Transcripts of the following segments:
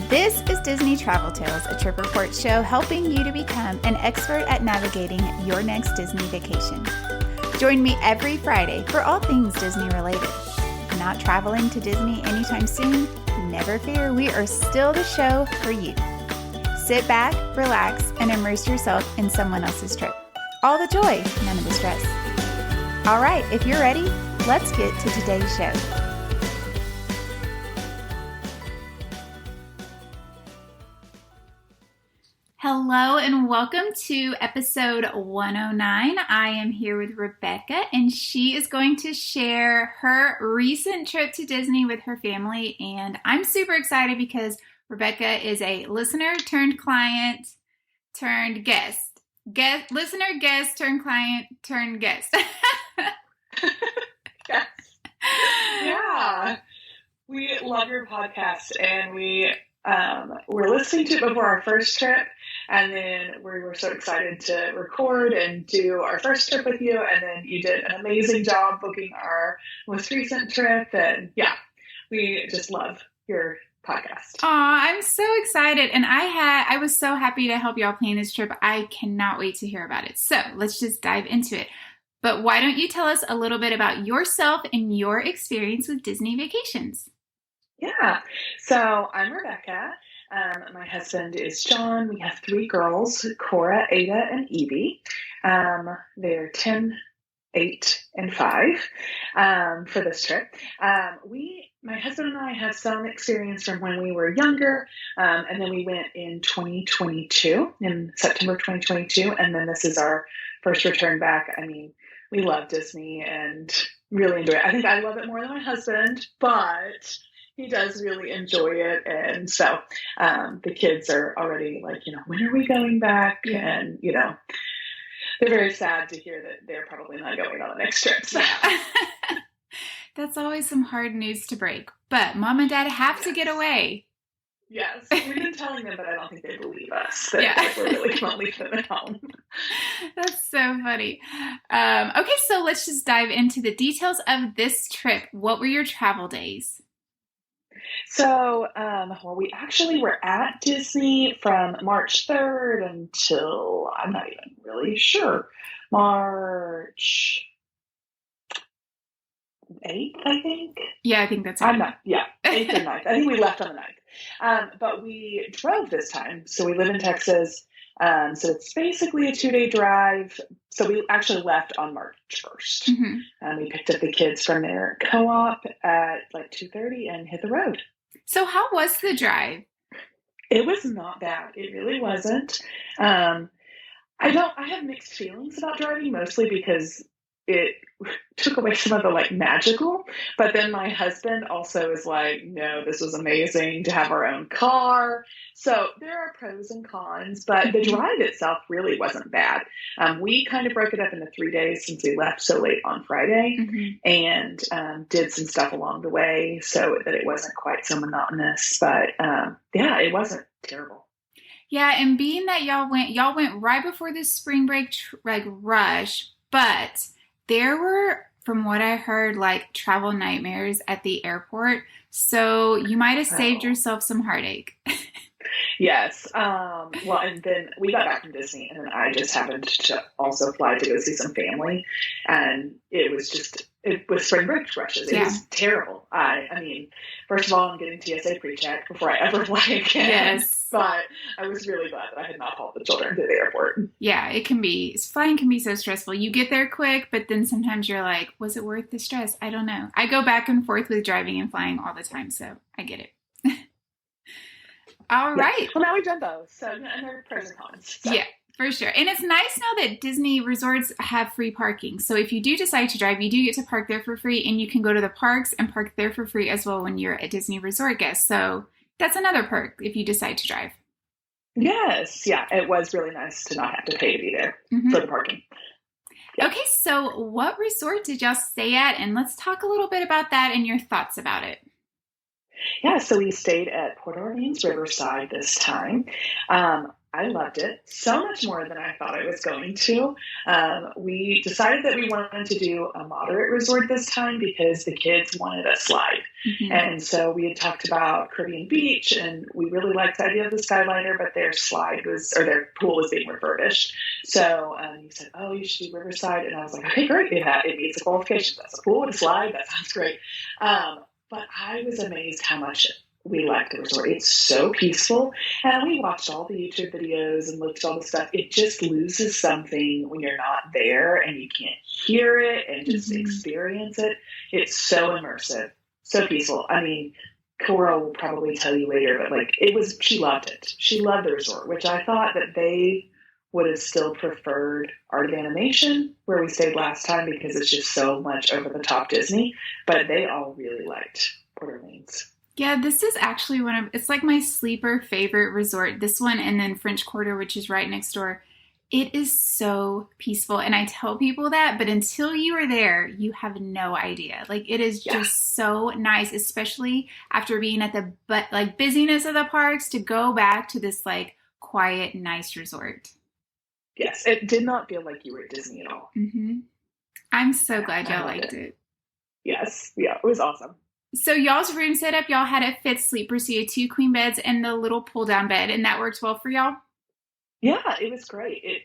This is Disney Travel Tales, a trip report show helping you to become an expert at navigating your next Disney vacation. Join me every Friday for all things Disney related. Not traveling to Disney anytime soon? Never fear, we are still the show for you. Sit back, relax, and immerse yourself in someone else's trip. All the joy, none of the stress. All right, if you're ready, let's get to today's show. Hello and welcome to episode 109. I am here with Rebekah and she is going to share her recent trip to Disney with her family, and I'm super excited because Rebekah is a listener turned client turned guest. Listener, guest, turned client, turned guest. Yes. Yeah. We love your podcast, and we were listening to it before our first trip, and then we were so excited to record and do our first trip with you, and then you did an amazing job booking our most recent trip, and yeah, we just love your podcast. Aw, I'm so excited, and I was so happy to help y'all plan this trip. I cannot wait to hear about it. So let's just dive into it. But why don't you tell us a little bit about yourself and your experience with Disney vacations? Yeah, so I'm Rebekah. My husband is John. We have three girls, Cora, Ada, and Evie. They're 10, 8, and 5 for this trip. My husband and I had some experience from when we were younger, and then we went in 2022, in September 2022, and then this is our first return back. I mean, we love Disney and really enjoy it. I think I love it more than my husband, but he does really enjoy it. And so the kids are already like, when are we going back? Yeah. And, they're very sad to hear that they're probably not going on the next trip. So. Yeah. That's always some hard news to break. But Mom and Dad have to get away. Yes. We've been telling them, but I don't think they believe us. That we're really going to leave them at home. That's so funny. Okay, so let's just dive into the details of this trip. What were your travel days? So, we actually were at Disney from March 3rd until, I'm not even really sure, March 8th, I think. Yeah, I think that's right. 8th and 9th. I think we left on the 9th. But we drove this time. So we live in Texas. So it's basically a 2-day drive. So we actually left on March 1st. Mm-hmm. And we picked up the kids from their co-op at like 2:30 and hit the road. So how was the drive? It was not bad. It really wasn't. I have mixed feelings about driving, mostly because it took away some of the magical, but then my husband also is like, no, this was amazing to have our own car. So there are pros and cons, but the drive itself really wasn't bad. We kind of broke it up into 3 days since we left so late on Friday, mm-hmm. and did some stuff along the way so that it wasn't quite so monotonous, but it wasn't terrible. Yeah. And being that y'all went right before the spring break rush, but there were, from what I heard, travel nightmares at the airport. So you might have saved yourself some heartache. Yes. And then we got back from Disney, and then I just happened to also fly to go see some family. And it was spring break rushes. It was terrible. I mean, first of all, I'm getting TSA pre-check before I ever fly again. Yes. But I was really glad that I had not hauled the children to the airport. Yeah, flying can be so stressful. You get there quick, but then sometimes you're like, was it worth the stress? I don't know. I go back and forth with driving and flying all the time, so I get it. All right. Well, now we've done both, so and there are pros and cons. So. Yeah, for sure. And it's nice now that Disney resorts have free parking. So if you do decide to drive, you do get to park there for free, and you can go to the parks and park there for free as well when you're a Disney resort guest. So that's another perk if you decide to drive. Yes. Yeah, it was really nice to not have to pay to be there for the parking. Yeah. Okay, so what resort did y'all stay at? And let's talk a little bit about that and your thoughts about it. Yeah, so we stayed at Port Orleans Riverside this time. I I loved it so much more than I thought I was going to. We decided that we wanted to do a moderate resort this time because the kids wanted a slide. Mm-hmm. And so we had talked about Caribbean Beach, and we really liked the idea of the Skyliner, but their their pool was being refurbished. So he said, oh, you should do Riverside. And I was like, okay, great. It meets the qualifications. That's a pool and a slide. That sounds great. But I was amazed how much we liked the resort. It's so peaceful. And we watched all the YouTube videos and looked at all the stuff. It just loses something when you're not there and you can't hear it and just experience it. It's so immersive, so peaceful. I mean, Cora will probably tell you later, but she loved it. She loved the resort, which I thought that they would have still preferred Art of Animation, where we stayed last time, because it's just so much over the top Disney. But they all really liked Port Orleans. Yeah, this is actually it's like my sleeper favorite resort. This one, and then French Quarter, which is right next door. It is so peaceful. And I tell people that, but until you are there, you have no idea. It is just so nice, especially after being at the busyness of the parks, to go back to this quiet, nice resort. Yes, it did not feel like you were at Disney at all. Mm-hmm. I'm so glad y'all liked it. Yes, yeah, it was awesome. So y'all's room setup, y'all had a fifth sleeper, so you had 2 queen beds and the little pull-down bed, and that worked well for y'all? Yeah, it was great. It,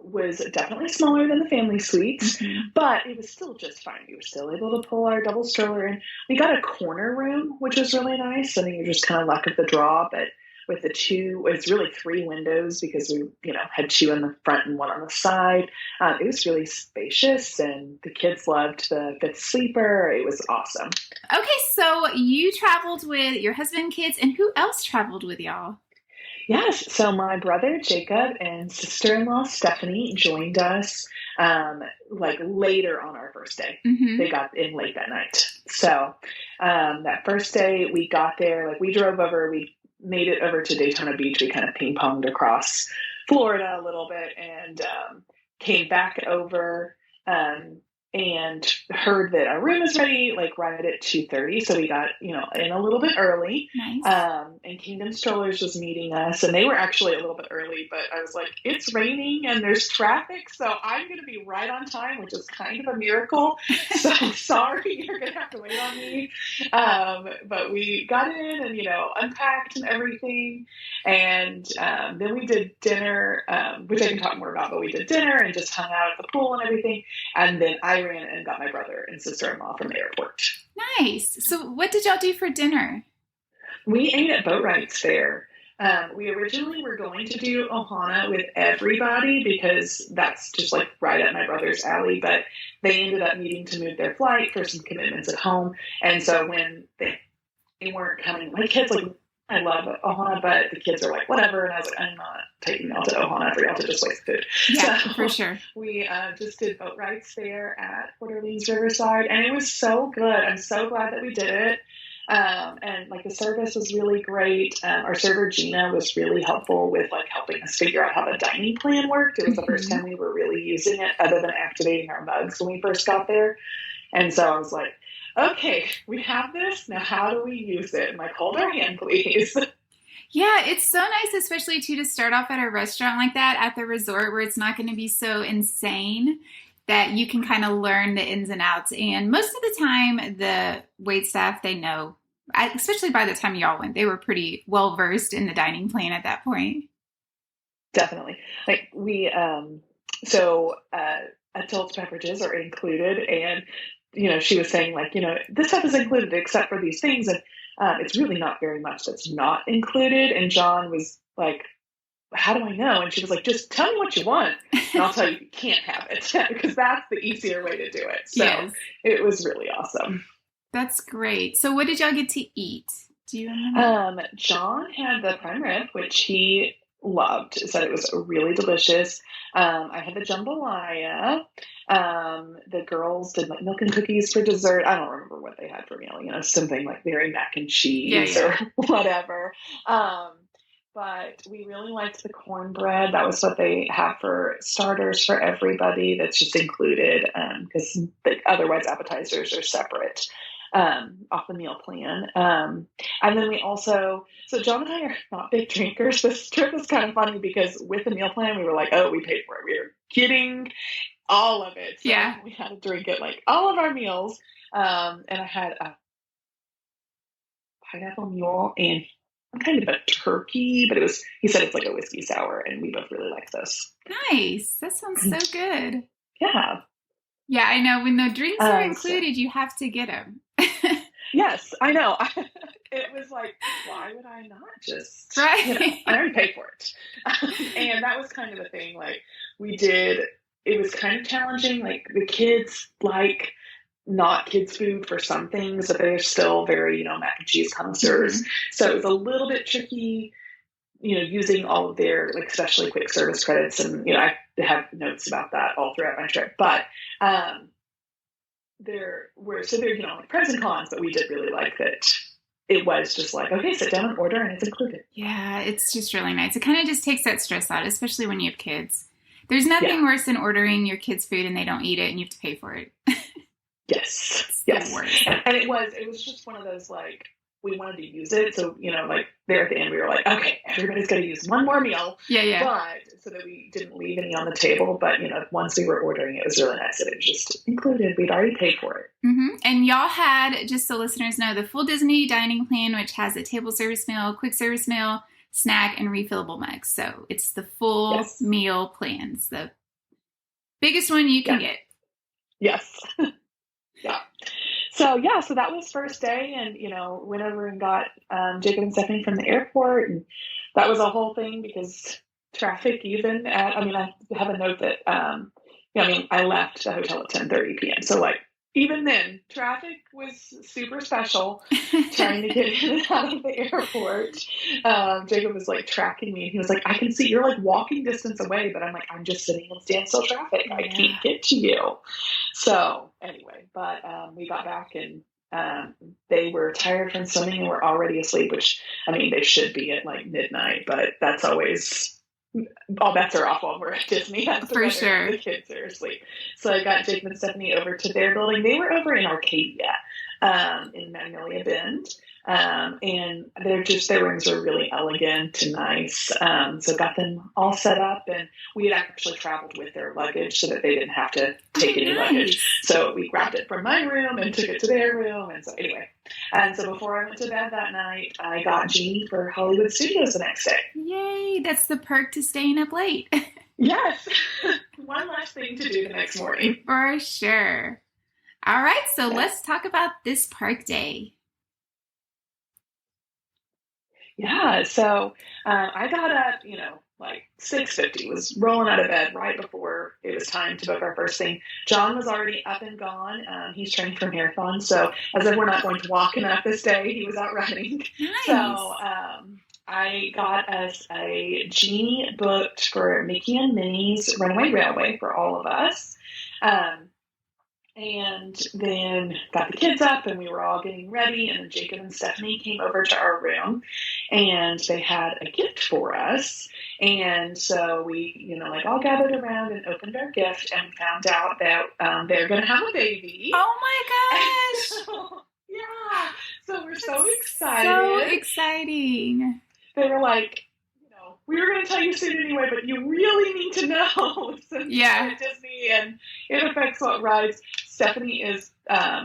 was definitely smaller than the family suites, but it was still just fine. We were still able to pull our double stroller in. We got a corner room, which was really nice. I think you're just kind of luck of the draw, but with the 2, it's really 3 windows because we, had 2 in the front and 1 on the side. It was really spacious, and the kids loved the fifth sleeper. It was awesome. Okay, so you traveled with your husband, kids, and who else traveled with y'all? Yes, so my brother Jacob and sister-in-law Stephanie joined us later on our first day. Mm-hmm. They got in late that night. So that first day we got there, we drove over, we made it over to Daytona Beach. We kind of ping-ponged across Florida a little bit and came back over and heard that our room was ready, right at 2:30. So we got, in a little bit early. Nice. And Kingdom Strollers was meeting us, and they were actually a little bit early, but I was like, it's raining and there's traffic, so I'm going to be right on time, which is kind of a miracle. So sorry, you're going to have to wait on me. But we got in and, unpacked and everything. And then we did dinner, which I can talk more about, but we did dinner and just hung out at the pool and everything. And then I ran and got my brother and sister-in-law from the airport. Nice. So what did y'all do for dinner? We ate at Boat Rights there. We originally were going to do Ohana with everybody because that's just right at my brother's alley, but they ended up needing to move their flight for some commitments at home. And so when they weren't coming, my kids I love Ohana, but the kids are whatever. And I was I'm not taking y'all to Ohana for y'all to just waste food. Yeah, so for sure. We just did boat rides there at Port Orleans Riverside, and it was so good. I'm so glad that we did it. And the service was really great. Our server Gina was really helpful with helping us figure out how the dining plan worked. It was the first time we were really using it, other than activating our mugs when we first got there. And so I was like, okay, we have this. Now how do we use it? And hold our hand, please. Yeah, it's so nice, especially too, to start off at a restaurant like that at the resort where it's not going to be so insane, that you can kind of learn the ins and outs. And most of the time, the wait staff, they know, especially by the time y'all went, they were pretty well versed in the dining plan at that point. Definitely. Adult beverages are included, and she was saying this stuff is included except for these things, and it's really not very much that's not included. And John was like, how do I know? And she was like, just tell me what you want, and I'll tell you can't have it, because that's the easier way to do it. So yes. It was really awesome. That's great. So what did y'all get to eat? Do you remember? John had the prime rib, which he loved, said it was really delicious. I had the jambalaya. The girls did milk and cookies for dessert. I don't remember what they had for meal, something very mac and cheese or whatever. But we really liked the cornbread. That was what they have for starters for everybody. That's just included, because otherwise appetizers are separate. off the meal plan. And then we also, so John and I are not big drinkers. This trip was kind of funny because with the meal plan, we were like, oh, we paid for it. We were getting all of it. So Yeah. we had to drink it like all of our meals. And I had a pineapple mule and kind of a turkey, but he said it's like a whiskey sour, and we both really like this. Nice. That sounds so good. Yeah. Yeah, I know. When the drinks are included, you have to get them. Yes, I know. It was like, why would I not just, right? I already paid for it. And that was kind of the thing. Like it was kind of challenging. Like the kids like not kids food for some things, but they're still very, mac and cheese connoisseurs. Mm-hmm. So it was a little bit tricky, using all of their, like, especially quick service credits. And, I have notes about that all throughout my trip. But there were like pros and cons, but we did really like that. It was just like, okay, sit down and order, and it's included. Yeah, it's just really nice. It kind of just takes that stress out, especially when you have kids. There's nothing worse than ordering your kids' food and they don't eat it and you have to pay for it. Yes. And it was just one of those, like, we wanted to use it. So, like there at the end, we were like, okay, everybody's going to use one more meal. Yeah. But so that we didn't leave any on the table. But, once we were ordering, it was really nice that it was just included. We'd already paid for it. Mm-hmm. And y'all had, just so listeners know, the full Disney dining plan, which has a table service meal, quick service meal, snack, and refillable mugs. So it's the full meal plans, the biggest one you can get. Yes. Yeah. So that was first day, and, went over and got Jacob and Stephanie from the airport, and that was a whole thing because traffic I have a note that, I left the hotel at 10:30 p.m. So, like, even then, traffic was super special trying to get in and out of the airport. Jacob was, like, tracking me, and he was like, I can see you're, like, walking distance away, but I'm like, I'm just sitting in standstill traffic. I can't get to you. So, anyway, but we got back, and they were tired from swimming and were already asleep, which, they should be at, like, midnight, but that's always... all bets are off when we're at Disney. For sure. The kids are asleep. So I got Jacob and Stephanie over to their building. They were over in Arcadia, in Magnolia Bend. And their rooms were really elegant and nice. So got them all set up, and we had actually traveled with their luggage so that they didn't have to take any luggage. So we grabbed it from my room and took it to their room. And so anyway, and so before I went to bed that night, I got Genie for Hollywood Studios the next day. Yay. That's the perk to staying up late. Yes. One last thing to do the next morning. For sure. All right. So let's talk about this park day. Yeah, so I got up, like 6:50, was rolling out of bed right before it was time to book our first thing. John was already up and gone. He's training for marathon, so as if we're not going to walk enough this day, he was out running. Nice. So I got us a Genie booked for Mickey and Minnie's Runaway Railway for all of us. And then got the kids up, and we were all getting ready, and then Jacob and Stephanie came over to our room, and they had a gift for us. And so we, all gathered around and opened our gift, and found out that they're going to have a baby. Oh my gosh! Yeah. So we're so excited. So exciting. They were like, we were going to tell you soon anyway, but you really need to know since you're at Disney and it affects what rides. Stephanie is,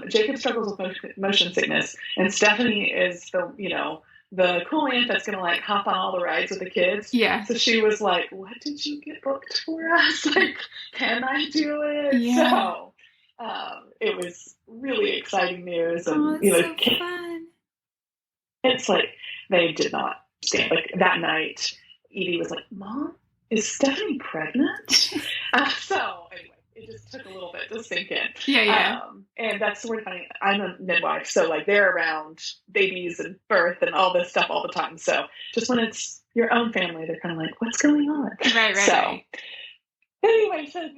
Jacob struggles with motion sickness, and Stephanie is the cool aunt that's going to, like, hop on all the rides with the kids. Yeah. So she was like, what did you get booked for us? Like, can I do it? Yeah. So it was really exciting news. And, so fun. It's like, they did not stand. Like, that night, Edie was like, Mom, is Stephanie pregnant? So anyway, it just took a little bit to sink in. Yeah. And that's sort of funny. I'm a midwife, so, like, they're around babies and birth and all this stuff all the time. So just when it's your own family, they're kind of like, what's going on? Right. So anyway, so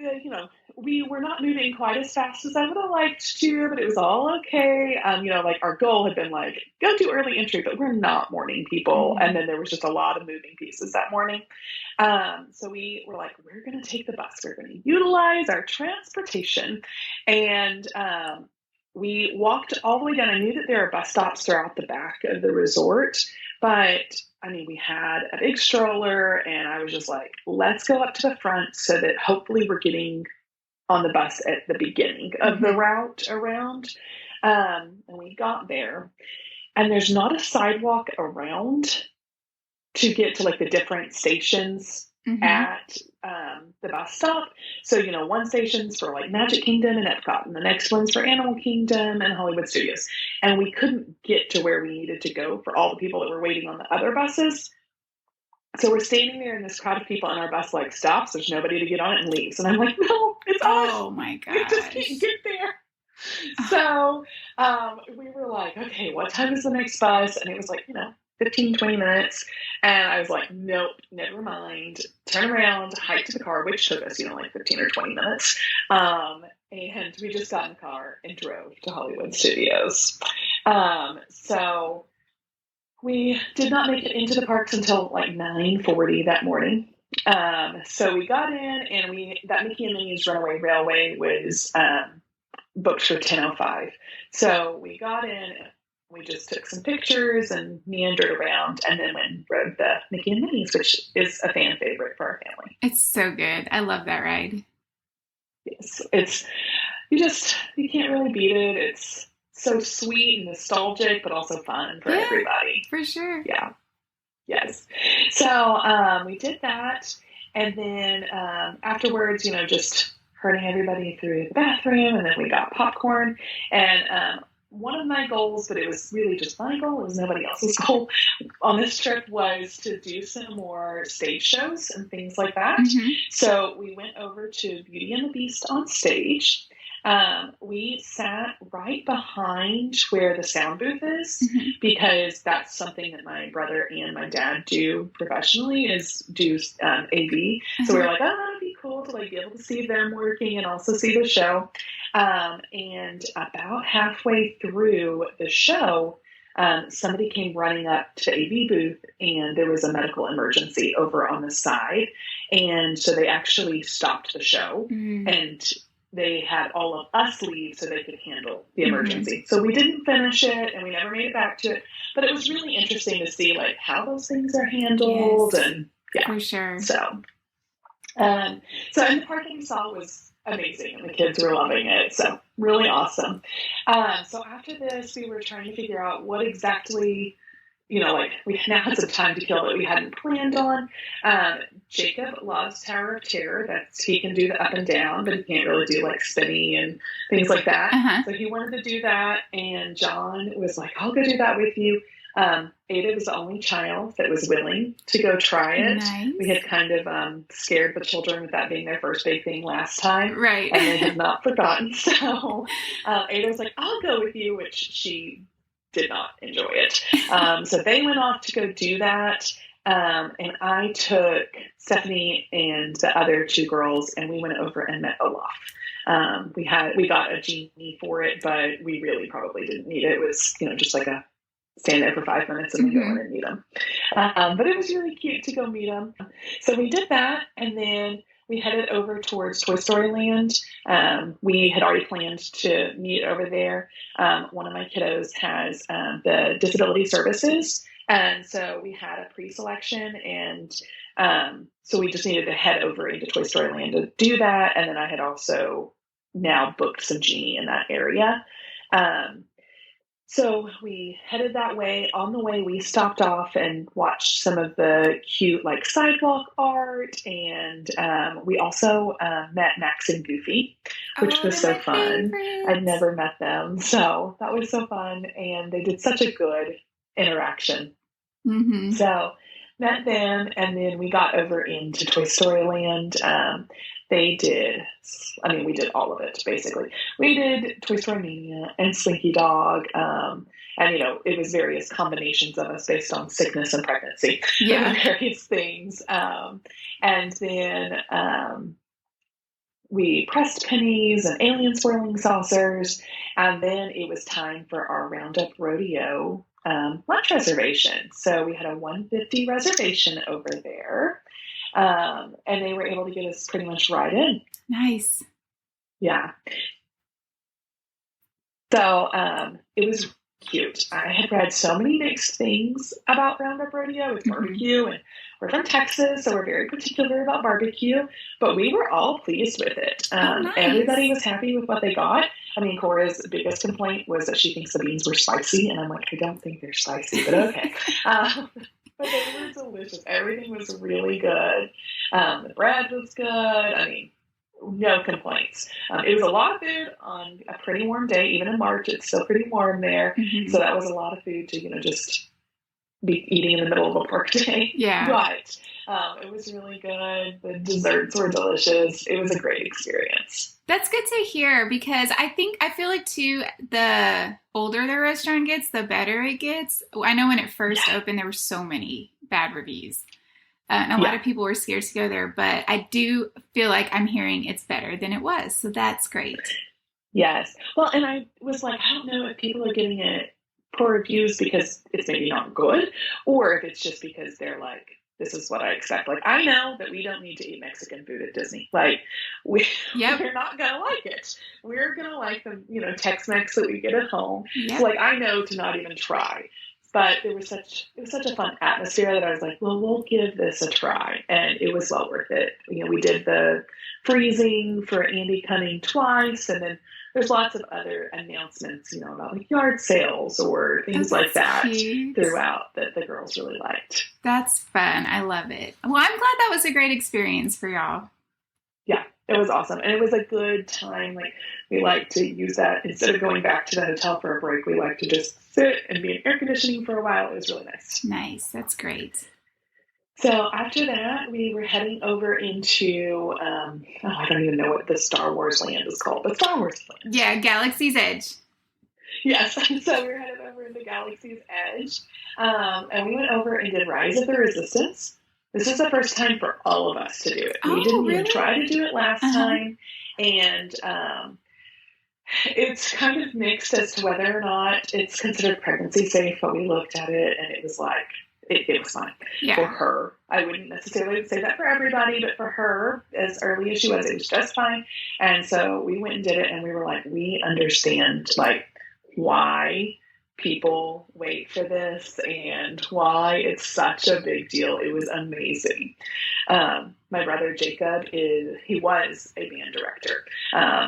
we were not moving quite as fast as I would have liked to, but it was all okay. Like, our goal had been, like, go do early entry, but we're not morning people. And then there was just a lot of moving pieces that morning. So we were like, we're going to take the bus. We're going to utilize our transportation. And we walked all the way down. I knew that there are bus stops throughout the back of the resort, but I mean, we had a big stroller, and I was just like, let's go up to the front so that hopefully we're getting on the bus at the beginning of the route around. And we got there, and there's not a sidewalk around to get to like the different stations at the bus stop. So, you know, one station's for like Magic Kingdom and Epcot, and the next one's for Animal Kingdom and Hollywood Studios. And we couldn't get to where we needed to go for all the people that were waiting on the other buses. So we're standing there in this crowd of people, and our bus like stops. There's nobody to get on it and leaves. And I'm like, no, it's us. Oh my gosh. We just can't get there. So we were like, okay, what time is the next bus? And it was like, 15, 20 minutes. And I was like, nope, never mind. Turn around, hike to the car, which took us, like 15 or 20 minutes. And we just got in the car and drove to Hollywood Studios. So we did not make it into the parks until like 9:40 that morning. So we got in, and that Mickey and Minnie's Runaway Railway was booked for 10:05. So we got in, we just took some pictures and meandered around, and then went and rode the Mickey and Minnie's, which is a fan favorite for our family. It's so good. I love that ride. Yes, you can't really beat it. It's so sweet and nostalgic, but also fun for everybody. For sure. Yeah. Yes. So we did that, and then afterwards, just herding everybody through the bathroom, and then we got popcorn. And one of my goals, but it was really just my goal, it was nobody else's goal on this trip, was to do some more stage shows and things like that. So we went over to Beauty and the Beast on stage. We sat right behind where the sound booth is, because that's something that my brother and my dad do professionally, is do AV. So we were like, oh, that'd be cool to like be able to see them working and also see the show. And about halfway through the show, somebody came running up to the AV booth, and there was a medical emergency over on the side. And so they actually stopped the show, and they had all of us leave so they could handle the emergency. So we didn't finish it, and we never made it back to it. But it was really interesting to see like how those things are handled. Yes, and yeah, for sure. So in the park we saw was amazing, and the kids were loving it. So really awesome. So after this, we were trying to figure out what exactly, we now had some time to kill that we hadn't planned on. Jacob loves Tower of Terror. He can do the up and down, but he can't really do like spinny and things like that. So he wanted to do that, and John was like, I'll go do that with you. Ada was the only child that was willing to go try it. Nice. We had kind of scared the children with that being their first big thing last time. Right. And they had not forgotten. So Ada was like, I'll go with you, which she did not enjoy it. So they went off to go do that. And I took Stephanie and the other two girls, and we went over and met Olaf. We got a Genie for it, but we really probably didn't need it. It was, just like a stand there for 5 minutes and then go in and meet him. But it was really cute to go meet him. So we did that, and then we headed over towards Toy Story Land. We had already planned to meet over there. One of my kiddos has the disability services, and so we had a pre-selection, and so we just needed to head over into Toy Story Land to do that. And then I had also now booked some Genie in that area. So we headed that way. On the way, we stopped off and watched some of the cute like sidewalk art, and we also met Max and Goofy, which was so fun. Favorites. I'd never met them, so that was so fun, and they did such a good interaction. So met them, and then we got over into Toy Story Land. We did all of it, basically. We did Toy Story Mania and Slinky Dog, and, it was various combinations of us based on sickness and pregnancy. Yeah. Various things. And then we pressed pennies and alien swirling saucers, and then it was time for our Roundup Rodeo lunch reservation. So we had a 150 reservation over there. And they were able to get us pretty much right in. Nice. Yeah. So it was cute. I had read so many mixed things about Roundup Rodeo with barbecue, and we're from Texas, so we're very particular about barbecue, but we were all pleased with it. Nice. Everybody was happy with what they got. I mean, Cora's biggest complaint was that she thinks the beans were spicy, and I'm like, I don't think they're spicy, but okay. But they were delicious. Everything was really good. The bread was good. I mean, no complaints. It was a lot of food on a pretty warm day. Even in March, it's still pretty warm there. So that was a lot of food to, just be eating in the middle of a work day. Yeah. But it was really good. The desserts were delicious. It was a great experience. That's good to hear, because I feel like too, the older the restaurant gets, the better it gets. I know when it first opened, there were so many bad reviews. And a lot of people were scared to go there, but I do feel like I'm hearing it's better than it was. So that's great. Yes. Well, and I was like, I don't know if people are giving it poor reviews because it's maybe not good, or if it's just because they're like, this is what I expect. Like, I know that we don't need to eat Mexican food at Disney. Like, we're not going to like it. We're going to like the, Tex-Mex that we get at home. Yep. So, like, I know to not even try. But it was such a fun atmosphere that I was like, well, we'll give this a try. And it was well worth it. We did the freezing for Andy coming twice. And then there's lots of other announcements, about like yard sales or things like that throughout that the girls really liked. That's fun. I love it. Well, I'm glad that was a great experience for y'all. Yeah, it was awesome. And it was a good time. Like, we like to use that instead of going back to the hotel for a break. We like to just sit and be in air conditioning for a while. It was really nice. Nice. That's great. So after that, we were heading over into, I don't even know what the Star Wars land is called, but Star Wars land. Yeah, Galaxy's Edge. Yes. So we were headed over into Galaxy's Edge. And we went over and did Rise of the Resistance. This is the first time for all of us to do it. We didn't even try to do it last time. And it's kind of mixed as to whether or not it's considered pregnancy safe, but we looked at it and it was like, it was fine for her. I wouldn't necessarily say that for everybody, but for her, as early as she was, it was just fine. And so we went and did it, and we were like, we understand, like, why people wait for this and why it's such a big deal. It was amazing. My brother Jacob he was a band director.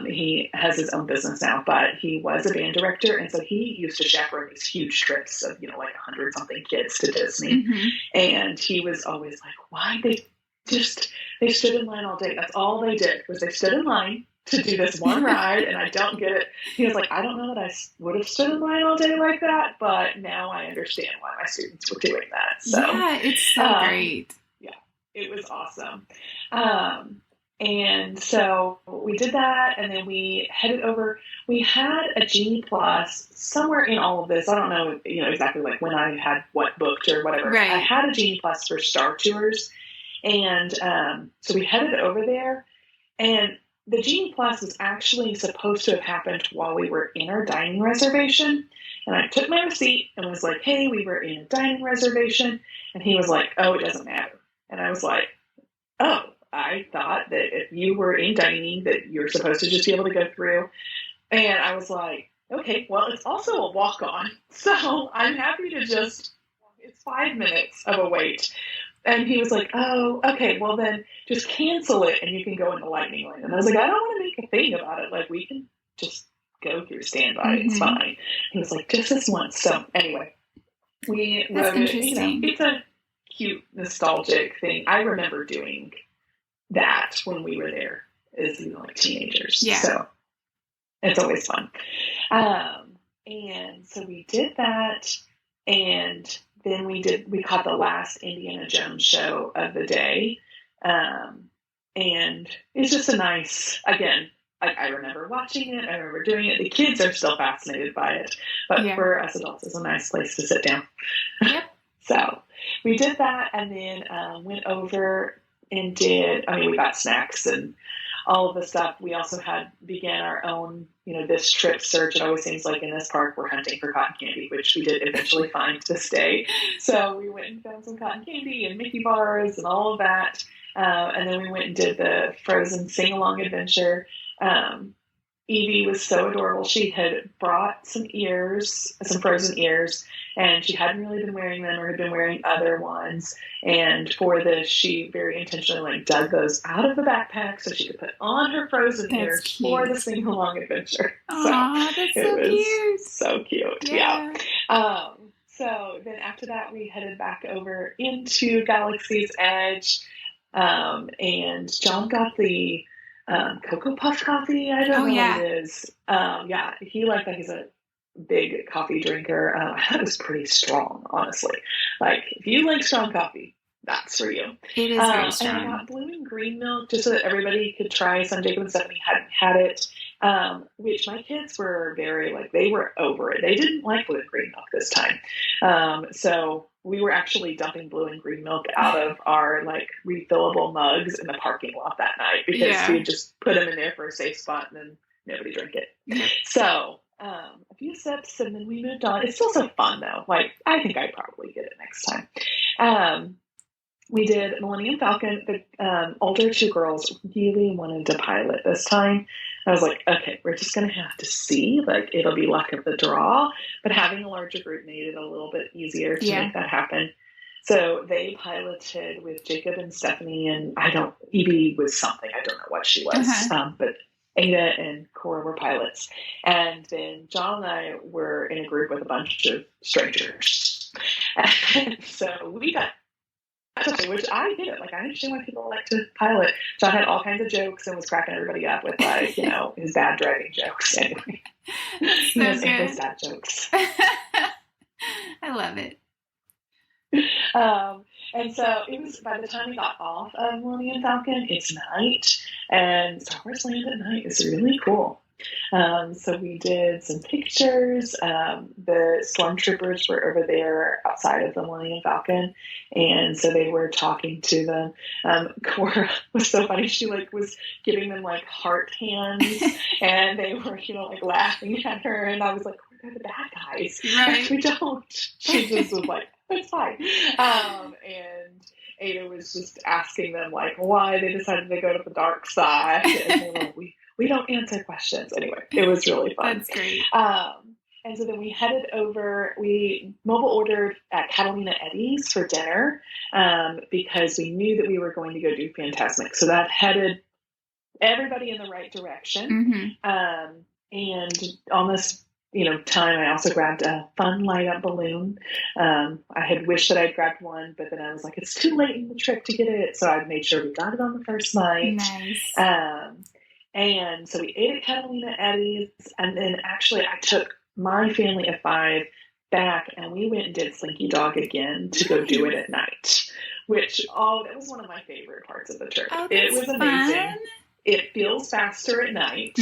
He has his own business now, but he was a band director. And so he used to chaperone these huge trips of, like 100 something kids to Disney. Mm-hmm. And he was always like, why they stood in line all day. That's all they did was they stood in line to do this one ride, and I don't get it. He was like, I don't know that I would have stood in line all day like that, but now I understand why my students were doing that. So yeah, it's so great. Yeah, it was awesome. And so we did that, and then we headed over. We had a Genie Plus somewhere in all of this. I don't know, exactly like when I had what booked or whatever. Right. I had a Genie Plus for Star Tours, and so we headed over there, and the Genie Plus was actually supposed to have happened while we were in our dining reservation. And I took my receipt and was like, hey, we were in a dining reservation. And he was like, oh, it doesn't matter. And I was like, oh, I thought that if you were in dining that you're supposed to just be able to go through. And I was like, okay, well, it's also a walk-on. So I'm happy to it's 5 minutes of a wait. And he was like, oh, okay, well then just cancel it and you can go in the lightning lane. And I was like, I don't want to make a thing about it. Like, we can just go through standby. Mm-hmm. It's fine. He was like, just this once. So anyway, That's interesting. It's a cute, nostalgic thing. I remember doing that when we were there as like teenagers. Yeah. So it's always fun. And so we did that, and then we caught the last Indiana Jones show of the day. And it's just a nice, again, I remember watching it. I remember doing it. The kids are still fascinated by it. But for us adults, it's a nice place to sit down. Yep. So we did that, and then went over and we got snacks and all of the stuff. We also began our own, this trip search. It always seems like in this park we're hunting for cotton candy, which we did eventually find this day. So we went and found some cotton candy and Mickey bars and all of that. And then we went and did the Frozen sing-along adventure. Evie was so adorable. She had brought some frozen ears, and she hadn't really been wearing them or had been wearing other ones. And for this, she very intentionally dug those out of the backpack so she could put on her frozen ears for the sing along adventure. Aww, that's so cute. So cute. Yeah. So then after that, we headed back over into Galaxy's Edge, and John got the Cocoa Puff coffee. I don't know what it is. He liked that. He's a big coffee drinker. I thought it was pretty strong, honestly. If you like strong coffee, that's for you. It is very strong. And I got blue and green milk just so that everybody could try some. Jacob and Stephanie hadn't had it, which my kids were very, they were over it. They didn't like blue and green milk this time. So we were actually dumping blue and green milk out of our refillable mugs in the parking lot that night because we had just put them in there for a safe spot and then nobody drank it. So a few sips and then we moved on. It's still so fun though. I think I'd probably get it next time. We did Millennium Falcon. The older two girls really wanted to pilot this time. I was like, okay, we're just going to have to see. It'll be luck of the draw. But having a larger group made it a little bit easier to make that happen. So they piloted with Jacob and Stephanie, and Evie was something. I don't know what she was. But Ada and Cora were pilots. And then John and I were in a group with a bunch of strangers. And so we got which I get it. I understand why people like to pilot. John had all kinds of jokes and was cracking everybody up with his bad driving jokes. Anyway, he has those dad jokes. I love it. And so it was, by the time we got off of Millennium Falcon, it's night, and Star Wars Land at night is really cool. So we did some pictures. The stormtroopers were over there outside of the Millennium Falcon, and so they were talking to them. Cora was so funny. She was giving them heart hands, and they were laughing at her. And I was like, "We're the bad guys. Right. We don't." She just was like, "It's fine." And Ada was just asking them why they decided to go to the dark side, and they were like, we don't answer questions. Anyway, it was really fun. That's great. And so then we headed over, we mobile ordered at Catalina Eddie's for dinner because we knew that we were going to go do Fantasmic. So that headed everybody in the right direction. And on this, time, I also grabbed a fun light up balloon. I had wished that I'd grabbed one, but then I was like, it's too late in the trip to get it. So I made sure we got it on the first night. Nice. And so we ate at Catalina Eddie's, and then actually I took my family of 5 back, and we went and did Slinky Dog again to go do it at night, which, that was one of my favorite parts of the trip. It was amazing. Fun. It feels faster at night.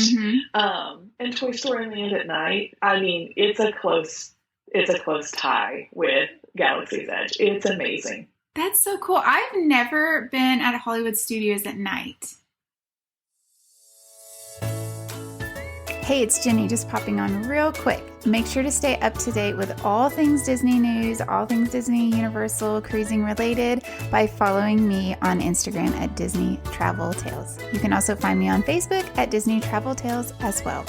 And Toy Story Land at night, it's a close tie with Galaxy's Edge. It's amazing. That's so cool. I've never been at Hollywood Studios at night. Hey, it's Jenny, just popping on real quick. Make sure to stay up to date with all things Disney news, all things Disney, Universal, cruising related by following me on Instagram at Disney Travel Tales. You can also find me on Facebook at Disney Travel Tales as well.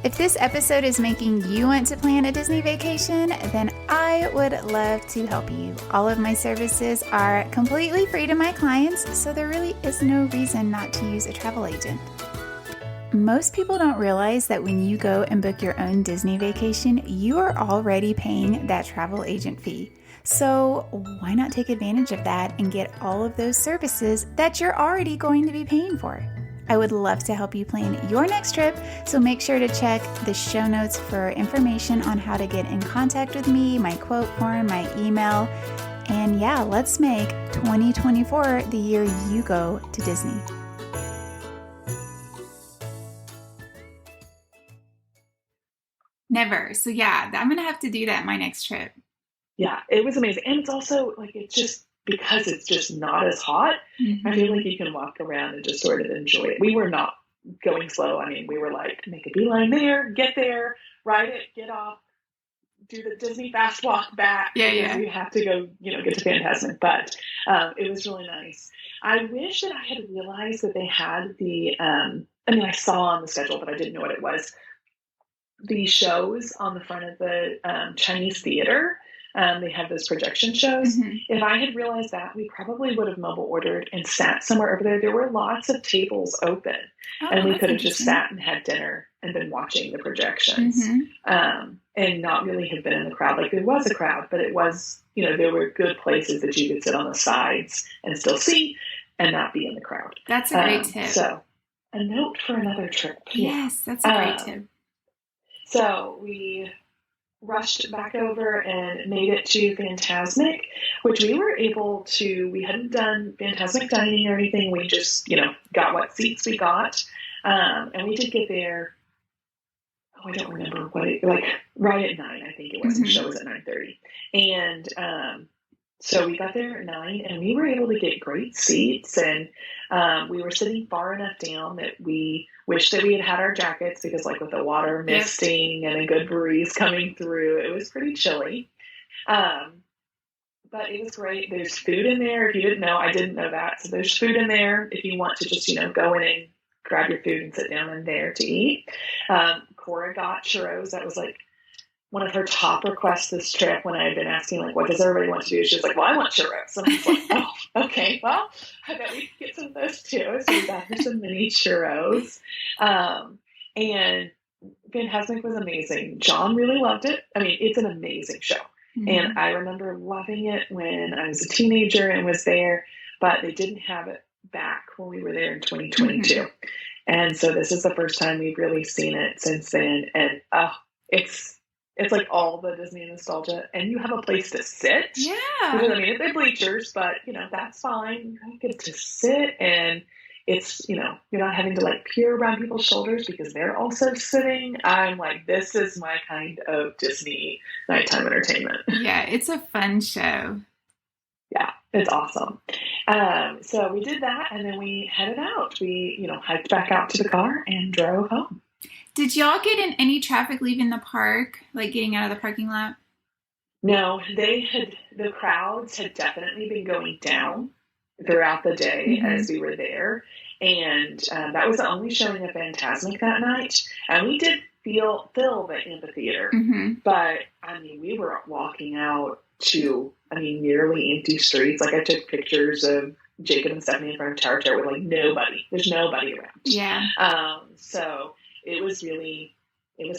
If this episode is making you want to plan a Disney vacation, then I would love to help you. All of my services are completely free to my clients, so there really is no reason not to use a travel agent. Most people don't realize that when you go and book your own Disney vacation, you are already paying that travel agent fee. So why not take advantage of that and get all of those services that you're already going to be paying for? I would love to help you plan your next trip, so make sure to check the show notes for information on how to get in contact with me, my quote form, my email, and let's make 2024 the year you go to Disney. Never. So I'm going to have to do that my next trip. Yeah, it was amazing. And it's also it's just because it's just not as hot. I feel like you can walk around and just sort of enjoy it. We were not going slow. We were make a beeline there, get there, ride it, get off, do the Disney fast walk back. Yeah. We have to go, get to Fantasmic, but it was really nice. I wish that I had realized that they had I saw on the schedule, but I didn't know what it was. The shows on the front of the Chinese theater. They have those projection shows. Mm-hmm. If I had realized that, we probably would have mobile ordered and sat somewhere over there. There were lots of tables open, and we could have just sat and had dinner and been watching the projections, and not really have been in the crowd. Like, there was a crowd, but it was, there were good places that you could sit on the sides and still see and not be in the crowd. That's a great tip. So, a note for another trip. Yes, that's a great tip. So we rushed back over and made it to Fantasmic, which we were able to. We hadn't done Fantasmic dining or anything. We just, got what seats we got. And we did get there. Oh, I don't remember right at 9, I think it was. The show was at 9:30. And so we got there at 9, and we were able to get great seats. And we were sitting far enough down that we wished that we had our jackets, because with the water misting and a good breeze coming through, it was pretty chilly. But it was great. There's food in there. If you didn't know, I didn't know that. So there's food in there if you want to just, go in and grab your food and sit down in there to eat. Cora got churros. That was one of her top requests this trip, when I had been asking, what does everybody want to do? She was like, well, I want churros. And I was like, oh, okay, well, I bet we can get some of those too. So we got her some mini churros. And Fantasmic was amazing. John really loved it. I mean, it's an amazing show. Mm-hmm. And I remember loving it when I was a teenager and was there, but they didn't have it back when we were there in 2022. Mm-hmm. And so this is the first time we've really seen it since then. And it's like all the Disney nostalgia, and you have a place to sit. Yeah. Because, they're bleachers, but, that's fine. You get to sit, and it's, you're not having to, peer around people's shoulders because they're also sitting. I'm like, this is my kind of Disney nighttime entertainment. Yeah, it's a fun show. Yeah, it's awesome. So we did that, and then we headed out. We, hiked back out to the car and drove home. Did y'all get in any traffic leaving the park, getting out of the parking lot? No, the crowds had definitely been going down throughout the day as we were there. And that was the only showing of Fantasmic that night. And we did fill the amphitheater. Mm-hmm. But, we were walking out to, nearly empty streets. I took pictures of Jacob and Stephanie in front of Tower Tower with, nobody. There's nobody around. Yeah. So it was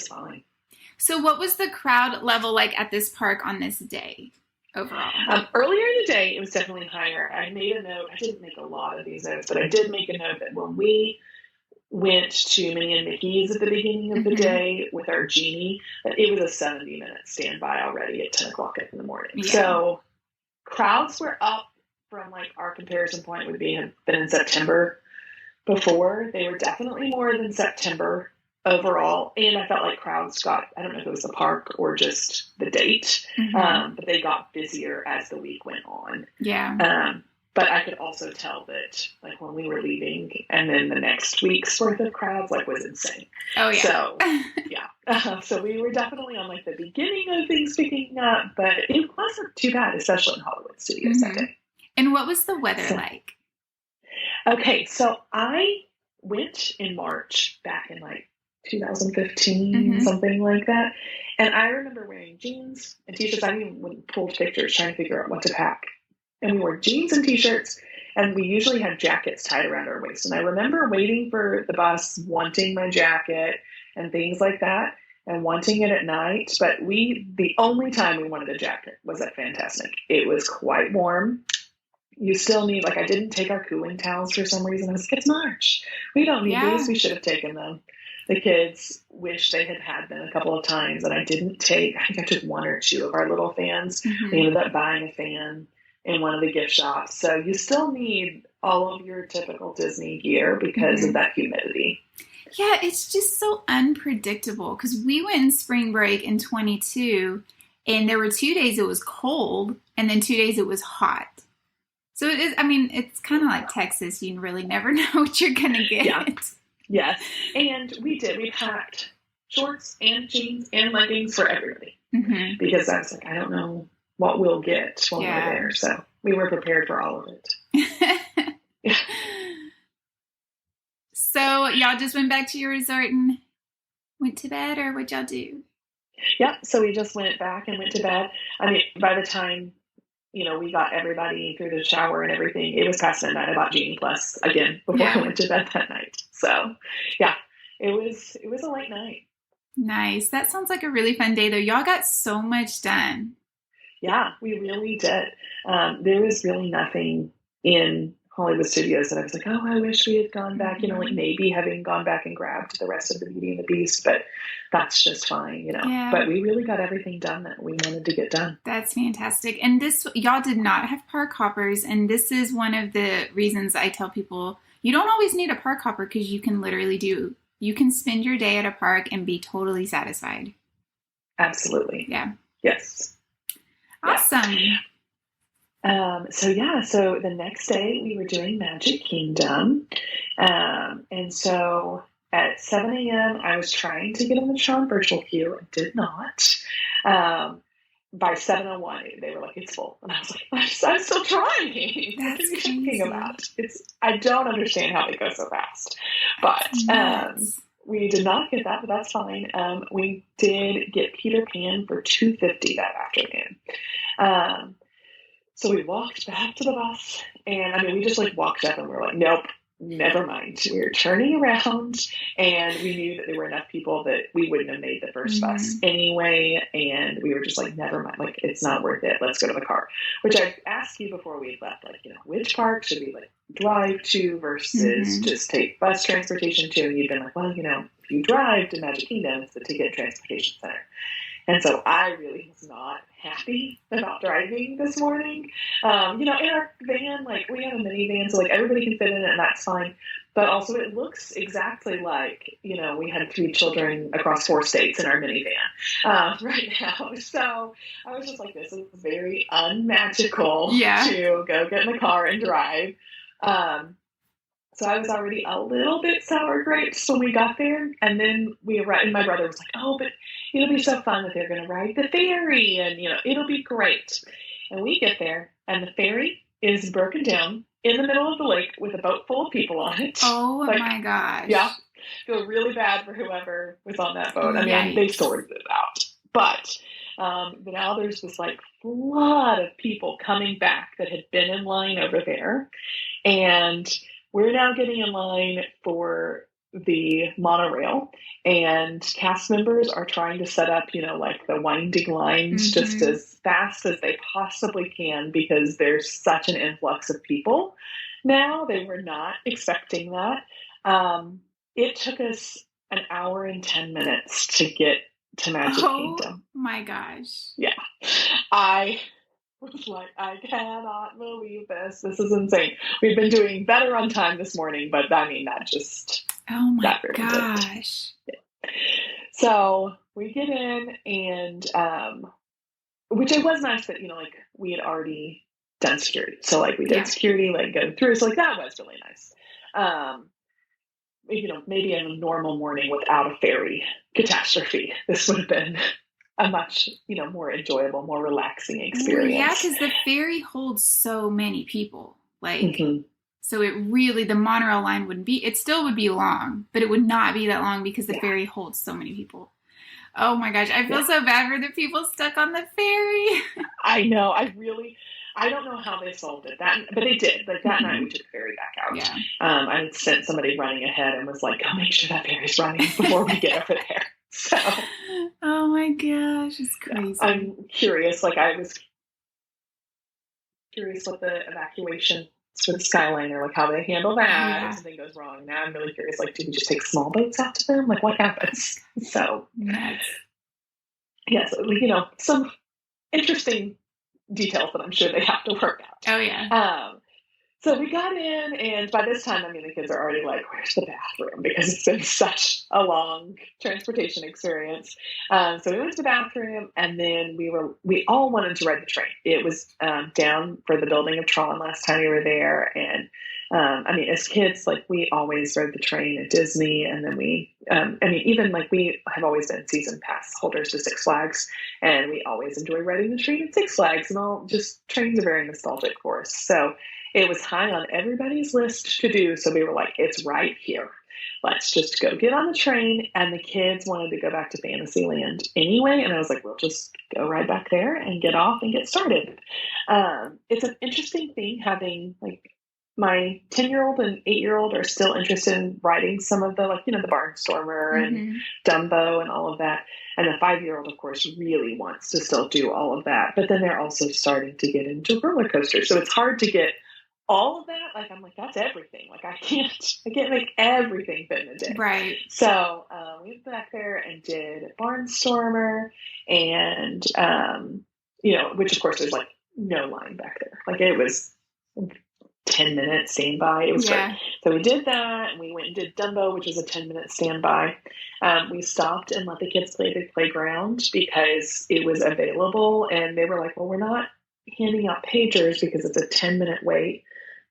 fine. So what was the crowd level at this park on this day overall? Earlier in the day, it was definitely higher. I made a note. I didn't make a lot of these notes, but I did make a note that when we went to Minnie and Mickey's at the beginning of the day with our Genie, that it was a 70-minute standby already at 10 o'clock in the morning. Yeah. So crowds were up from our comparison point would have been in September before. They were definitely more than September overall. And I felt like crowds got, I don't know if it was the park or just the date, but they got busier as the week went on. Yeah. But I could also tell that when we were leaving and then the next week's worth of crowds was insane. Oh yeah. So yeah. So we were definitely on the beginning of things picking up, but it wasn't too bad, especially in Hollywood Studios that day. And what was the weather like? Okay, so I went in March back in 2015, something like that. And I remember wearing jeans and t-shirts. I even pulled pictures trying to figure out what to pack. And we wore jeans and t-shirts, and we usually had jackets tied around our waist. And I remember waiting for the bus, wanting my jacket and things like that, and wanting it at night. But the only time we wanted a jacket was at Fantasmic. It was quite warm. You still need, I didn't take our cooling towels for some reason. I was like, it's March. We don't need these. We should have taken them. The kids wish they had them a couple of times, and I didn't take, I think I took 1 or 2 of our little fans. We ended up buying a fan in one of the gift shops. So you still need all of your typical Disney gear because of that humidity. Yeah, it's just so unpredictable, because we went in spring break in 22, and there were 2 days it was cold, and then 2 days it was hot. So it is, it's kind of like Texas. You really never know what you're going to get. Yeah. Yes. And we packed shorts and jeans and leggings for everybody. Mm-hmm. because I was like, I don't know what we'll get when we're there. So we were prepared for all of it. Yeah. So y'all just went back to your resort and went to bed, or what'd y'all do? Yeah. So we just went back and went to bed. I mean, by the time, we got everybody through the shower and everything, it was past midnight. I bought Genie Plus again before I went to bed that night. So yeah, it was a late night. Nice. That sounds like a really fun day, though. Y'all got so much done. Yeah, we really did. There was really nothing in Hollywood Studios that I was like, oh, I wish we had gone back, like maybe having gone back and grabbed the rest of the Beauty and the Beast, but that's just fine, Yeah. But we really got everything done that we wanted to get done. That's fantastic. And y'all did not have park hoppers, and this is one of the reasons I tell people you don't always need a park hopper, because you can spend your day at a park and be totally satisfied. Absolutely. Yeah. Yes. Awesome. So the next day we were doing Magic Kingdom. And so at 7 a.m. I was trying to get on the Tron virtual queue. I did not. By 7:01 they were like, it's full. And I was like, I'm still trying. What are you talking about? I don't understand how they go so fast. But we did not get that, but that's fine. We did get Peter Pan for $2.50 that afternoon. So we walked back to the bus, and we just walked up and we were like, nope, never mind. We were turning around, and we knew that there were enough people that we wouldn't have made the first bus anyway. And we were just like, never mind, it's not worth it. Let's go to the car, which I asked you before we left, which park should we drive to versus just take bus transportation to? And you've been like, well, if you drive to Magic Kingdom, it's the Ticket Transportation Center. And so I really was not happy about driving this morning. In our van, we have a minivan, so everybody can fit in it, and that's fine. But also it looks exactly like, we had 3 children across 4 states in our minivan right now. So I was just like, this is very unmagical to go get in the car and drive. So I was already a little bit sour grapes when we got there. And then we arrived, and my brother was like, oh, but it'll be so fun that they're going to ride the ferry, and, it'll be great. And we get there, and the ferry is broken down in the middle of the lake with a boat full of people on it. Oh, my gosh. Yeah. Feel really bad for whoever was on that boat. They sorted it out. But now there's this flood of people coming back that had been in line over there. And we're now getting in line for the monorail, and cast members are trying to set up, the winding lines just as fast as they possibly can, because there's such an influx of people now. They were not expecting that. It took us an hour and 10 minutes to get to Magic Kingdom. Oh my gosh. Yeah. I was like, I cannot believe this. This is insane. We've been doing better on time this morning, but that just... Oh my gosh. Yeah. So we get in, and which it was nice that, we had already done security. So we did security, going through. So that was really nice. Maybe in a normal morning without a ferry catastrophe, this would have been a much, more enjoyable, more relaxing experience. Well, yeah, because the ferry holds so many people. So it really, the monorail line it still would be long, but it would not be that long because the ferry holds so many people. Oh my gosh, I feel so bad for the people stuck on the ferry. I know, I don't know how they solved it, but they did. That night we took the ferry back out. Yeah. I sent somebody running ahead and was like, go make sure that ferry's running before we get over there. So. Oh my gosh, it's crazy. I'm curious, I was curious what the evacuation for the Skyliner, how they handle that if something goes wrong. Now I'm really curious, do we just take small boats out to them? What happens? So, yes, some interesting details that I'm sure they have to work out. Oh, yeah. So we got in, and by this time, the kids are already like, where's the bathroom? Because it's been such a long transportation experience. So we went to the bathroom, and then we all wanted to ride the train. It was down for the building of Tron last time we were there, and I mean, as kids, like we always rode the train at Disney, and then even like we have always been season pass holders to Six Flags, and we always enjoy riding the train at Six Flags, and all just trains are very nostalgic for us. So it was high on everybody's list to do. So we were like, it's right here. Let's just go get on the train. And the kids wanted to go back to Fantasyland anyway. And I was like, we'll just go right back there and get off and get started. It's an interesting thing having like my 10-year-old and 8-year-old are still interested in riding some of the, like, the Barnstormer and Dumbo and all of that. And the 5-year-old, of course, really wants to still do all of that. But then they're also starting to get into roller coasters. So it's hard to get all of that. Like, I'm like, that's everything. Like, I can't make everything fit in a day. Right. So we went back there and did Barnstormer and, which of course there's like no line back there. Like it was 10 minutes standby. It was great. So we did that, and we went and did Dumbo, which is a 10-minute standby. We stopped and let the kids play the playground because it was available, and they were like, well, we're not handing out pagers because it's a 10-minute wait.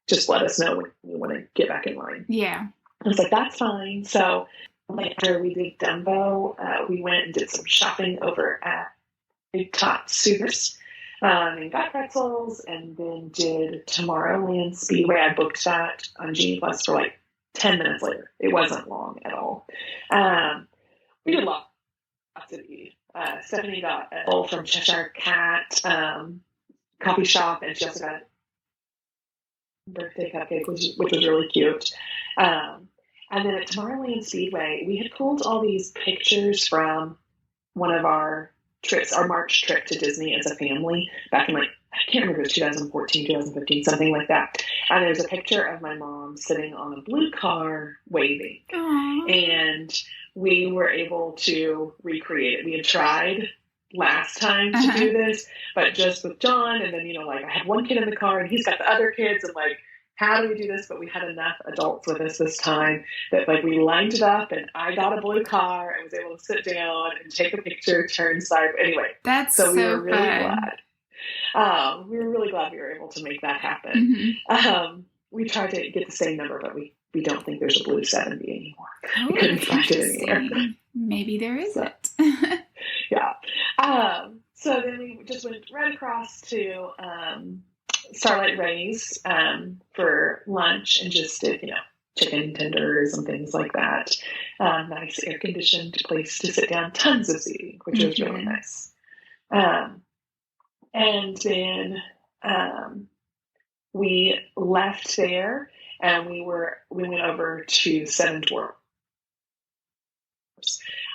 Just let us know when you want to get back in line. Yeah. I was like, that's fine. So after we did Dumbo, we went and did some shopping over at Big Top Suitors. And got pretzels, and then did Tomorrowland Speedway. I booked that on Genie Plus for like 10 minutes later. It wasn't long at all. We did lots of eating. Stephanie got a bowl from Cheshire Cat coffee shop, and she also got a birthday cupcake, which was really cute. And then at Tomorrowland Speedway, we had pulled all these pictures from one of our trips, our March trip to Disney as a family back in, like, I can't remember, it was 2014, 2015, something like that. And there's a picture of my mom sitting on a blue car waving. Aww. And we were able to recreate it. We had tried last time to do this, but just with John, and then, like, I had one kid in the car and he's got the other kids, and like, how do we do this? But we had enough adults with us this time that, like, we lined it up, and I got a blue car and was able to sit down and take a picture, turn side. Anyway, so we were really fun. glad. We were really glad we were able to make that happen. We tried to get the same number, but we don't think there's a blue 70 anymore. Oh, we couldn't find it anywhere. Maybe there isn't. Yeah. So then we just went right across to Starlight Rays for lunch, and just did, chicken tenders and things like that. Nice air-conditioned place to sit down, tons of seating, which was really nice. And then we left there, and we went over to Seven Dwarfs.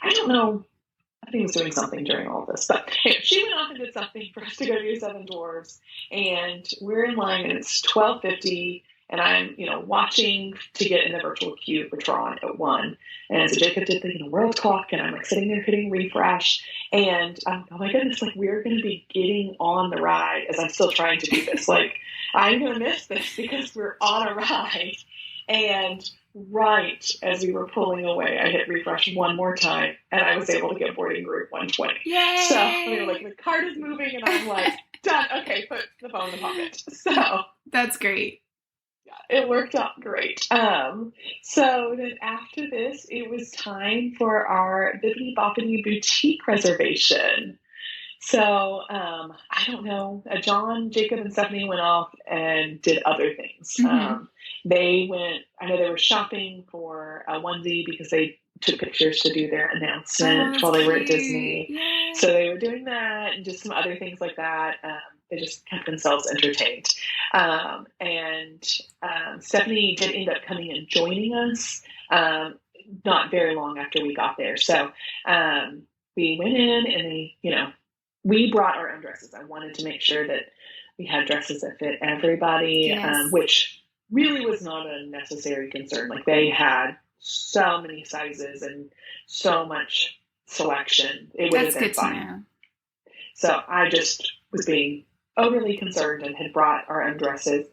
I don't know. I think he was doing something during all this, but anyway, she went off and did something for us to go do Seven Dwarfs, and we're in line, and it's 12:50, and I'm, watching to get in the virtual queue for Tron at 1, and so Jacob did the world clock, and I'm like sitting there hitting refresh, and I'm, oh my goodness, like, we're going to be getting on the ride as I'm still trying to do this. Like, I'm going to miss this because we're on a ride. And right as we were pulling away, I hit refresh one more time, and I was able to get boarding group 120. Yay! So we were like, the cart is moving, and I'm like, done. Okay, put the phone in the pocket. So that's great. Yeah, it worked out great. So then after this, it was time for our Bibbiddi Bobbiddi Boutique reservation. So, I don't know, John, Jacob, and Stephanie went off and did other things. They went, I know they were shopping for a onesie because they took pictures to do their announcement while they were at Disney. Yay. So they were doing that and just some other things like that. They just kept themselves entertained. Stephanie did end up coming and joining us, not very long after we got there. So, we went in, and we brought our own dresses. I wanted to make sure that we had dresses that fit everybody, which really was not a necessary concern. Like, they had so many sizes and so much selection. It would have been fine. So I just was being overly concerned and had brought our own dresses.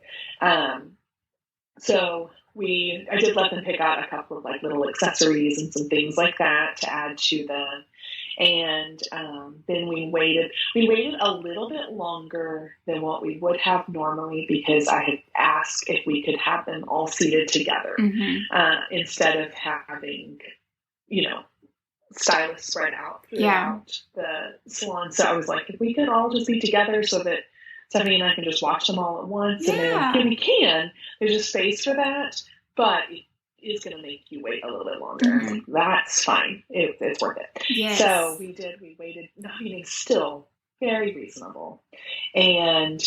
So I did let them pick out a couple of, like, little accessories and some things like that to add to them. And then we waited a little bit longer than what we would have normally because I had asked if we could have them all seated together instead of having, stylists spread out throughout the salon. So I was like, if we could all just be together so that Stephanie and I can just watch them all at once. And they're like, yeah, we can. There's a space for that, but it's going to make you wait a little bit longer. Like, that's fine. It's worth it. Yes. So we did. We waited. Still very reasonable. And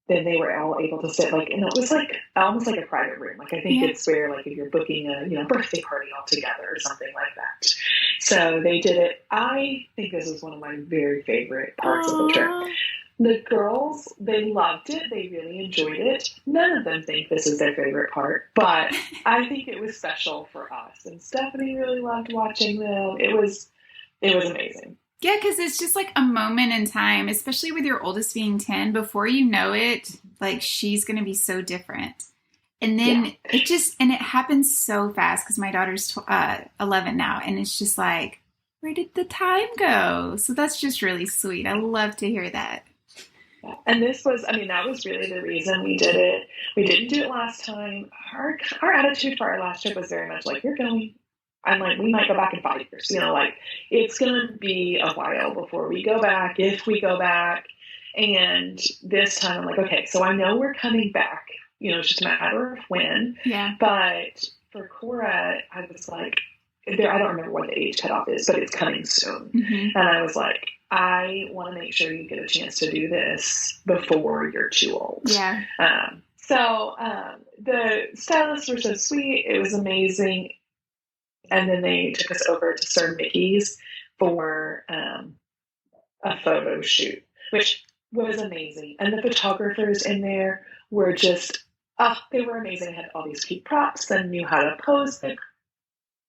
then they were all able to sit and it was almost like a private room. I think it's where if you're booking a birthday party all together or something like that. So they did it. I think this is one of my very favorite parts of the trip. The girls, they loved it. They really enjoyed it. None of them think this is their favorite part, but I think it was special for us. And Stephanie really loved watching them. It was amazing. Yeah, because it's just a moment in time, especially with your oldest being 10. Before you know it, she's going to be so different. And then it happens so fast because my daughter's 11 now. And it's just where did the time go? So that's just really sweet. I love to hear that. And this was, that was really the reason we did it. We didn't do it last time. Our attitude for our last trip was very much you're going. I'm we might go back in 5 years. It's going to be a while before we go back, if we go back. And this time I'm okay, so I know we're coming back. It's just a matter of when. Yeah. But for Cora, I was I don't remember what the age cutoff is, but it's coming soon. And I was I want to make sure you get a chance to do this before you're too old. Yeah. So the stylists were so sweet. It was amazing. And then they took us over to Sir Mickey's for a photo shoot, which was amazing. And the photographers in there were just, they were amazing. They had all these cute props and knew how to pose the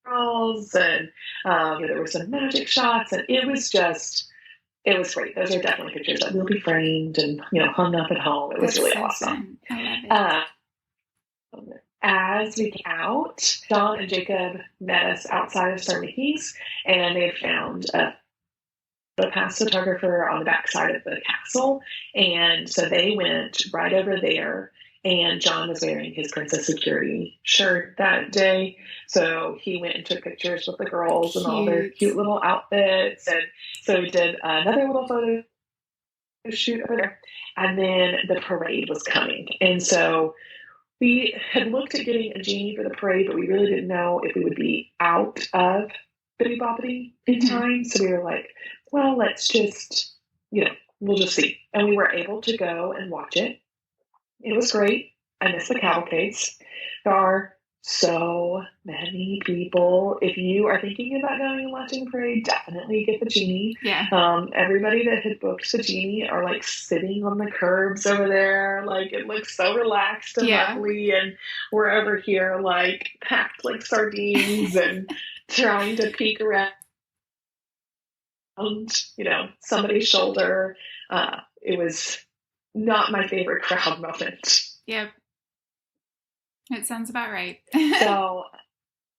girls. And there were some magic shots. And it was great. Those are definitely pictures that will be framed and, hung up at home. It was really awesome. I love it. As we came out, John and Jacob met us outside of Sir Mickey's, and they found a past photographer on the backside of the castle. And so they went right over there, and John was wearing his Princess Security shirt that day. So he went and took pictures with the girls and all their cute little outfits. And so we did another little photo shoot over there. And then the parade was coming. And so we had looked at getting a Genie for the parade, but we really didn't know if we would be out of Bibbiddi Bobbiddi in time. So we were well, let's just, we'll just see. And we were able to go and watch it. It was great. I missed the cavalcades. There are so many people. If you are thinking about going and watching the parade, definitely get the Genie. Yeah. Everybody that had booked the Genie are sitting on the curbs over there. It looks so relaxed and lovely. And we're over here packed like sardines and trying to peek around, somebody's shoulder. It was not my favorite crowd moment. Yep. It sounds about right. So,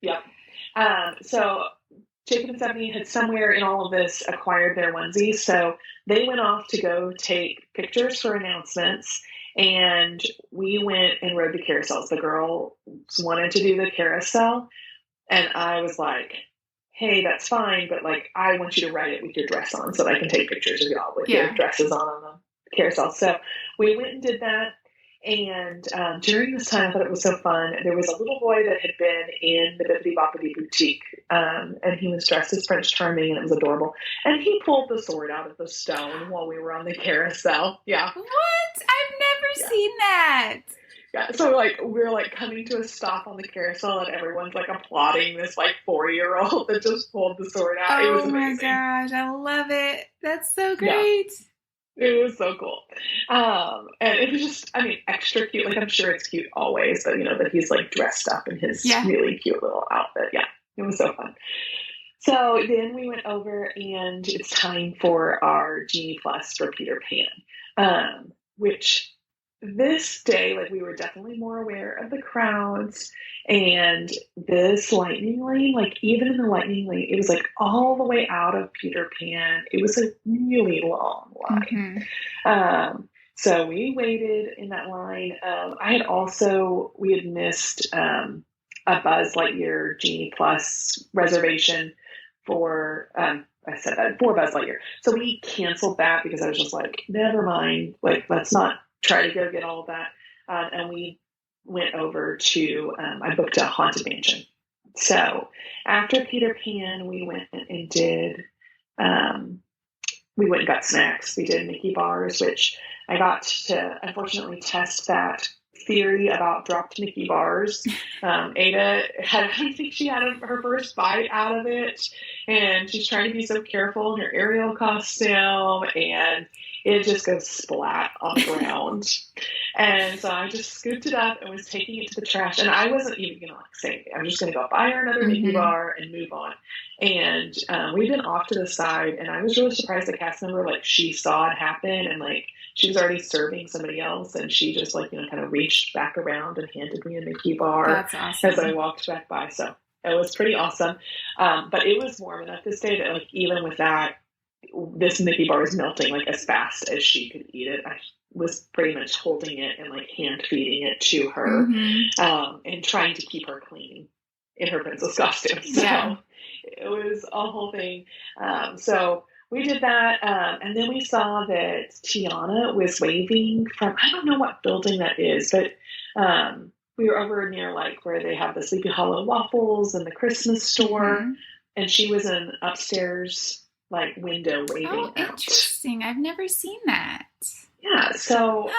yep. So Jacob and Stephanie had somewhere in all of this acquired their onesies. So they went off to go take pictures for announcements. And we went and rode the carousels. The girls wanted to do the carousel. And I was hey, that's fine. But I want you to ride it with your dress on so that I can take pictures of y'all with your dresses on the carousel. So we went and did that. And during this time, I thought it was so fun. There was a little boy that had been in the Bibbiddi Bobbiddi Boutique, and he was dressed as Prince Charming, and it was adorable. And he pulled the sword out of the stone while we were on the carousel. Yeah. What? I've never seen that. Yeah. So we're coming to a stop on the carousel, and everyone's applauding this 4-year-old that just pulled the sword out. It was amazing. Oh my gosh, I love it. That's so great. Yeah. It was so cool. And it was just, extra cute. I'm sure it's cute always, but that he's dressed up in his really cute little outfit. Yeah, it was so fun. So then we went over and it's time for our Genie Plus for Peter Pan, which this day, like we were definitely more aware of the crowds and this lightning lane, like even in the lightning lane, it was like all the way out of Peter Pan. It was a really long line. So we waited in that line. We had missed a Buzz Lightyear Genie Plus reservation for, I said that, for Buzz Lightyear. So we canceled that because I was just like, never mind, like, let's not try to go get all of that. And we went over to, I booked a Haunted Mansion. So after Peter Pan, we went and did, we went and got snacks. We did Mickey bars, which I got to unfortunately test that theory about dropped Mickey bars. Ada I think she had her first bite out of it, and she's trying to be so careful in her Ariel costume, and it just goes splat on the ground. And so I just scooped it up and was taking it to the trash. And I wasn't even going to like say anything. I'm just going to go buy her another Mickey bar and move on. And we've been off to the side, and I was really surprised the cast member, like, she saw it happen, and like she was already serving somebody else, and she just like, kind of reached back around and handed me a Mickey bar. That's awesome. As I walked back by. So it was pretty awesome. But it was warm enough this day that like even with that, this Mickey bar is melting like as fast as she could eat it. I was pretty much holding it and like hand feeding it to her, and trying to keep her clean in her princess costume. So it was a whole thing. So we did that, and then we saw that Tiana was waving from, I don't know what building that is, but we were over near like where they have the Sleepy Hollow waffles and the Christmas store, and she was in upstairs like window waving out. Interesting. I've never seen that. Yeah, so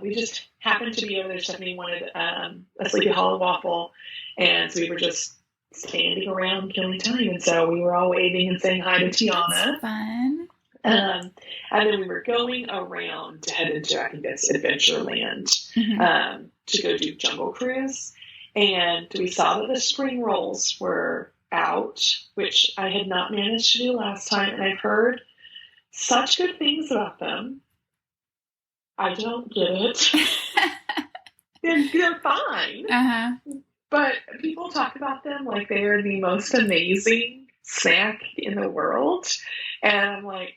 we just happened to be over there. Stephanie wanted a Sleepy Hollow waffle, and so we were just standing around killing time, and so we were all waving and saying hi to Tiana. That's fun. And then we were going around to head into, I think that's Adventureland, to go do Jungle Cruise, and we saw that the spring rolls were out, which I had not managed to do last time, and I've heard such good things about them. I don't get it. They're fine. But people talk about them like they are the most amazing snack in the world. And I'm like,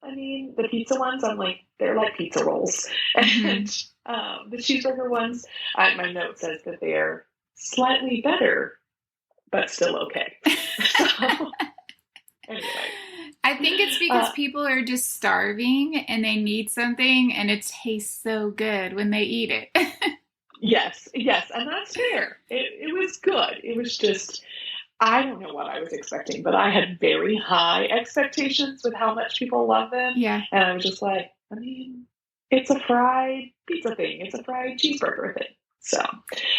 I mean, the pizza ones, I'm like, they're like pizza rolls. And the cheeseburger ones, my note says that they're slightly better, but still okay. So, anyway. I think it's because people are just starving and they need something, and it tastes so good when they eat it. Yes, and that's fair. It was good. It was just, I don't know what I was expecting, but I had very high expectations with how much people love them. Yeah. And I was just like, I mean, it's a fried pizza thing. It's a fried cheeseburger thing. So,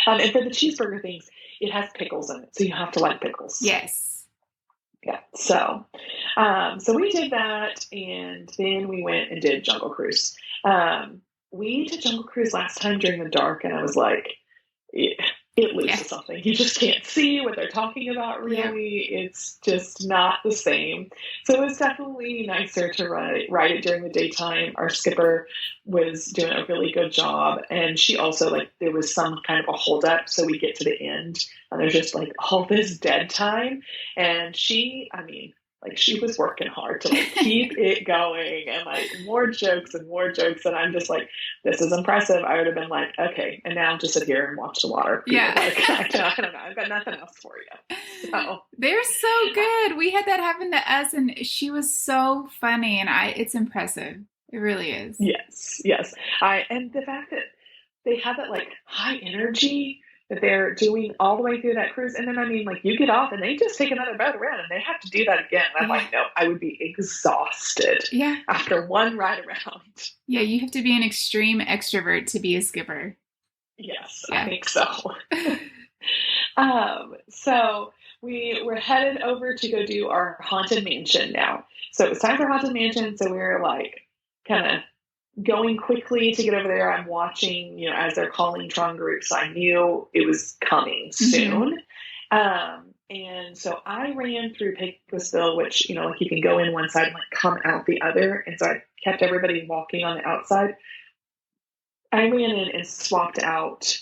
and for the cheeseburger things, it has pickles in it, so you have to like pickles. Yes. Yeah. So, so we did that, and then we went and did Jungle Cruise. We did Jungle Cruise last time during the dark, and I was like, it loses something. You just can't see what they're talking about, really. Yeah. It's just not the same. So it was definitely nicer to ride it during the daytime. Our skipper was doing a really good job, and she also, like, there was some kind of a holdup, so we get to the end, and there's just, like, all this dead time, and she was working hard to like keep it going, and like more jokes, and I'm just like, this is impressive. I would have been like, okay, and now just sit here and watch the water. Yeah. Like, I don't know. I've got nothing else for you. So they're so good. We had that happen to us, and she was so funny, and it's impressive. It really is. Yes. And the fact that they have that like high energy that they're doing all the way through that cruise. And then, I mean, like, you get off and they just take another boat around and they have to do that again. I'm like, no, I would be exhausted after one ride around. Yeah, you have to be an extreme extrovert to be a skipper. Yes, I think so. So we were headed over to go do our Haunted Mansion now. So it was time for Haunted Mansion. So we were like kind of going quickly to get over there. I'm watching, as they're calling Tron groups, so I knew it was coming soon. And so I ran through Pecosville, which, like you can go in one side and like come out the other. And so I kept everybody walking on the outside. I ran in and swapped out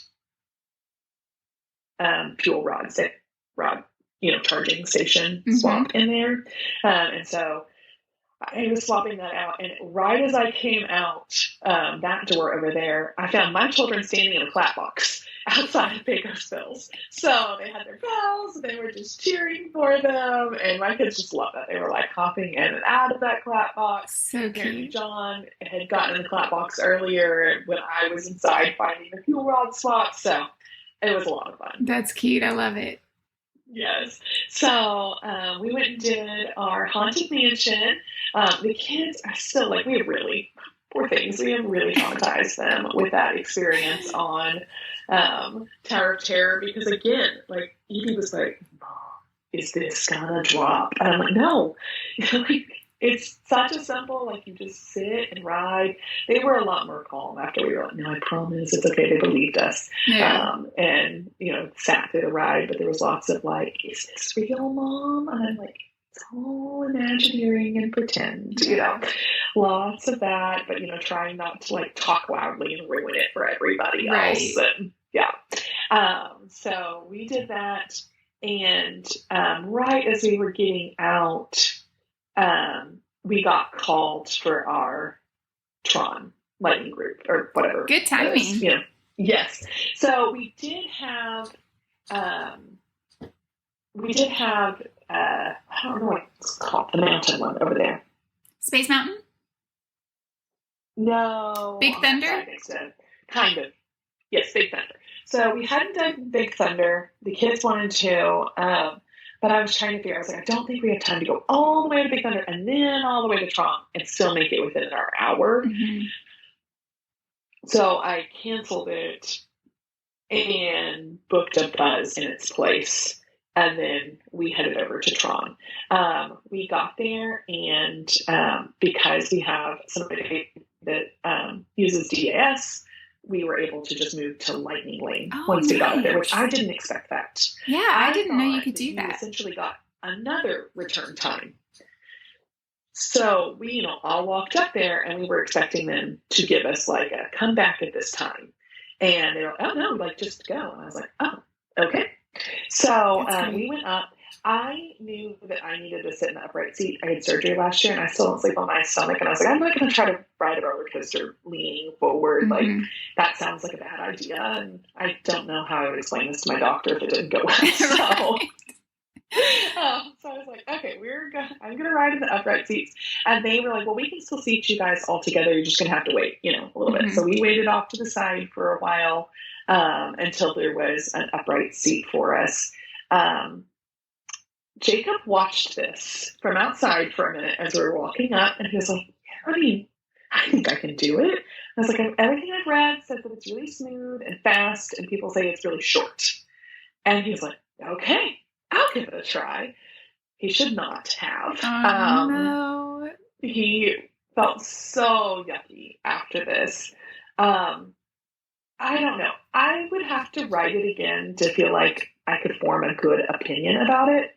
fuel rod, charging station swap in there. And so I was swapping that out. And right as I came out that door over there, I found my children standing in a clap box outside of Bakersfield's. So they had their bells, and they were just cheering for them. And my kids just loved it. They were like hopping in and out of that clap box. So cute. John had gotten in the clap box earlier when I was inside finding the fuel rod swap. So it was a lot of fun. That's cute. I love it. Yes. So we went and did our Haunted Mansion. The kids are still like, poor things. We have really traumatized them with that experience on Tower of Terror because, again, like, Evie was like, Mom, is this gonna drop? And I'm like, no. It's such a simple, like, you just sit and ride. They were a lot more calm after we were like, no, I promise, it's okay. They believed us. Yeah. And, sat through the ride, but there was lots of like, is this real, Mom? And I'm like, it's all imagineering and pretend, lots of that, but, trying not to like talk loudly and ruin it for everybody else. And so we did that. And right as we were getting out, we got called for our Tron lightning group or whatever. Good timing. Yes. So we did have, I don't know what it's called, the mountain one over there. Space Mountain? No. Big Thunder? Kind of. Yes, Big Thunder. So we hadn't done Big Thunder. The kids wanted to, but I was trying to figure, I was like, I don't think we have time to go all the way to Big Thunder and then all the way to Tron and still make it within our hour. Mm-hmm. So I canceled it and booked a Buzz in its place. And then we headed over to Tron. We got there, and because we have somebody that uses DAS, we were able to just move to Lightning Lane once we got up there, which I didn't expect that. Yeah, I didn't know you could do that. You essentially got another return time. So we, all walked up there, and we were expecting them to give us like a come back at this time. And they were like, oh no, like just go. And I was like, oh, okay. So we went up. I knew that I needed to sit in the upright seat. I had surgery last year, and I still don't sleep on my stomach. And I was like, I'm not going to try to ride a roller coaster leaning forward. Mm-hmm. Like, that sounds like a bad idea. And I don't know how I would explain this to my doctor if it didn't go well. So I was like, okay, I'm going to ride in the upright seats. And they were like, well, we can still seat you guys all together. You're just going to have to wait, a little bit. So we waited off to the side for a while until there was an upright seat for us. Jacob watched this from outside for a minute as we were walking up, and he was like, I think I can do it. I was like, everything I've read says that it's really smooth and fast, and people say it's really short. And he was like, okay, I'll give it a try. He should not have. No. He felt so yucky after this. I don't know. I would have to write it again to feel like I could form a good opinion about it.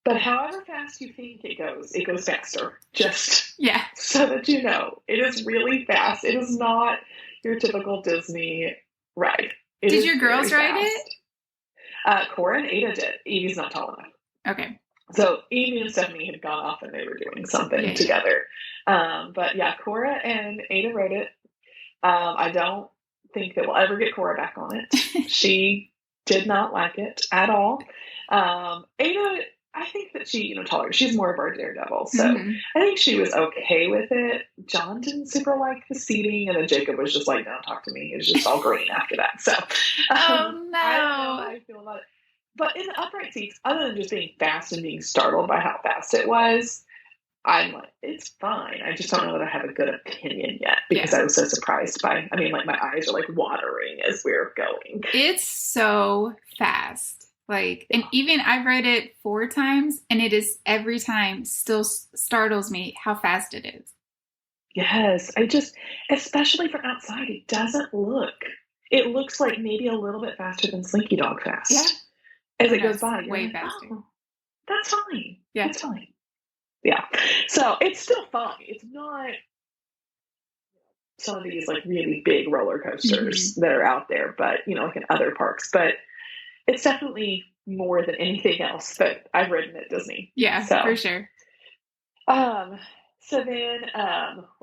But however fast you think it goes faster. Just so that you know. It is really fast. It is not your typical Disney ride. Did your girls ride it? Cora and Ada did. Evie's not tall enough. Okay. So Evie and Stephanie had gone off and they were doing something together. But yeah, Cora and Ada rode it. I don't think that we'll ever get Cora back on it. She did not like it at all. Ada, I think that she, tolerant. She's more of our daredevil. So I think she was okay with it. John didn't super like the seating, and then Jacob was just like, don't talk to me. It was just all green after that. So oh no. I don't know how I feel about it. But in the upright seats, other than just being fast and being startled by how fast it was, I'm like, it's fine. I just don't know that I have a good opinion yet because I was so surprised by, my eyes are like watering as we're going. It's so fast. And even I've read it 4 times, and it is every time still startles me how fast it is. Yes. Especially from outside, it looks like maybe a little bit faster than Slinky Dog fast. Yeah. As it goes by. Way faster. Oh, that's fine. Yeah. That's fine. Yeah. So it's still fun. It's not some of these like really big roller coasters that are out there, but like in other parks, but it's definitely more than anything else that I've ridden at Disney. Yeah, so, for sure. So then,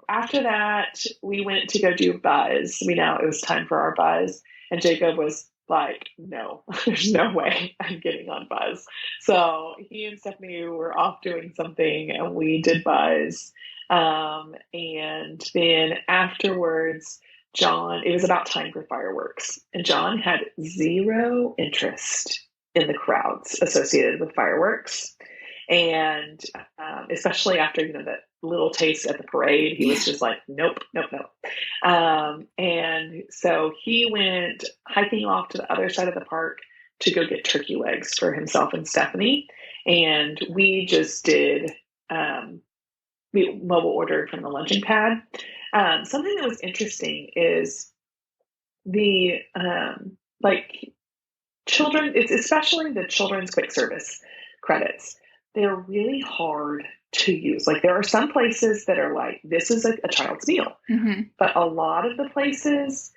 after that, we went to go do Buzz. We know it was time for our Buzz, and Jacob was like, no, there's no way I'm getting on Buzz. So he and Stephanie were off doing something, and we did Buzz. And then afterwards, it was about time for fireworks, and John had zero interest in the crowds associated with fireworks. And especially after, that little taste at the parade, he was just like, nope. And so he went hiking off to the other side of the park to go get turkey legs for himself and Stephanie. And we just did, we mobile ordered from the luncheon pad. Something that was interesting is the, children, it's especially the children's quick service credits. They're really hard to use. Like there are some places that are like, this is a child's meal, but a lot of the places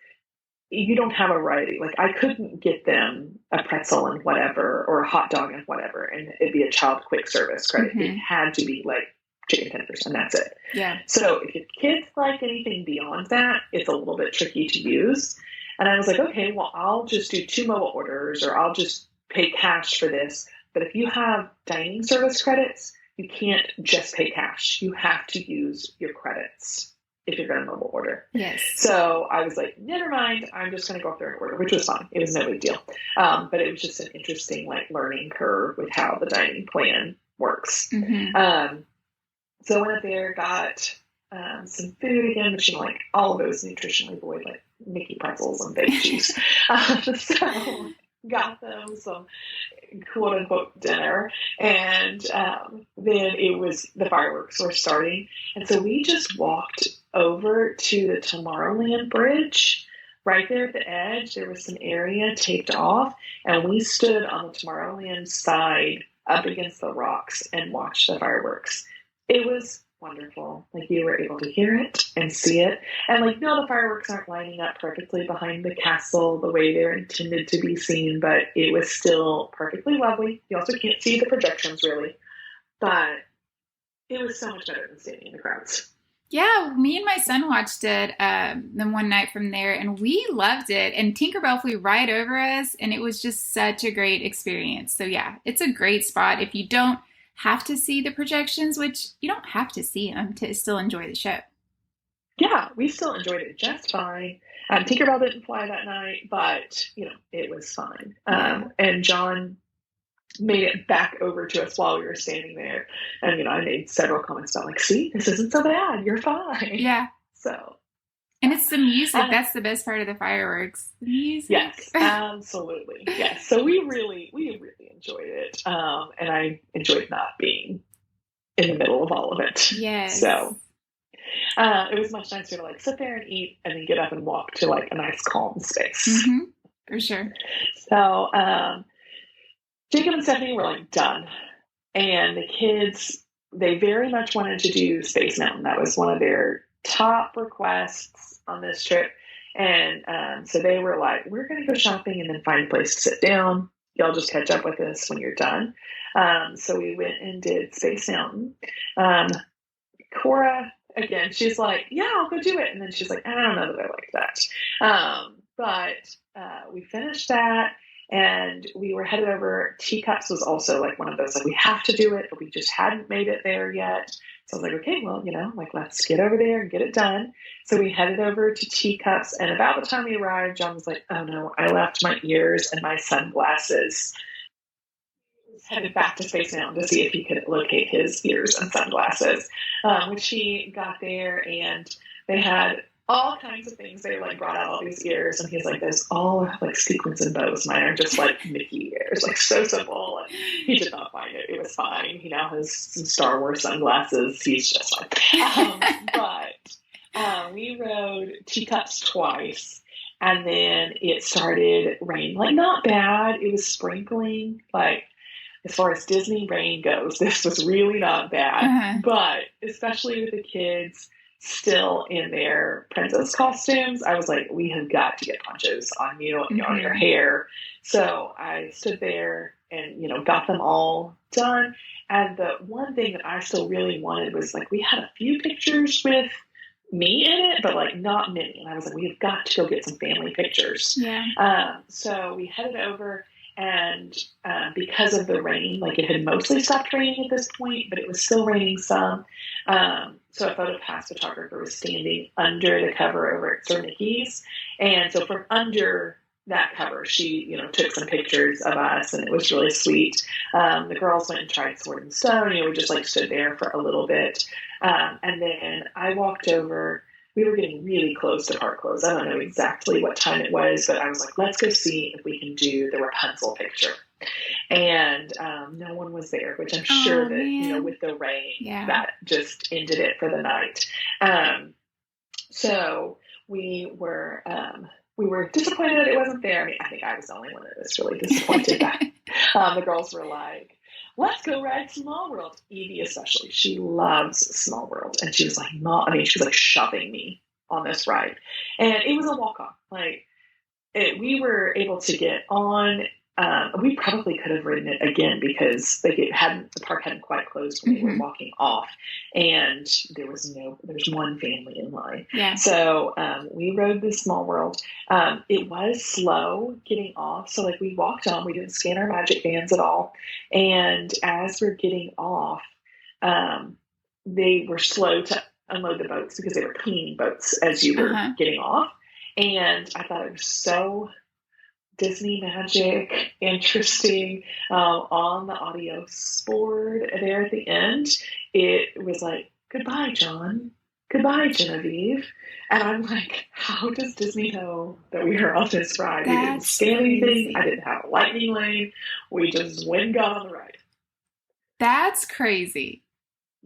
you don't have a variety. Like I couldn't get them a pretzel and whatever, or a hot dog and whatever, and it'd be a child quick service credit. It had to be like chicken tenders and that's it. Yeah. So if your kids like anything beyond that, it's a little bit tricky to use. And I was like, okay, well, I'll just do 2 mobile orders, or I'll just pay cash for this. But if you have dining service credits, you can't just pay cash. You have to use your credits if you're going to mobile order. Yes. So I was like, never mind. I'm just going to go up there and order, which was fine. It was no big deal. But it was just an interesting learning curve with how the dining plan works. So I went up there, got some food again, which all of those nutritionally void, like Mickey pretzels and baked cheese. So got them some quote unquote dinner, and then it was the fireworks were starting, and so we just walked over to the Tomorrowland Bridge. Right there at the edge, there was some area taped off, and we stood on the Tomorrowland side up against the rocks and watched the fireworks. It was wonderful. You were able to hear it and see it. And no, the fireworks aren't lining up perfectly behind the castle the way they're intended to be seen, but it was still perfectly lovely. You also can't see the projections really, but it was so much better than standing in the crowds. Yeah, me and my son watched it the one night from there, and we loved it. And Tinkerbell flew right over us, and it was just such a great experience. So yeah, it's a great spot if you don't have to see the projections, which you don't have to see them to still enjoy the show. Yeah, we still enjoyed it just fine. Tinkerbell didn't fly that night, but it was fine. And John made it back over to us while we were standing there, and I made several comments about see, this isn't so bad, you're fine. Yeah. So. And it's the music. That's the best part of the fireworks. The music. Yes, absolutely. Yes. So we really enjoyed it. And I enjoyed not being in the middle of all of it. Yes. So it was much nicer to sit there and eat and then get up and walk to a nice calm space. For sure. So Jacob and Stephanie were done. And the kids, they very much wanted to do Space Mountain. That was one of their top requests on this trip, and so they were like, we're going to go shopping and then find a place to sit down. Y'all just catch up with us when you're done. So we went and did Space Mountain. Cora, again, she's like, yeah, I'll go do it, and then she's like, I don't know that I like that. But we finished that, and we were headed over. Teacups was also one of those we have to do it, but we just hadn't made it there yet. So I was like, okay, well, let's get over there and get it done. So we headed over to Teacups, and about the time we arrived, John was like, oh no, I left my ears and my sunglasses. He was headed back to Space Mountain to see if he could locate his ears and sunglasses, which he got there, and they had all kinds of things. They brought out all these ears, and he's like, there's all sequins and bows. Mine are just Mickey ears, so simple. And he did not find it. It was fine. He now has some Star Wars sunglasses. He's just fine. But we rode Teacups twice, and then it started raining. Not bad. It was sprinkling. As far as Disney rain goes, this was really not bad. But especially with the kids, still in their princess costumes. I was like, we have got to get ponchos on you, on your hair. So I stood there and, got them all done. And the one thing that I still really wanted was like, we had a few pictures with me in it, but like not many. And I was like, we have got to go get some family pictures. Yeah. So we headed over, and because of the rain, like it had mostly stopped raining at this point, but it was still raining some. So a photo pass photographer was standing under the cover over at Sir Mickey's. And so from under that cover, she, took some pictures of us, and it was really sweet. The girls went and tried Sword and Stone. We just like stood there for a little bit. And then I walked over. We were getting really close to park close. I don't know exactly what time it was, but I was like, let's go see if we can do the Rapunzel picture. And no one was there, which I'm sure that, with the rain, that just ended it for the night. So we were disappointed that it wasn't there. I mean, I think I was the only one that was really disappointed. The girls were like, let's go ride Small World. Evie especially, she loves Small World. And she was like, Mom, she was like shoving me on this ride. And it was a walk-on. We were able to get on. We probably could have ridden it again because the park hadn't quite closed when we were walking off, and there was one family in line. Yeah. So we rode the Small World. It was slow getting off, so like we walked on. We didn't scan our magic bands at all, and as we're getting off, they were slow to unload the boats because they were cleaning boats as you were getting off, and I thought it was so Disney magic, interesting. On the audio board there at the end, it was like, goodbye, John. Goodbye, Genevieve. And I'm like, how does Disney know that we are on this ride? We didn't scan anything. I didn't have a lightning lane. We just went and got on the ride. That's crazy.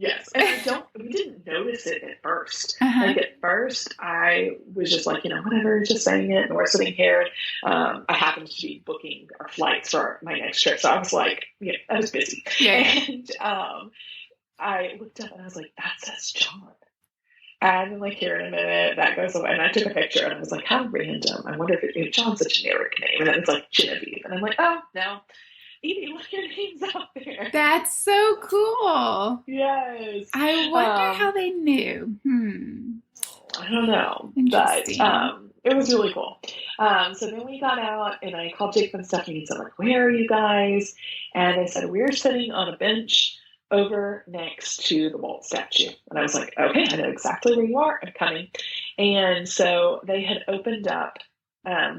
Yes, and we didn't notice it at first. Like at first, I was just like, whatever, just saying it, and we're sitting here. I happened to be booking our flights for my next trip, so I was like, I was busy. Yeah. And I looked up and I was like, that says John. And then, like, here in a minute, that goes away, and I took a picture, and I was like, how random. I wonder if John's a generic name, and then it's like Genevieve, and I'm like, oh no. Evie, look, your name's out there. That's so cool. Yes. I wonder how they knew. I don't know. But it was really cool. So then we got out, and I called Jake and Stephanie and said, like, where are you guys? And they said, we're sitting on a bench over next to the Walt statue. And I was like, okay, I know exactly where you are. I'm coming. And so they had opened up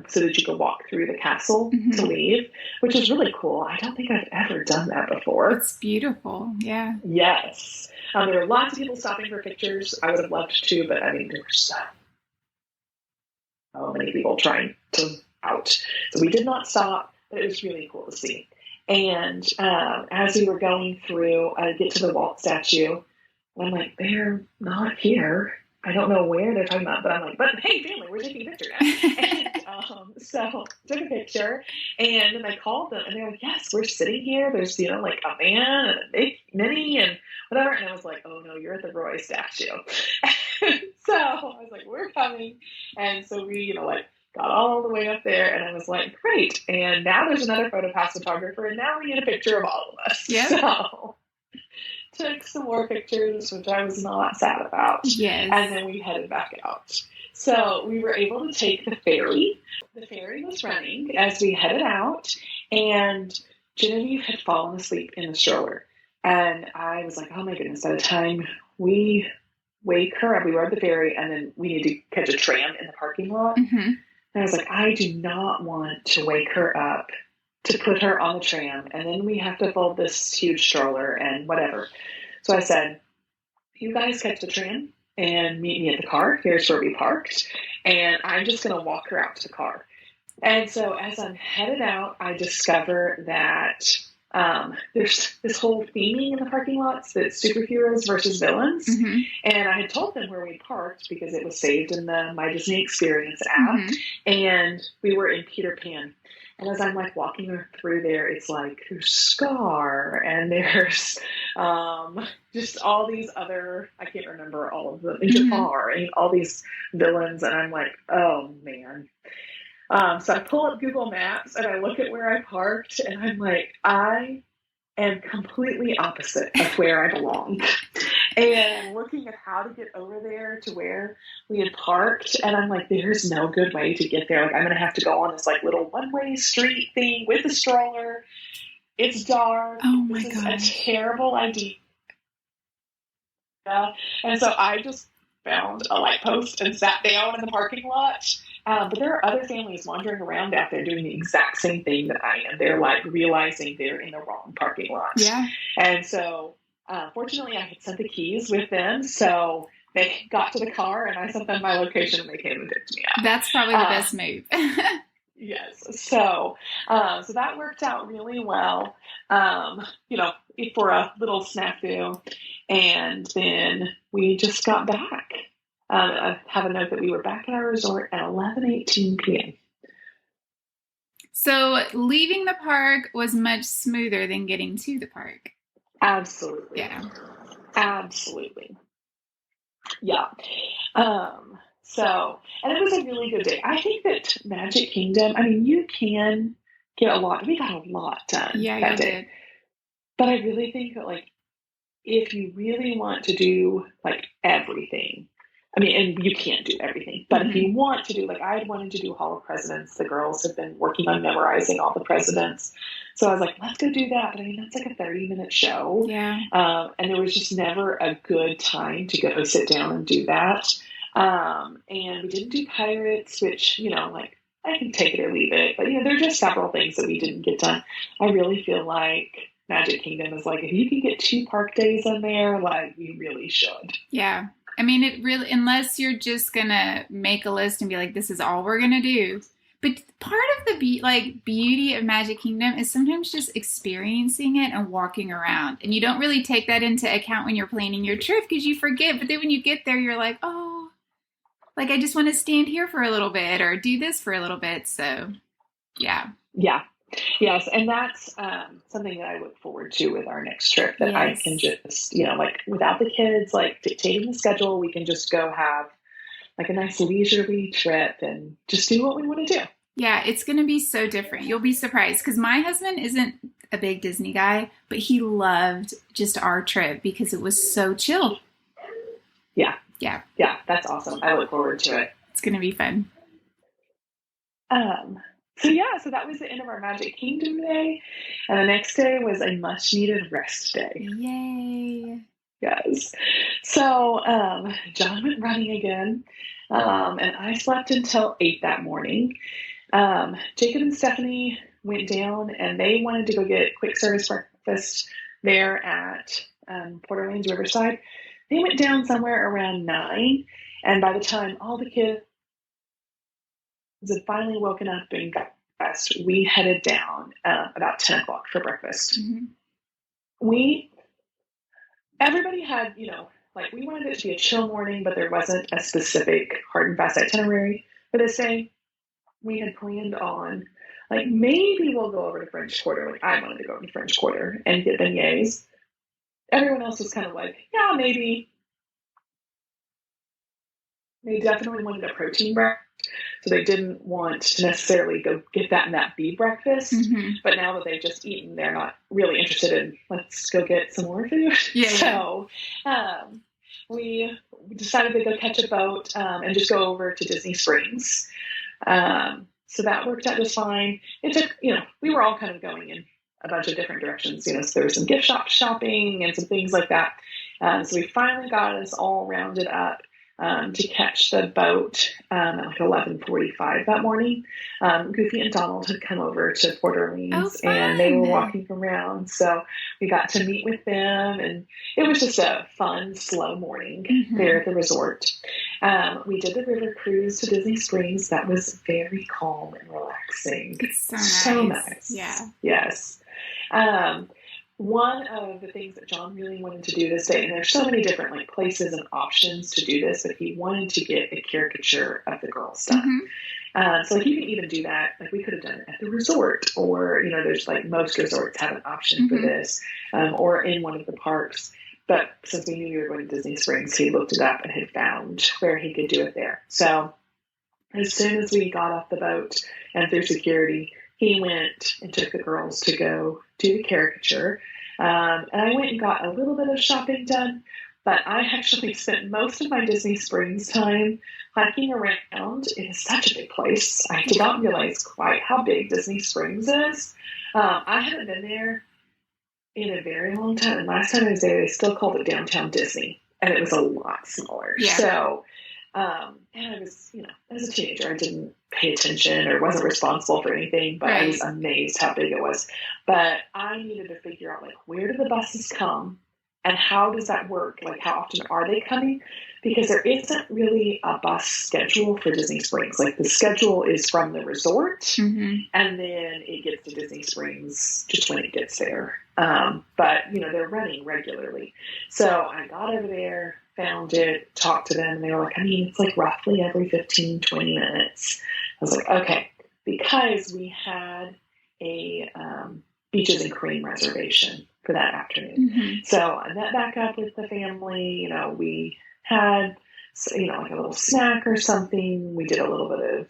so that you could walk through the castle to leave, which is really cool. I don't think I've ever done that before. It's beautiful. Yeah. Yes. There were lots of people stopping for pictures. I would have loved to, but there were so many people trying to out. So we did not stop, but it was really cool to see. And as we were going through, I get to the Walt statue, and I'm like, they're not here. I don't know where they're talking about, but I'm like, but hey, family, we're taking a picture now. And so took a picture, and then I called them, and they're like, yes, we're sitting here. There's, like a man and a big mini and whatever. And I was like, oh no, you're at the Roy statue. So I was like, we're coming. And so we, got all the way up there, and I was like, great. And now there's another photo pass photographer, and now we need a picture of all of us. Yeah. So took some more pictures, which I was not sad about. Yes. And then we headed back out. So we were able to take the ferry. The ferry was running as we headed out, and Genevieve had fallen asleep in the stroller. And I was like, oh my goodness, by the time we wake her up, we rode the ferry, and then we need to catch a tram in the parking lot. And I was like, I do not want to wake her up to put her on the tram, and then we have to fold this huge stroller and whatever. So I said, you guys catch the tram and meet me at the car. Here's where we parked, and I'm just going to walk her out to the car. And so as I'm headed out, I discover that there's this whole theming in the parking lots that's superheroes versus villains. And I had told them where we parked because it was saved in the My Disney Experience app. And we were in Peter Pan. And as I'm like walking through there, it's like there's Scar and there's just all these other, I can't remember all of them, Jafar, and all these villains, and I'm like, oh man. So I pull up Google Maps and I look at where I parked, and I'm like, I am completely opposite of where I belong. And looking at how to get over there to where we had parked, and I'm like, there's no good way to get there. Like, I'm going to have to go on this like little one-way street thing with a stroller. It's dark. Oh my This is gosh. a terrible idea. And so I just found a light post and sat down in the parking lot. But there are other families wandering around out there doing the exact same thing that I am. They're like realizing they're in the wrong parking lot. Yeah. And so, fortunately, I had sent the keys with them. So they got to the car and I sent them my location and they came and picked me up. That's probably the best move. Yes. So that worked out really well, for a little snafu. And then we just got back. I have a note that we were back at our resort at 11:18 p.m. So leaving the park was much smoother than getting to the park. Absolutely. Yeah. Absolutely. Yeah. And it was a really good day. I think that Magic Kingdom, I mean, you can get we got a lot done that day. Did. But I really think that, like, if you really want to do, like, everything, I mean, and you can't do everything, but if you want to do, like, I wanted to do Hall of Presidents. The girls have been working on memorizing all the presidents. So I was like, let's go do that. But I mean, that's like a 30-minute show. Yeah. And there was just never a good time to go sit down and do that. And we didn't do Pirates, which, like, I can take it or leave it. But, there are just several things that we didn't get done. I really feel like Magic Kingdom is like, if you can get 2 park days in there, like, you really should. Yeah. I mean, it really, unless you're just going to make a list and be like, this is all we're going to do. But part of the beauty of Magic Kingdom is sometimes just experiencing it and walking around. And you don't really take that into account when you're planning your trip because you forget. But then when you get there, you're like, oh, like, I just want to stand here for a little bit or do this for a little bit. So, yeah. Yeah. Yes, and that's something that I look forward to with our next trip, that I can just, like, without the kids, like, dictating the schedule, we can just go have, like, a nice leisurely trip and just do what we want to do. Yeah, it's going to be so different. You'll be surprised because my husband isn't a big Disney guy, but he loved just our trip because it was so chill. Yeah. Yeah. Yeah, that's awesome. I look forward to it. It's going to be fun. So that was the end of our Magic Kingdom day. And the next day was a much needed rest day. Yay. Yes. So, John went running again. And I slept until 8 that morning. Jacob and Stephanie went down and they wanted to go get quick service breakfast there at Port Orleans Riverside. They went down somewhere around 9. And by the time all the kids had finally woken up and got breakfast, we headed down about 10 o'clock for breakfast. Everybody had, we wanted it to be a chill morning, but there wasn't a specific hard and fast itinerary for this day. We had planned on, like, maybe we'll go over to French Quarter. Like, I wanted to go to French Quarter and get beignets. Everyone else was kind of like, yeah, maybe. They definitely wanted a protein breakfast, so they didn't want to necessarily go get that in that bee breakfast. But now that they've just eaten, they're not really interested in, let's go get some more food. So we decided to go catch a boat and just go over to Disney Springs. So that worked out just fine. It took, we were all kind of going in a bunch of different directions, so there was some gift shop shopping and some things like that. So we finally got us all rounded up to catch the boat at like 11:45 that morning. Goofy and Donald had come over to Port Orleans and they were walking around. So we got to meet with them and it was just a fun, slow morning there at the resort. We did the river cruise to Disney Springs. That was very calm and relaxing. It's so nice. Yeah. Yes. one of the things that John really wanted to do this day, and there's so many different like places and options to do this, but he wanted to get a caricature of the girls done. So like, you can even do that. Like we could have done it at the resort, or there's like most resorts have an option for this, or in one of the parks. But since we knew you were going to Disney Springs, he looked it up and had found where he could do it there. So as soon as we got off the boat and through security, he went and took the girls to go do the caricature. And I went and got a little bit of shopping done, but I actually spent most of my Disney Springs time hiking around. It is such a big place. I did not realize quite how big Disney Springs is. I haven't been there in a very long time. And last time I was there, they still called it Downtown Disney, and it was a lot smaller. Yeah. So, and I was, as a teenager, I didn't pay attention or wasn't responsible for anything, but I was amazed how big it was. But I needed to figure out, like, where do the buses come and how does that work? Like, how often are they coming? Because there isn't really a bus schedule for Disney Springs. Like, the schedule is from the resort, and then it gets to Disney Springs just when it gets there. But, they're running regularly. So I got over there, found it, talked to them, and they were like, it's like roughly every 15, 20 minutes. I was like, okay, because we had a Beaches and Cream reservation for that afternoon. So I met back up with the family. We had, like a little snack or something. We did a little bit of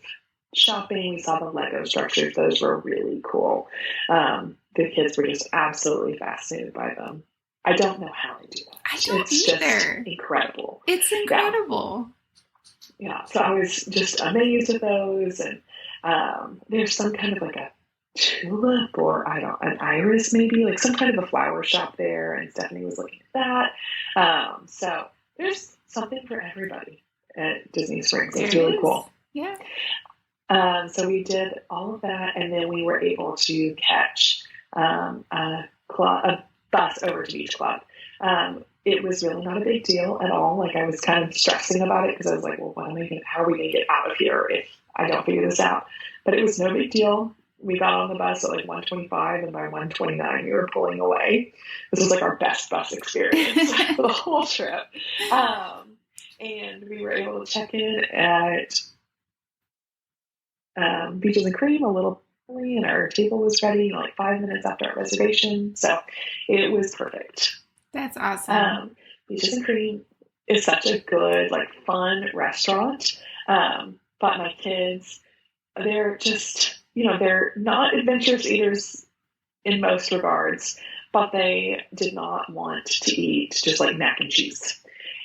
shopping. We saw the Lego structures. Those were really cool. The kids were just absolutely fascinated by them. I don't know how they do that. I don't it's either. Just incredible. It's incredible. Yeah. So I was just amazed with those. And there's some kind of like a tulip or an iris maybe, like some kind of a flower shop there. And Stephanie was looking at that. So there's something for everybody at Disney Springs. It's really cool. Yeah. So we did all of that, and then we were able to catch a bus over to Beach Club. It was really not a big deal at all. Like, I was kind of stressing about it because I was like, well, how are we going to get out of here if I don't figure this out? But it was no big deal. We got on the bus at like 1:25, and by 1:29 we were pulling away. This was like our best bus experience for the whole trip. And we were able to check in at Beaches and Cream a little early, and our table was ready like 5 minutes after our reservation. So it was perfect. That's awesome. Beaches and Cream is such a good, like, fun restaurant. But my kids, they're just, they're not adventurous eaters in most regards, but they did not want to eat just like mac and cheese.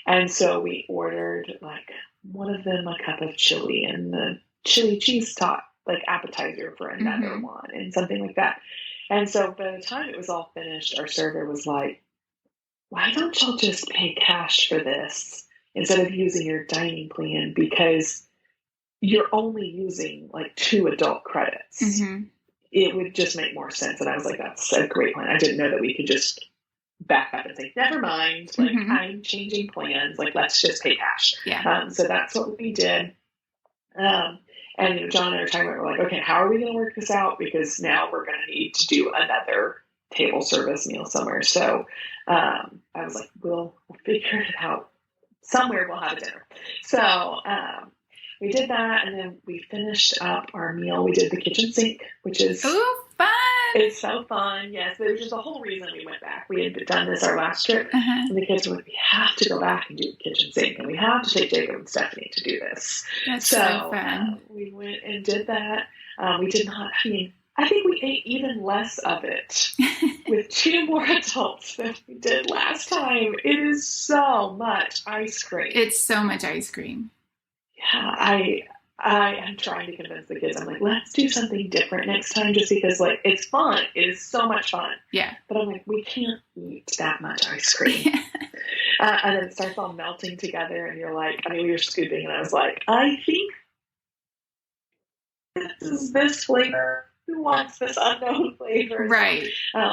And so we ordered, like, one of them a cup of chili and the chili cheese top, like, appetizer for another one and something like that. And so by the time it was all finished, our server was like, why don't y'all just pay cash for this instead of using your dining plan? Because you're only using like 2 adult credits. It would just make more sense. And I was like, that's a great plan. I didn't know that we could just back up and say, never mind, like, I'm changing plans. Like, let's just pay cash. Yeah. So that's what we did. And John and I were talking about, we're like, okay, how are we going to work this out? Because now we're going to need to do another table service meal somewhere. So I was like, we'll figure it out. Somewhere we'll have a dinner. So we did that, and then we finished up our meal. We did the kitchen sink, which is fun. It's so fun. Yes, there's just a whole reason we went back. We had done this our last trip, and the kids were like, we have to go back and do the kitchen sink, and we have to take Jacob and Stephanie to do this. That's so fun. We went and did that. We did not, I think we ate even less of it with 2 more adults than we did last time. It is so much ice cream. It's so much ice cream. Yeah, I am trying to convince the kids. I'm like, let's do something different next time, just because, like, it's fun. It is so much fun. Yeah. But I'm like, we can't eat that much ice cream. And then it starts all melting together, and you're like, we were scooping, and I was like, I think this is this flavor. Who wants this unknown flavor? Right.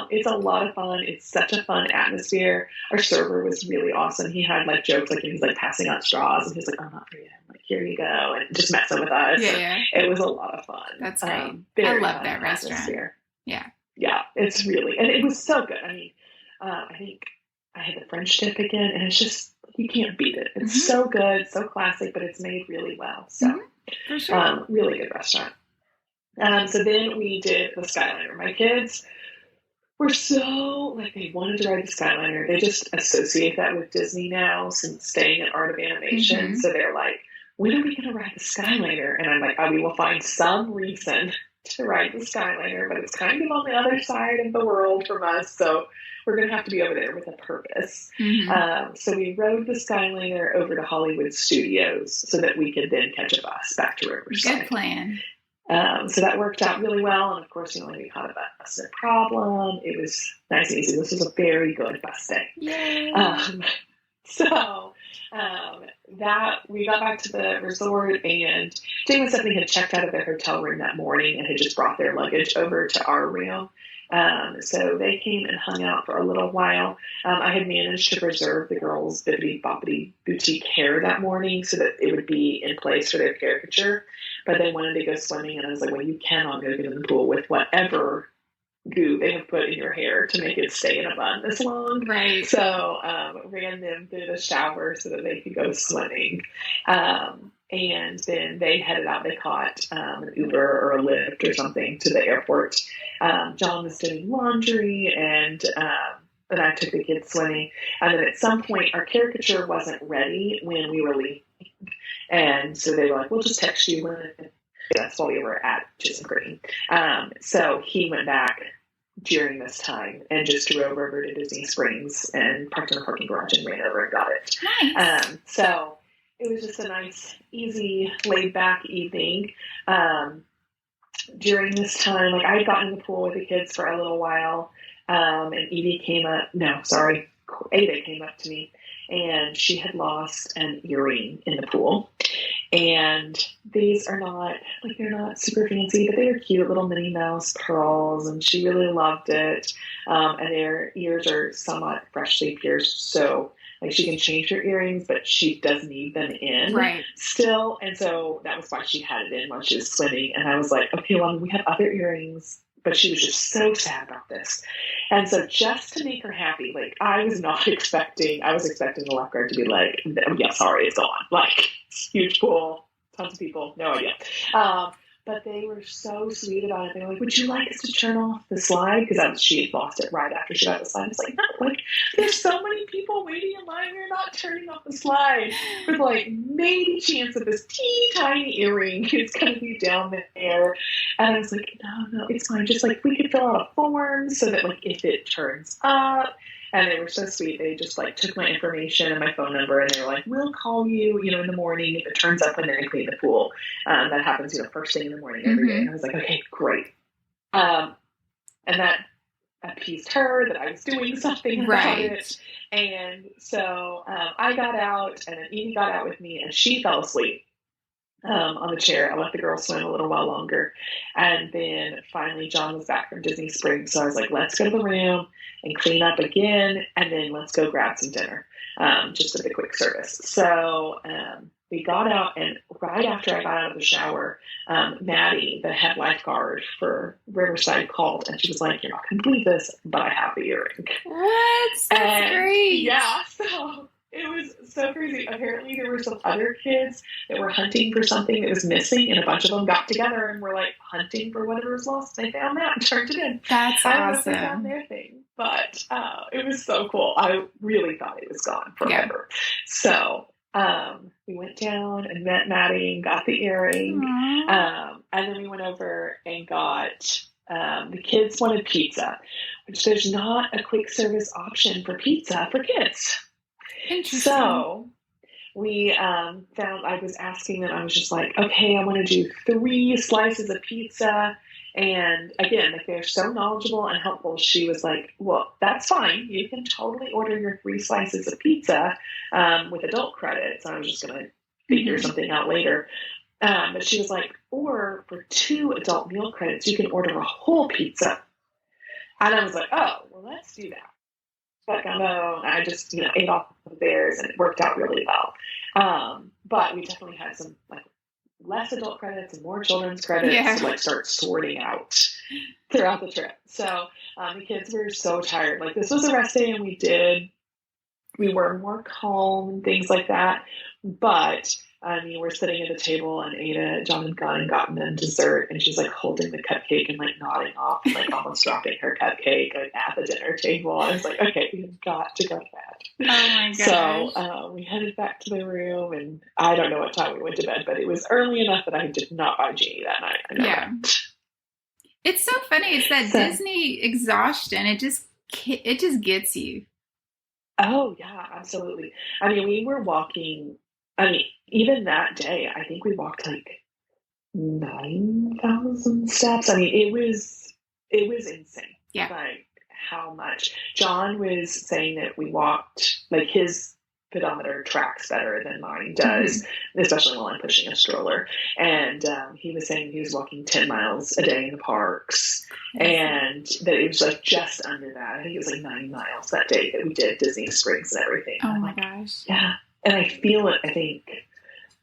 It's a lot of fun. It's such a fun atmosphere. Our server was really awesome. He had, like, jokes, like, he was, like, passing out straws, and he was like, oh, not for you. I'm like, here you go. And just messing with us. Yeah. It was a lot of fun. That's great. I love that restaurant. Atmosphere. Yeah. Yeah, it's really, and it was so good. I think I had the French dip again, and it's just, you can't beat it. It's so good, so classic, but it's made really well. So, for sure. Really good restaurant. So then we did the Skyliner. My kids were so, like, they wanted to ride the Skyliner. They just associate that with Disney now since staying at Art of Animation. So they're like, when are we going to ride the Skyliner? And I'm like, oh, we will find some reason to ride the Skyliner, but it's kind of on the other side of the world from us. So we're going to have to be over there with a purpose. So we rode the Skyliner over to Hollywood Studios so that we could then catch a bus back to Riverside. Good plan. So that worked out really well. And of course, we caught a bus, no problem. It was nice and easy. This was a very good bus day. Yay. That we got back to the resort, and Jane and Stephanie had checked out of their hotel room that morning and had just brought their luggage over to our room. So they came and hung out for a little while. I had managed to reserve the girls' Bibbiddi Bobbiddi Boutique hair that morning so that it would be in place for their caricature. But they wanted to go swimming, and I was like, well, you cannot go get in the pool with whatever goo they have put in your hair to make it stay in a bun this long. Right. So ran them through the shower so that they could go swimming. And then they headed out. They caught an Uber or a Lyft or something to the airport. John was doing laundry, and then I took the kids swimming. And then at some point, our caricature wasn't ready when we were leaving. And so they were like, we'll just text you when that's while we were at Chisholm Green. So he went back during this time and just drove over to Disney Springs and parked in a parking garage and ran over and got it. Nice. So it was just a nice, easy, laid-back evening. During this time, like, I had gotten in the pool with the kids for a little while, and Ada came up to me, and she had lost an earring in the pool. And these are not, like, they're not super fancy, but they are cute little Minnie Mouse pearls, and she really loved it. And their ears are somewhat freshly pierced, so, like, she can change her earrings, but she does need them in still. And so that was why she had it in while she was swimming. And I was like, okay, well, we have other earrings, but she was just so sad about this. And so just to make her happy, like, I was expecting the lifeguard to be like, yeah, sorry, it's gone. Like, huge pool, tons of people, no idea. But they were so sweet about it. They were like, would you like us to turn off the slide? Because she had lost it right after she got the slide. I was like, no, like, there's so many people waiting in line. We're not turning off the slide. With, like, maybe chance that this teeny tiny earring is going to be down there. And I was like, no, it's fine. Just, like, we could fill out a form so that, like, if it turns up. And they were so sweet. They just, like, took my information and my phone number, and they were like, we'll call you, in the morning if it turns up, and then I clean the pool. That happens, first thing in the morning every day. And I was like, okay, great. And that appeased her that I was doing something about it. And so I got out, and then Evie got out with me, and she fell asleep on the chair. I let the girls swim a little while longer. And then finally John was back from Disney Springs. So I was like, let's go to the room and clean up again. And then let's go grab some dinner, just at the quick service. So we got out, and right after I got out of the shower, Maddie, the head lifeguard for Riverside, called, and she was like, you're not going to believe this, but I have the earring. What? That's great. Yeah. So it was so crazy. Apparently there were some other kids that were hunting for something that was missing, and a bunch of them got together and were, like, hunting for whatever was lost. They found that and turned it in. That's awesome. awesome. They found their thing. But it was so cool. I really thought it was gone forever. Yeah. So we went down and met Maddie and got the earring. And then we went over and got, the kids wanted pizza, which there's not a quick service option for pizza for kids. So we found, I was asking them, I was just like, okay, I want to do 3 slices of pizza. And again, like, they're so knowledgeable and helpful. She was like, well, that's fine. You can totally order your 3 slices of pizza with adult credits. I was just going to figure something out later. But she was like, or for 2 adult meal credits, you can order a whole pizza. And I was like, oh, well, let's do that. But I just, ate off of theirs, and it worked out really well. But we definitely had some, like, less adult credits and more children's credits to, like, start sorting out throughout the trip. So the kids were so tired. Like, this was a rest day, and we were more calm and things like that. But I mean, we're sitting at the table, and John had gone and gotten them dessert, and she's like holding the cupcake and like nodding off, and like almost dropping her cupcake like, at the dinner table. I was like, okay, we've got to go to bed. Oh my gosh. So we headed back to the room, and I don't know what time we went to bed, but it was early enough that I did not buy Genie that night. I know that. It's so funny. It's that Disney exhaustion. It just gets you. Oh yeah, absolutely. I mean, we were walking. I mean, even that day, I think we walked like 9,000 steps. I mean, it was insane. Yeah. Like how much. John was saying that we walked, like his pedometer tracks better than mine does, especially while I'm pushing a stroller. And he was saying he was walking 10 miles a day in the parks, and that it was like just under that. I think it was like 9 miles that day that we did Disney Springs and everything. Oh my gosh. Yeah. And I feel it, I think,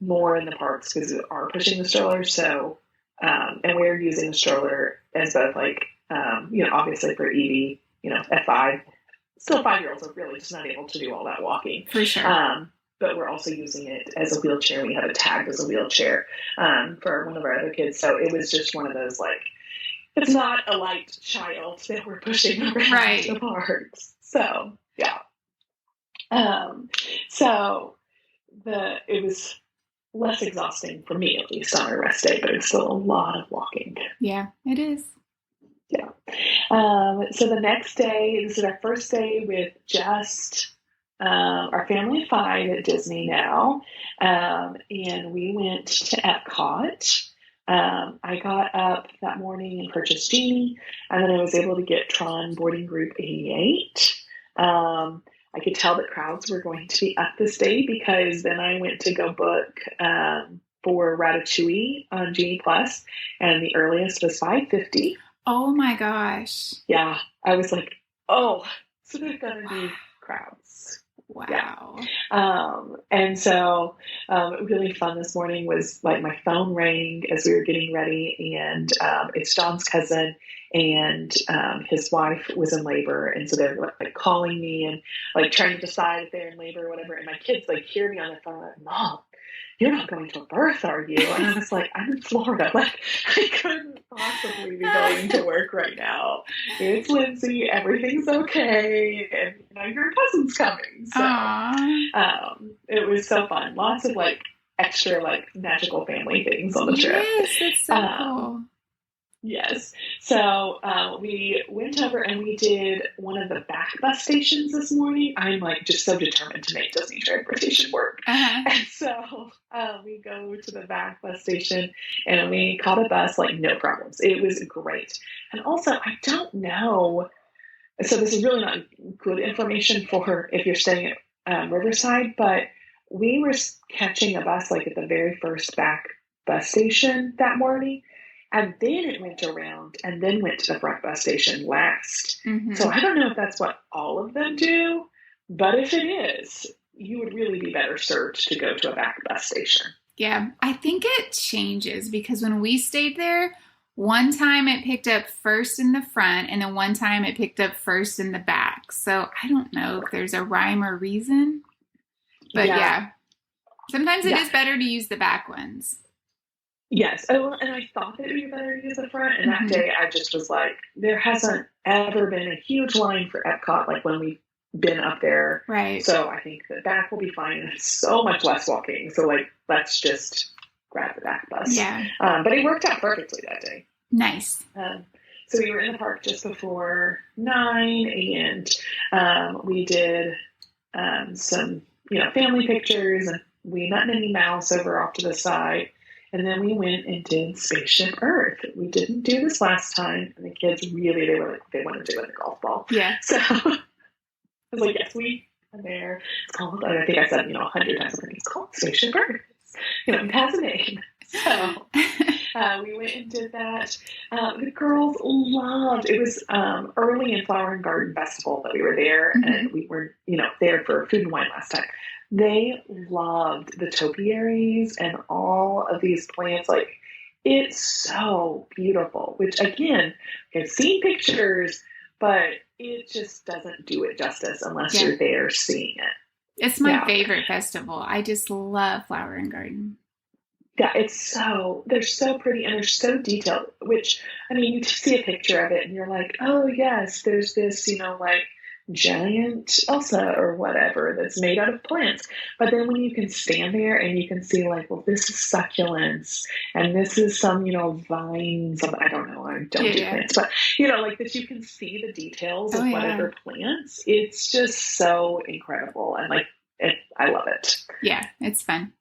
more in the parks because we are pushing the stroller. So, and we're using the stroller as both like, obviously for Evie, at 5, still 5-year-olds are really just not able to do all that walking. For sure. But we're also using it as a wheelchair. We have it tagged as a wheelchair for one of our other kids. So it was just one of those, like, it's not a light child that we're pushing around the parks. So, yeah. So it was less exhausting for me, at least on our rest day, but it's still a lot of walking. Yeah, it is. Yeah. So the next day, this is our first day with just our family of 5 at Disney now. And we went to Epcot. I got up that morning and purchased Genie, and then I was able to get Tron Boarding Group 88. I could tell that crowds were going to be up this day because then I went to go book for Ratatouille on Genie Plus, and the earliest was 5:50. Oh my gosh. Yeah. I was like, oh, so there's going to be crowds. Wow. Yeah. And so really fun this morning was like my phone rang as we were getting ready, and it's John's cousin, and his wife was in labor, and so they're like calling me and like trying to decide if they're in labor or whatever, and my kids like hear me on the phone like, Mom, you're not going to a birth, are you? And I was like, I'm in Florida. Like, I couldn't possibly be going to work right now. It's Lindsay. Everything's okay. And, your cousin's coming. So it was so fun. Lots of, like, extra, like, magical family things on the trip. Yes, that's so cool. Yes. So we went over and we did one of the back bus stations this morning. I'm like just so determined to make Disney transportation work. And so we go to the back bus station and we caught a bus, like no problems. It was great. And also, I don't know. So this is really not good information for if you're staying at Riverside, but we were catching a bus like at the very first back bus station that morning. And then it went around and then went to the front bus station last. So I don't know if that's what all of them do, but if it is, you would really be better served to go to a back bus station. Yeah, I think it changes because when we stayed there, one time it picked up first in the front and then one time it picked up first in the back. So I don't know if there's a rhyme or reason, but yeah. Sometimes it is better to use the back ones. Yes. Oh, and I thought that it would be better to use the front. And that day I just was like, there hasn't ever been a huge line for Epcot like when we've been up there. Right. So I think the back will be fine. And it's so much less walking. So like, let's just grab the back bus. Yeah. But it worked out perfectly that day. Nice. So we were in the park just before 9 and we did some, family pictures, and we met Minnie Mouse over off to the side. And then we went and did Spaceship Earth. We didn't do this last time, and the kids really, they wanted to do it in a golf ball. Yeah. So I was like, yes, we are there. It's called, I think I said, 100 times, it's called Spaceship Earth. It has a name. So we went and did that. The girls loved, it was early in Flower and Garden Festival that we were there, and we were, there for Food and Wine last time. They loved the topiaries and all of these plants. Like, It's so beautiful, which again, I've seen pictures, but it just doesn't do it justice unless you're there seeing it. It's my favorite festival. I just love Flower and Garden. Yeah, they're so pretty and they're so detailed, which, I mean, you see a picture of it and you're like, oh yes, there's this, like giant Elsa or whatever that's made out of plants. But then when you can stand there and you can see like, well, this is succulents and this is some, vines of, I don't know, I don't do plants, but like that you can see the details of whatever plants. It's just so incredible. And like, I love it. Yeah, it's fun.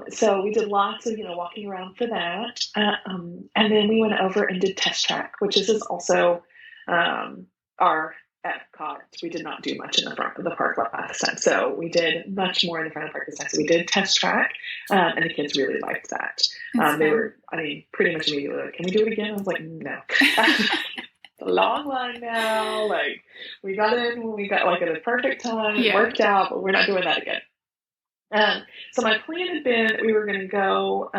So we did lots of, walking around for that. And then we went over and did Test Track, which is also our Epcot. We did not do much in the front of the park last time. So we did much more in the front of the park this time. So we did Test Track, and the kids really liked that. They were, pretty much immediately like, can we do it again? I was like, no. It's a long line now. Like, we got in when we got like at a perfect time. It worked out, but we're not doing that again. So my plan had been we were going to go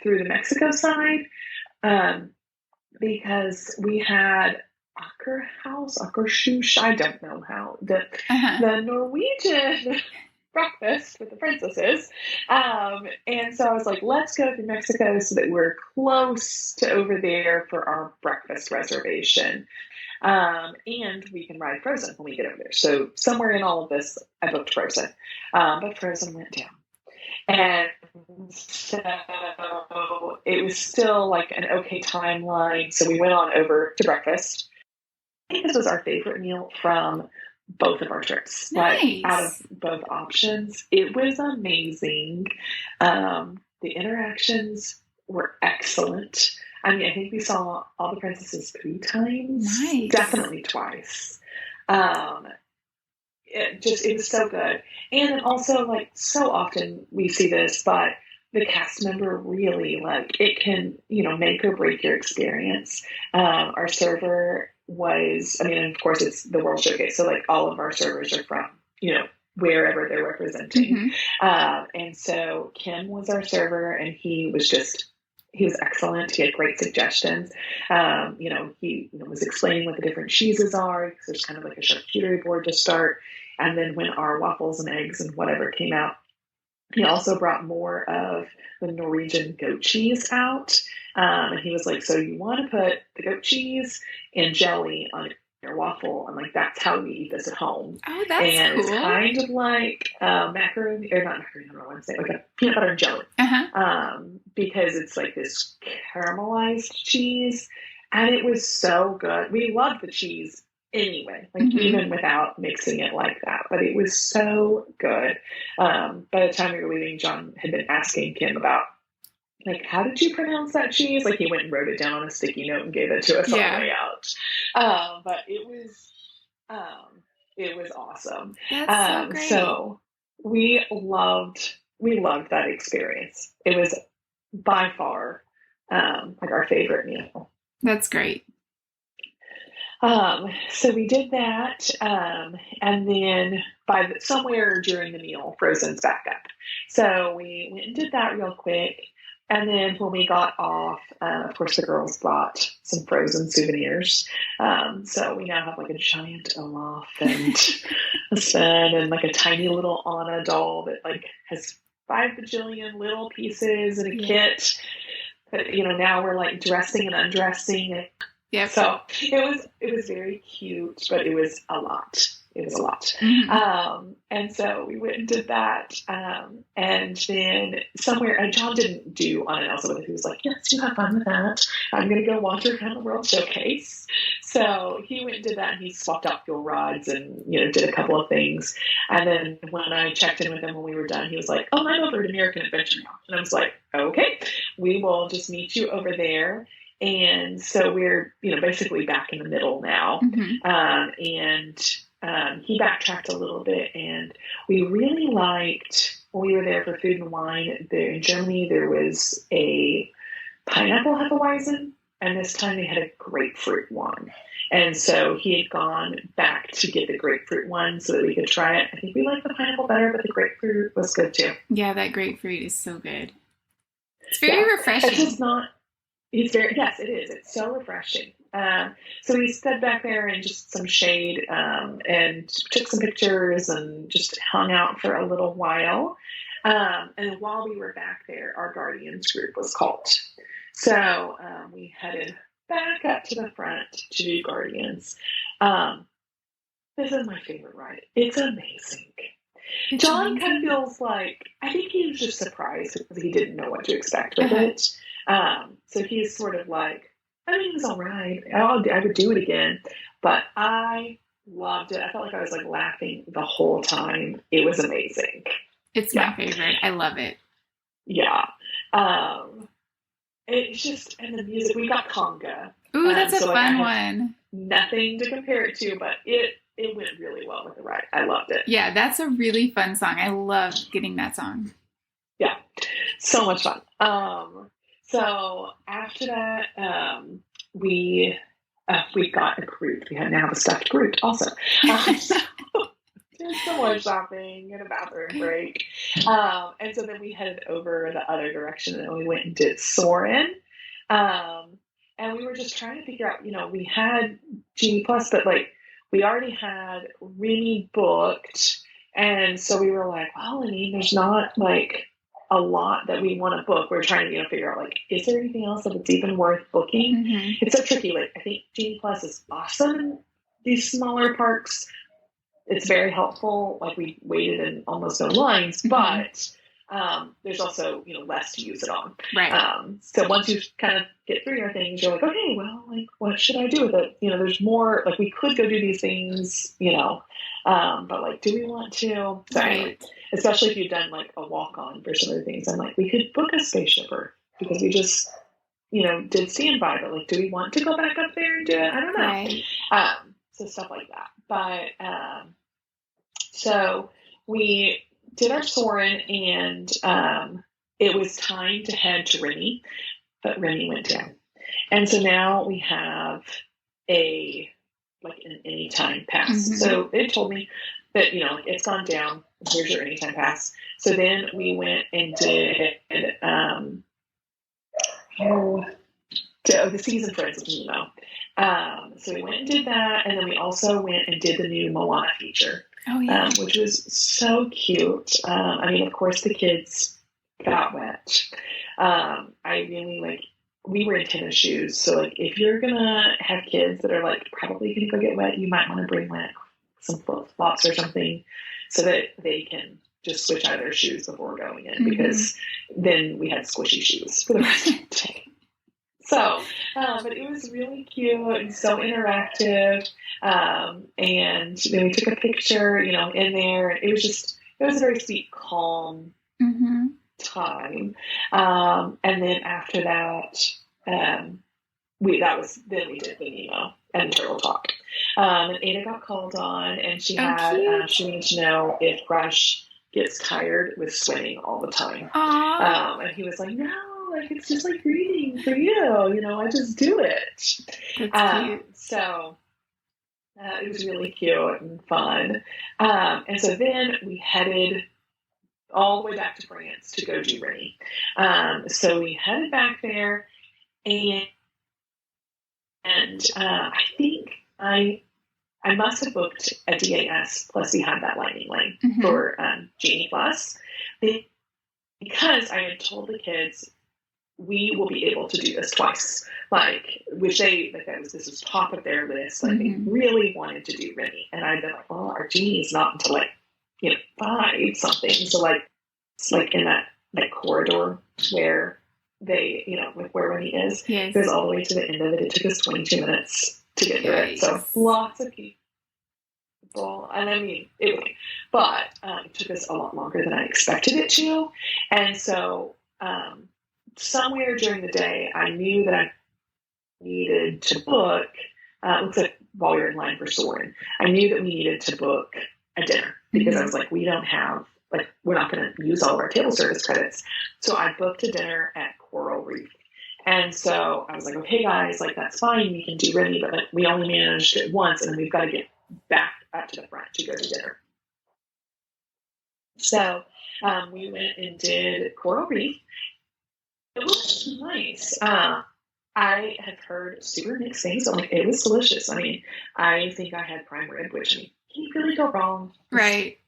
through the Mexico side because we had Akkershush, I don't know how, the Norwegian breakfast with the princesses. And so I was like, let's go to Mexico so that we're close to over there for our breakfast reservation. And we can ride Frozen when we get over there. So somewhere in all of this, I booked Frozen. But Frozen went down. And so it was still like an okay timeline. So we went on over to breakfast. I think this was our favorite meal from both of our trips. Nice. Like out of both options. It was amazing. The interactions were excellent. I mean, I think we saw all the princesses 3 times. Nice. Definitely twice. It was so good. And then also, like, so often we see this, but the cast member really, like, it can, make or break your experience. Our server was, of course, it's the World Showcase. So, like, all of our servers are from, wherever they're representing. Mm-hmm. And so Kim was our server, and he was excellent. He had great suggestions. He was explaining what the different cheeses are, because there's kind of like a charcuterie board to start. And then when our waffles and eggs and whatever came out, he also brought more of the Norwegian goat cheese out. And he was like, so you want to put the goat cheese and jelly on your waffle, and like that's how we eat this at home. Oh, that's and cool. It's kind of like macaroni, or not macaroni, I don't want to say, like a peanut butter and jelly. Because it's like this caramelized cheese, and it was so good. We loved the cheese anyway, like even without mixing it like that, but it was so good. By the time we were leaving, John had been asking Kim about, like, how did you pronounce that cheese? Like, he went and wrote it down on a sticky note and gave it to us on the way out. But it was awesome. That's so great. So we loved that experience. It was by far like our favorite meal. That's great. So we did that, and then somewhere during the meal, Frozen's back up. So we went and did that real quick. And then when we got off, of course, the girls bought some Frozen souvenirs. So we now have like a giant Olaf and a Sven and like a tiny little Anna doll that like has 5 bajillion little pieces in a kit. But, now we're like dressing and undressing. Yeah. So it was very cute, but it was a lot. It was a lot. And so we went and did that. And then somewhere, John didn't do on an Elsa with it. He was like, yes, you have fun with that. I'm going to go watch her kind of World Showcase. So he went and did that, and he swapped out fuel rods and, did a couple of things. And then when I checked in with him when we were done, he was like, oh, I'm over at American Adventure now. And I was like, okay, we will just meet you over there. And so we're, basically back in the middle now. And he backtracked a little bit, and we really liked, when we were there for food and wine, there in Germany, there was a pineapple Hefeweizen, and this time they had a grapefruit one. And so he had gone back to get the grapefruit one so that we could try it. I think we liked the pineapple better, but the grapefruit was good too. Yeah, that grapefruit is so good. It's very refreshing. It's just not, yes, it is. It's so refreshing. So we stood back there in just some shade and took some pictures and just hung out for a little while. And while we were back there, our Guardians group was called. So we headed back up to the front to do Guardians. This is my favorite ride. It's amazing. John kind of feels like, I think he was just surprised because he didn't know what to expect with it. So he's sort of like, I mean, it was all right. I would do it again. But I loved it. I felt like I was like laughing the whole time. It was amazing. It's my favorite. I love it. Yeah. It's just, and the music, we got conga. Ooh, that's a fun one. Nothing to compare it to, but it went really well with the ride. I loved it. Yeah, that's a really fun song. I love getting that song. Yeah, so much fun. So after that, we got a Groot. We had now a stuffed Groot also. So there's so much shopping and a bathroom break. And so then we headed over the other direction and we went and did Soarin'. And we were just trying to figure out, we had Genie Plus, but like we already had Remy booked. And so we were like, well, I mean, there's not like a lot that we want to book. We're trying to, figure out like, is there anything else that it's even worth booking? Mm-hmm. It's so tricky. Like, I think Genie Plus is awesome in these smaller parks. It's very helpful. Like we waited in almost no lines, but there's also, less to use it on. Right. So once you kind of get through your things, you're like, okay, well, like, what should I do with it? There's more, like we could go do these things, but like, do we want to? So anyway, especially if you've done like a walk-on for some of the things, I'm like, we could book a spaceshipper because we just, did standby, but like, do we want to go back up there and do it? I don't know. Right. So stuff like that. But, so we did our Soarin' and, it was time to head to Remy, but Remy went down. And so now we have an anytime pass. Mm-hmm. So they told me that, it's gone down. Here's your anytime pass. So then we went and did, the Season Friends of Nemo. So we went and did that, and then we also went and did the new Moana feature, which was so cute. I mean, of course, the kids got wet. I really we were in tennis shoes, so like if you're gonna have kids that are like probably gonna go get wet, you might want to bring like some flip-flops or something so that they can just switch out of their shoes before going in, because then we had squishy shoes for the rest of the day. So, but it was really cute and so interactive. And then we took a picture, in there. It was a very sweet, calm time. And then after that, we did the Nemo and Turtle Talk. And Ada got called on, and she she needed to know if Rush gets tired with swimming all the time. And he was like, no. Like, it's just like reading for you, I just do it. That's cute. So it was really cute and fun. And so then we headed all the way back to France to go do Remy. So we headed back there, and I think I must have booked a DAS plus he had that lightning lane for Genie Plus, because I had told the kids, we will be able to do this twice, which this was top of their list. Like they really wanted to do Remy, and I'd been like, well, our Genie's not until 5 something. So it's in that corridor where they, where Remy is. Yes. It goes all the way to the end of it. It took us 22 minutes to get through it. So lots of people. And I mean, it took us a lot longer than I expected it to. And so, somewhere during the day, I knew that I needed to book, looks like while we were in line for Soarin', I knew that we needed to book a dinner, because I was like, we don't have, we're not going to use all of our table service credits. So I booked a dinner at Coral Reef. And so I was like, okay, guys, that's fine. We can do Remy, but we only managed it once, and then we've got to get back up to the front to go to dinner. So we went and did Coral Reef. It was nice. I have heard super mixed things. I'm like, it was delicious. I mean, I think I had prime rib, which I mean, can you really go wrong? Right.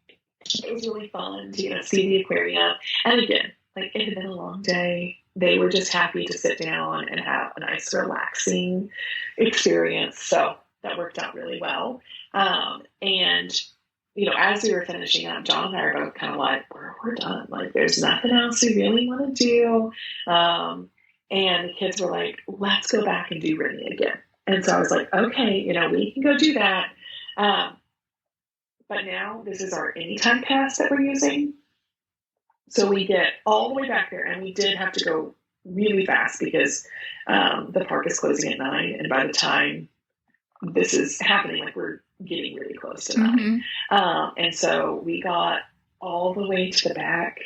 It was really fun to, see the aquarium. And again, like it had been a long day. They were just happy to sit down and have a nice, relaxing experience. So that worked out really well. And as we were finishing up, John and I are both kind of like, we're done. Like, there's nothing else we really want to do. And the kids were like, let's go back and do Rennie again. And so I was like, okay, we can go do that. But now this is our anytime pass that we're using. So we get all the way back there, and we did have to go really fast because the park is closing at 9. And by the time this is happening, like, we're getting really close to 9. And so we got all the way to the back,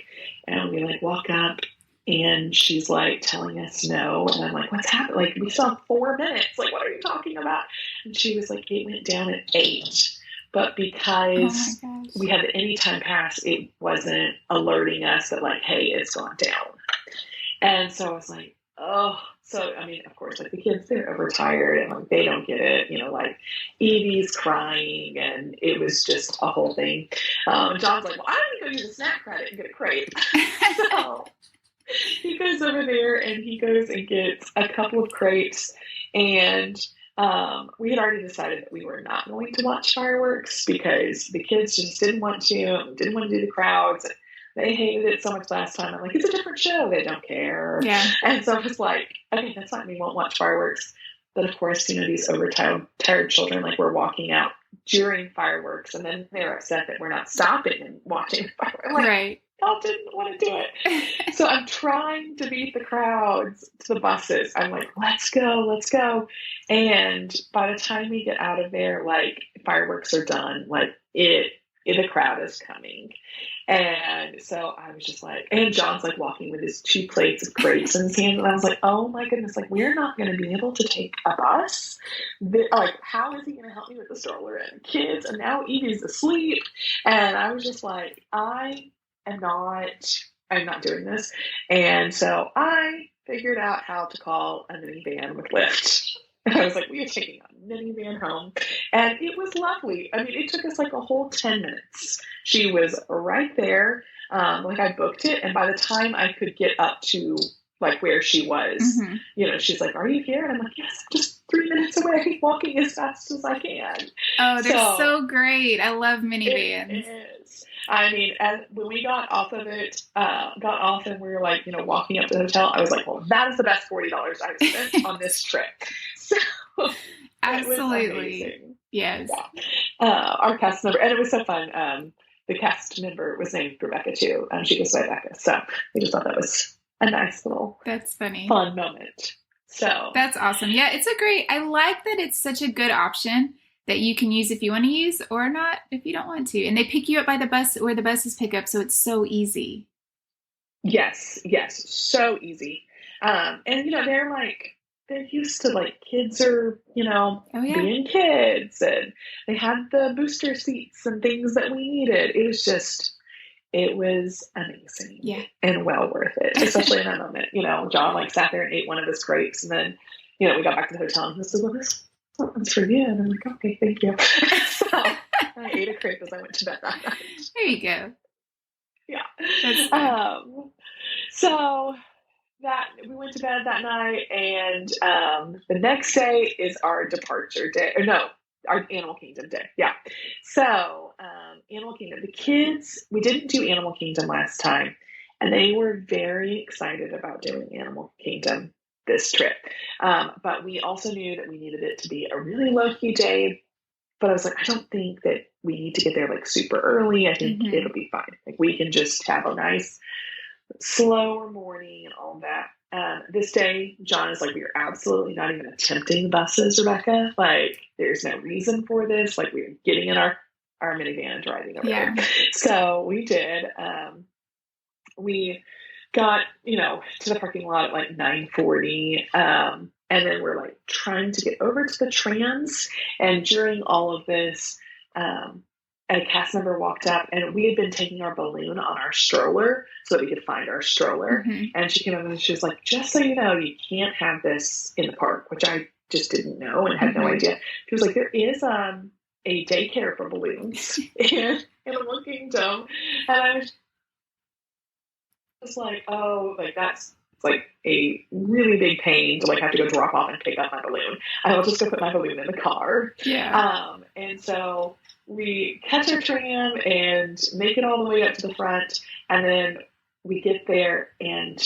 and we like walk up, and she's like telling us no. And I'm like, what's happening? Like, we still have 4 minutes. Like, what are you talking about? And she was like, it went down at 8. But because we had the anytime pass, it wasn't alerting us that, like, hey, it's gone down. And so I was like, oh. So, I mean, of course, like, the kids, they're overtired and, like, they don't get it. Like, Evie's crying, and it was just a whole thing. John's like, well, I need to go use a snack credit and get a crepe. So he goes over there, and he goes and gets a couple of crepes, and we had already decided that we were not going to watch fireworks because the kids just didn't want to do the crowds. They hated it so much last time. I'm like, it's a different show. They don't care. Yeah. And so I was like, okay, that's fine. We won't watch fireworks. But of course, these overtired children, like, we're walking out during fireworks, and then they're upset that we're not stopping and watching fireworks. I'm like, right. Y'all didn't want to do it. So I'm trying to beat the crowds to the buses. I'm like, let's go. And by the time we get out of there, like, fireworks are done. Like, the crowd is coming. And so I was just like, and John's like walking with his 2 plates of crepes in his hand. And I was like, oh my goodness, like, we're not going to be able to take a bus. Like, how is he going to help me with the stroller and kids? And now Evie's asleep. And I was just like, I'm not doing this. And so I figured out how to call a minivan with Lyft. And I was like, we are taking a minivan home. And it was lovely. I mean, it took us like a whole 10 minutes. She was right there. Like, I booked it. And by the time I could get up to, like, where she was, she's like, are you here? And I'm like, yes, I'm just 3 minutes away, walking as fast as I can. Oh, they're so great. I love minivans. It is. I mean, when we got off and we were like, walking up to the hotel, I was like, well, that is the best $40 I've spent on this trip. So absolutely. Yes. Yeah. Our cast member, and it was so fun. The cast member was named Rebekah too. She goes by Rebekah. So we just thought that was a nice little, that's funny, fun moment. So that's awesome. Yeah, I like that it's such a good option that you can use if you want to use, or not if you don't want to. And they pick you up by the bus where the buses pick up, so it's so easy. Yes, so easy. And they're used to, like, kids are, being kids, and they had the booster seats and things that we needed. It was amazing. Yeah. And well worth it, especially in that moment. John, like, sat there and ate one of his grapes, and then, we got back to the hotel, and he said, well, this one's for you. And I'm like, okay, thank you. So I ate a crepe as I went to bed that night. There you go. Yeah. That's fun. So that we went to bed that night, and the next day is our departure day. Or no, our Animal Kingdom day. Yeah. So Animal Kingdom. The kids, we didn't do Animal Kingdom last time, and they were very excited about doing Animal Kingdom this trip. But we also knew that we needed it to be a really low-key day. But I was like, I don't think that we need to get there, like, super early. I think it'll be fine. Like, we can just have a nice, slower morning and all that. This day, John is like, we are absolutely not even attempting buses, Rebekah. Like, there's no reason for this. Like, we're getting in our minivan and driving over there. So we did. We got, to the parking lot at like 9:40. And then we're like trying to get over to the trams. And during all of this, a cast member walked up, and we had been taking our balloon on our stroller so that we could find our stroller. Mm-hmm. And she came up and she was like, just so you know, you can't have this in the park, which I just didn't know and had no idea. She was like, there is a daycare for balloons in the kingdom. And I was like, oh, like that's like a really big pain to like have to go drop off and pick up my balloon. I will just go put my balloon in the car. Yeah. And so we catch our tram and make it all the way up to the front, and then we get there, and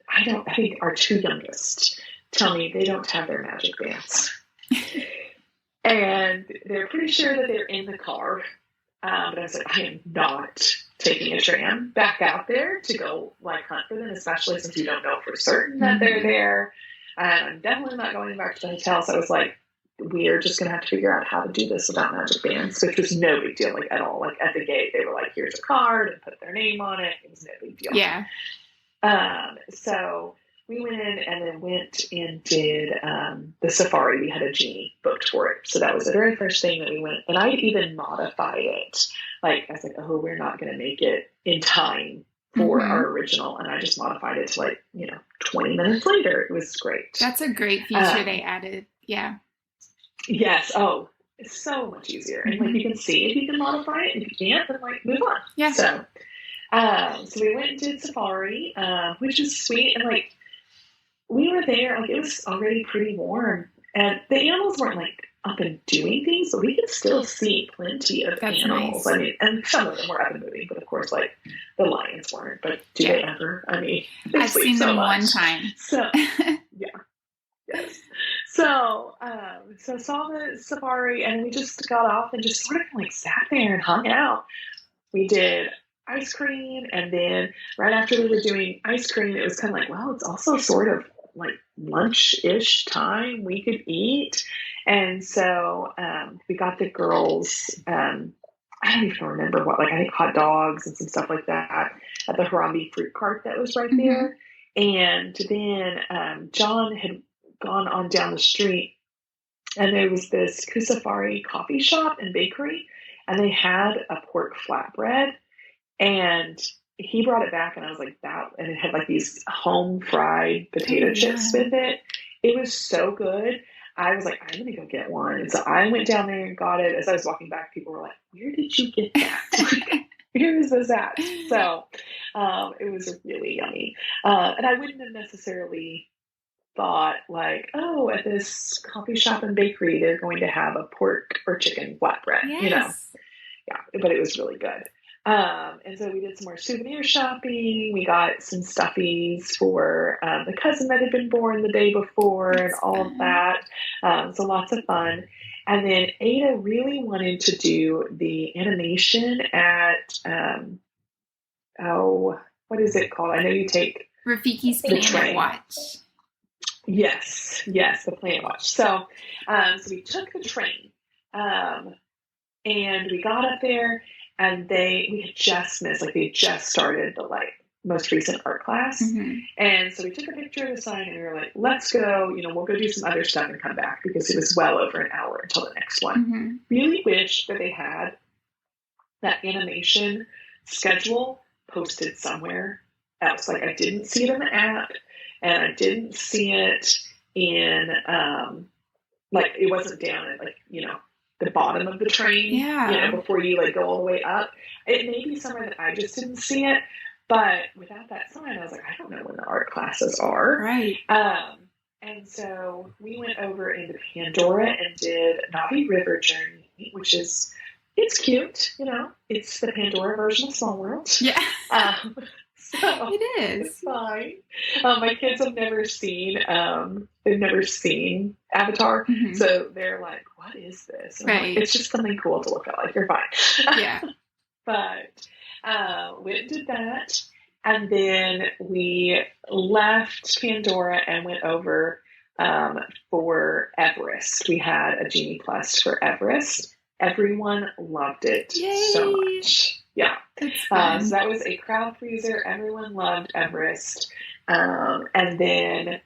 I think our two youngest tell me they don't have their magic bands. And they're pretty sure that they're in the car. But I was like, I am not taking a tram back out there to go like hunt for them, especially since you don't know for certain that they're there. And I'm definitely not going back to the hotel. So I was like, we are just going to have to figure out how to do this without magic bands, which was no big deal, like at all. Like at the gate, they were like, here's a card and put their name on it. It was no big deal. Yeah. So we went in and then went and did the safari. We had a Genie booked for it. So that was the very first thing that we went. And I even modified it. Like, I was like, oh, we're not going to make it in time for our original. And I just modified it to 20 minutes later. It was great. That's a great feature they added. Yeah. Yes. Oh, it's so much easier. And like you can see if you can modify it. If you can't, then like move on. Yeah. So we went and did safari, which was sweet. And like we were there, like it was already pretty warm, and the animals weren't like up and doing things, but we could still see plenty of animals. Nice. I mean, and some of them were up and moving, but of course, like the lions weren't. But do they ever? I mean, I've seen them one time. So yeah. Yes. So saw the safari, and we just got off and just sort of like sat there and hung out. We did ice cream, and then right after we were doing ice cream, it was kind of like, well, it's also sort of like lunch-ish time. We could eat. And so we got the girls, I don't even remember what, like I think hot dogs and some stuff like that at the Harambe fruit cart that was right there. And then John had gone on down the street, and there was this Kusafari coffee shop and bakery, and they had a pork flatbread, and he brought it back, and I was like, that, and it had like these home fried potato chips with it. It was so good. I was like, I'm going to go get one. And so I went down there and got it. As I was walking back, people were like, where did you get that? Where is this at? So it was really yummy. And I wouldn't have necessarily thought like, oh, at this coffee shop and bakery, they're going to have a pork or chicken flatbread, Yeah, but it was really good. And so we did some more souvenir shopping. We got some stuffies for the cousin that had been born the day before. That's and all fun. Of that. So lots of fun. And then Ada really wanted to do the animation at, what is it called? I know you take Rafiki's Planet Watch. Yes, the Planet Watch. So we took the train, and we got up there, and we had just missed, like they had just started the most recent art class. And so we took a picture of the sign, and we were like, let's go, we'll go do some other stuff and come back, because it was well over an hour until the next one. Really wish that they had that animation schedule posted somewhere else. Like I didn't see it in the app, and I didn't see it in, it wasn't down at the bottom of the train, before you go all the way up. It may be somewhere that I just didn't see it, but without that sign, I was like, I don't know when the art classes are. Right. And so we went over into Pandora and did Navi River Journey, which is, it's cute, it's the Pandora version of Small World. Yeah. So it is. It's fine. My kids have never seen, Avatar. So they're like, what is this? And right. Like, it's just something cool to look at. Like, you're fine. Yeah. But we did that. And then we left Pandora and went over for Everest. We had a Genie Plus for Everest. Everyone loved it so much. Yeah. So that was a crowd pleaser. Everyone loved Everest. And then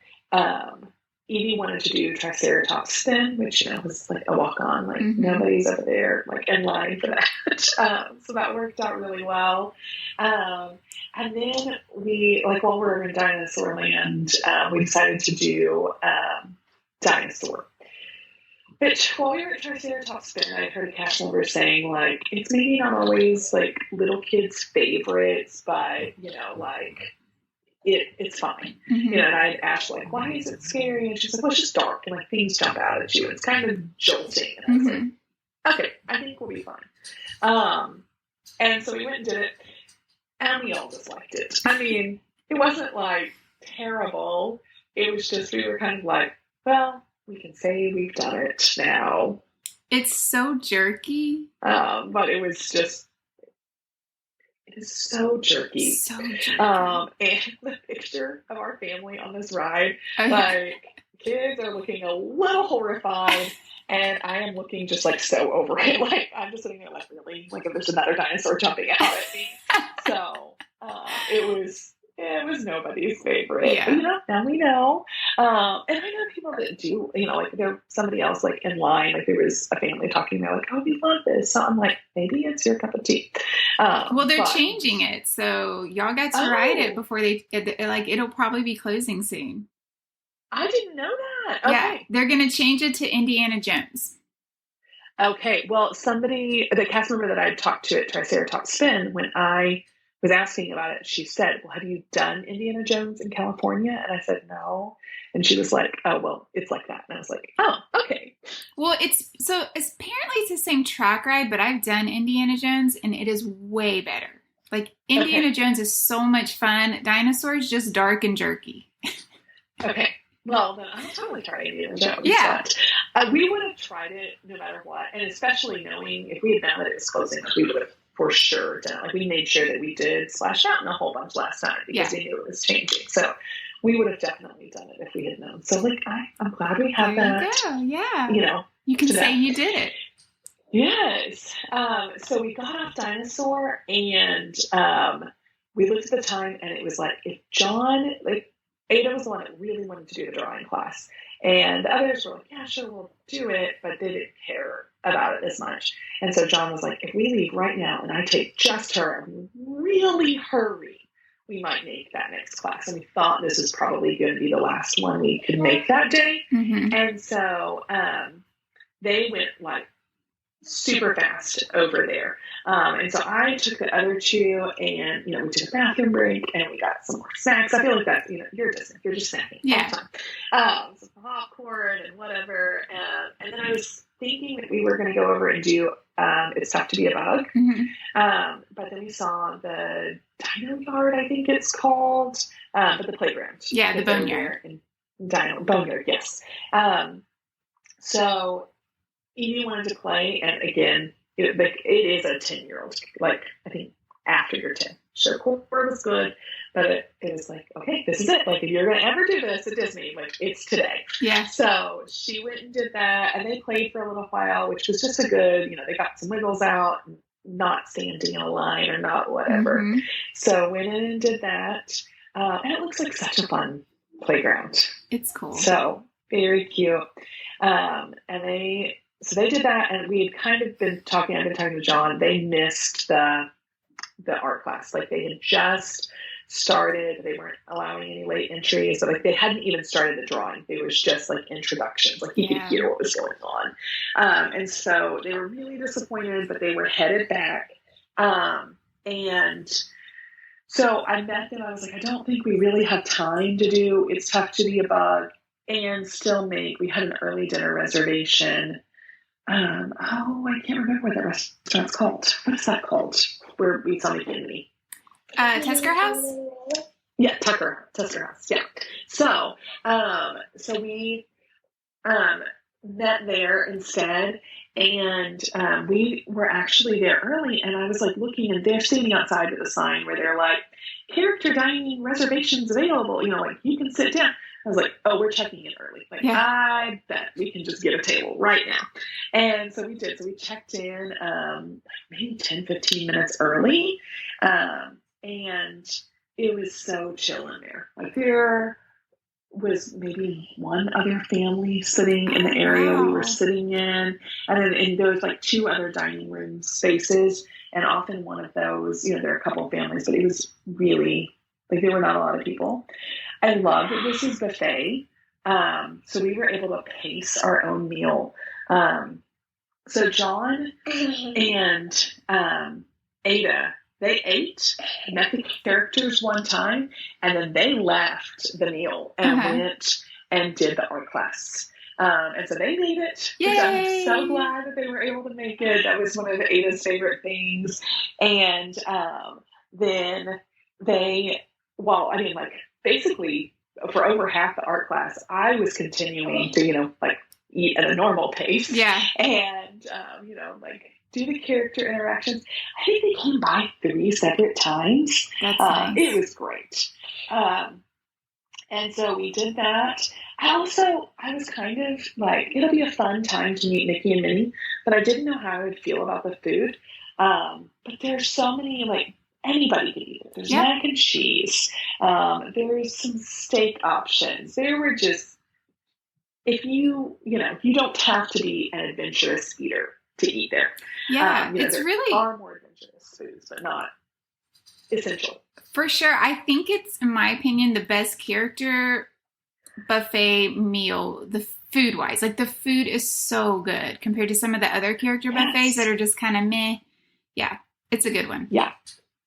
Evie wanted to do Triceratops spin, which, was like a walk on, like nobody's over there like in line for that. So that worked out really well. And then while we were in Dinosaur Land, we decided to do Dinosaur. But while we were at Triceratops spin, I heard a cast member saying, like, it's maybe not always like little kids' favorites, but it's fine. And I'd asked, like, why is it scary? And she's like, well, it's just dark and like things jump out at you. It's kind of jolting. And I was like, okay, I think we'll be fine. And so we went and did it, and we all just liked it. I mean, it wasn't like terrible. It was just, we were kind of like, well, we can say we've done it now. It's so jerky. But it was just, it is so jerky. So jerky. And the picture of our family on this ride, kids are looking a little horrified, and I am looking just like so over it. Like, I'm just sitting there like, really? Like, if there's another dinosaur jumping out at me. So, it was nobody's favorite. Yeah. But, now we know. And I know people that do, like there's somebody else like in line, like there was a family talking, they're like, oh, we love this. So I'm like, maybe it's your cup of tea. Well, they're changing it. So y'all got to ride it before it'll probably be closing soon. I didn't know that. Okay. Yeah. They're going to change it to Indiana Jones. Okay. Well, the cast member that I talked to at Triceratops Spin, when I was asking about it, she said, well, have you done Indiana Jones in California? And I said, no. And she was like, oh, well, it's like that. And I was like, oh, okay. Well, it's apparently it's the same track ride, but I've done Indiana Jones and it is way better. Like, Indiana Jones is so much fun. Dinosaurs, just dark and jerky. Okay. Well, then I'll totally try Indiana Jones. Yeah. But, we would have tried it no matter what. And especially knowing if we had known that it was closing, we would have for sure done. Like, we made sure that we did Splash Mountain a whole bunch last time because we knew it was changing. So we would have definitely done it if we had known. So, like, I'm glad we have that. There you go. Yeah. You can say you did it. Yes. So we got off Dinosaur, and we looked at the time, and it was like, if John, like, Ada was the one that really wanted to do the drawing class. And the others were like, yeah, sure, we'll do it. But they didn't care about it as much. And so John was like, if we leave right now and I take just her and really hurry, we might make that next class. And we thought this was probably going to be the last one we could make that day. And so they went like super fast over there. And so I took the other two, and, we took a bathroom break, and we got some more snacks. I feel like that, you're just snacking all the time. Some popcorn and whatever. And then I was thinking that we were going to go over and do It's Tough to Be a Bug. But then we saw the Dino Yard, I think it's called, but the playground. Yeah, the Boneyard. Boneyard, yes. So Evie wanted to play, and again, it is a 10-year-old, like, I think after you're 10. Sure, Core was good, but it was like, okay, this is it. Like, if you're going to ever do this at Disney, like, it's today. Yeah. So she went and did that, and they played for a little while, which was just a good, they got some wiggles out, not standing in a line or not whatever. So went in and did that, and it looks like such a fun playground. It's cool. So very cute. So they did that, and we had kind of been talking. I've been talking to John. They missed the art class. Like, they had just started. They weren't allowing any late entries. So, like, they hadn't even started the drawing. It was just like introductions. Like, you could hear what was going on. And so they were really disappointed, but they were headed back. And so I met them. I was like, I don't think we really have time to do It's Tough to Be a Bug and still we had an early dinner reservation. I can't remember what that restaurant's called. What is that called? Where we saw McKinley. Tusker House? Yeah, Tusker House. Yeah. So we met there instead, and we were actually there early, and I was like looking, and they're standing outside with a sign where they're like, character dining reservations available, like, you can sit down. I was like, oh, we're checking in early. Like, I bet we can just get a table right now. And so we did. So we checked in maybe 10, 15 minutes early. And it was so chill in there. Like, there was maybe one other family sitting in the area we were sitting in. And there was like 2 other dining room spaces. And often one of those, there are a couple of families, but it was really, like, there were not a lot of people. I loved that this is buffet. So we were able to pace our own meal. So John and Ada, they ate, met the characters one time, and then they left the meal and went and did the art class. And so they made it. Yay! I'm so glad that they were able to make it. That was one of Ada's favorite things. And then basically for over half the art class, I was continuing to, eat at a normal pace. Yeah. And, do the character interactions. I think they came by 3 separate times. That's nice. It was great. And so we did that. I was kind of like, it'll be a fun time to meet Nikki and Minnie, but I didn't know how I would feel about the food. But there's so many, like, anybody can eat it. There's mac and cheese. There's some steak options. There were just, if you don't have to be an adventurous eater to eat there. Yeah, it's there really are more adventurous foods, but not essential. For sure. I think it's, in my opinion, the best character buffet meal, the food wise. Like, the food is so good compared to some of the other character buffets that are just kind of meh. Yeah, it's a good one. Yeah.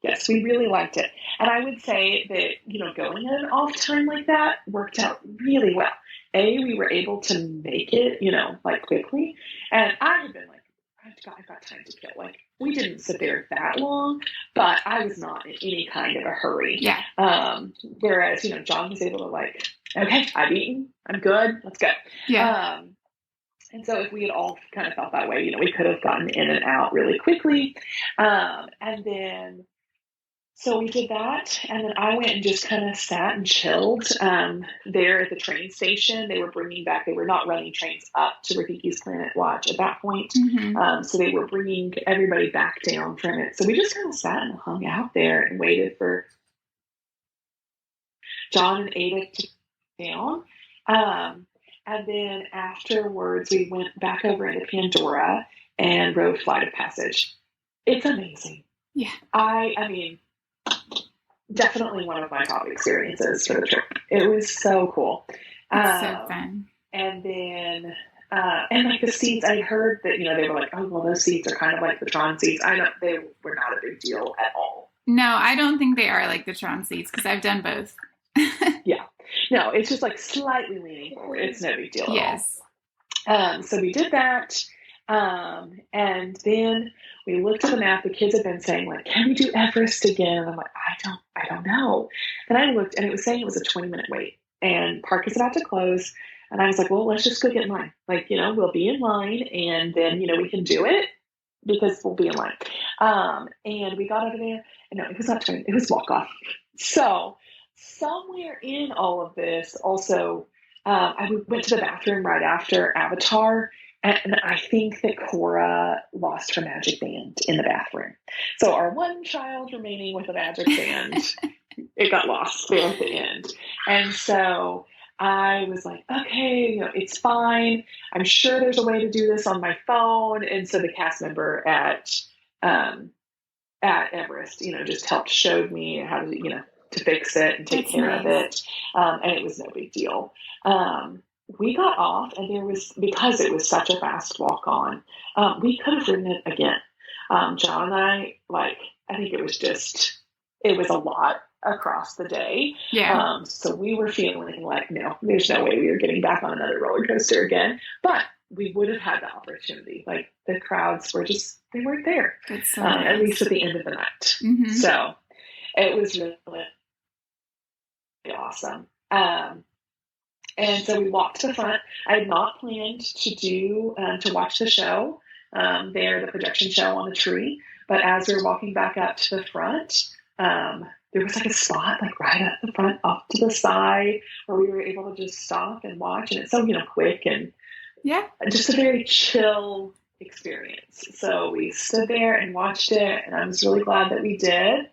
Yes, we really liked it. And I would say that, going at an off time like that worked out really well. We were able to make it, quickly. And I had been like, I've got time to kill. Like, we didn't sit there that long, but I was not in any kind of a hurry. Yeah. Whereas, John was able to, like, okay, I've eaten, I'm good, let's go. Yeah. And so if we had all kind of felt that way, we could have gotten in and out really quickly. And then, so we did that, and then I went and just kind of sat and chilled there at the train station. They were not running trains up to Rafiki's Planet Watch at that point. Mm-hmm. So they were bringing everybody back down from it. So we just kind of sat and hung out there and waited for John and Ada to down. And then afterwards, we went back over into Pandora and rode Flight of Passage. It's amazing. Yeah. I mean, definitely one of my top experiences for the trip. It was so cool. It's so fun. And then, and like the seats, I heard that, they were like, oh, well, those seats are kind of like the Tron seats. They were not a big deal at all. No, I don't think they are like the Tron seats because I've done both. Yeah. No, it's just like slightly leaning forward. It's no big deal yes. at all. So we did that. And then we looked at the map. The kids had been saying, like, can we do Everest again? And I'm like, I don't know. Then I looked, and it was saying it was a 20-minute wait, and park is about to close. And I was like, well, let's just go get in line. Like, we'll be in line, and then, we can do it because we'll be in line. And we got over there, and no, it was not 20, it was walk off. So somewhere in all of this, also, I went to the bathroom right after Avatar. And I think that Cora lost her magic band in the bathroom. So our one child remaining with a magic band, it got lost there at the end. And so I was like, okay, it's fine. I'm sure there's a way to do this on my phone. And so the cast member at Everest, just showed me how to, to fix it and take care of it. And it was no big deal. We got off, and because it was such a fast walk on, we could have ridden it again. John and I think it was a lot across the day. Yeah. So we were feeling like, no, there's no way we were getting back on another roller coaster again, but we would have had the opportunity. Like, the crowds were they weren't there, so nice. At least at the end of the night. Mm-hmm. So it was really awesome. And so we walked to the front. I had not planned to watch the show there, the projection show on the tree. But as we were walking back up to the front, there was like a spot right at the front, off to the side, where we were able to just stop and watch. And it's so, quick and just a very chill experience. So we stood there and watched it, and I was really glad that we did.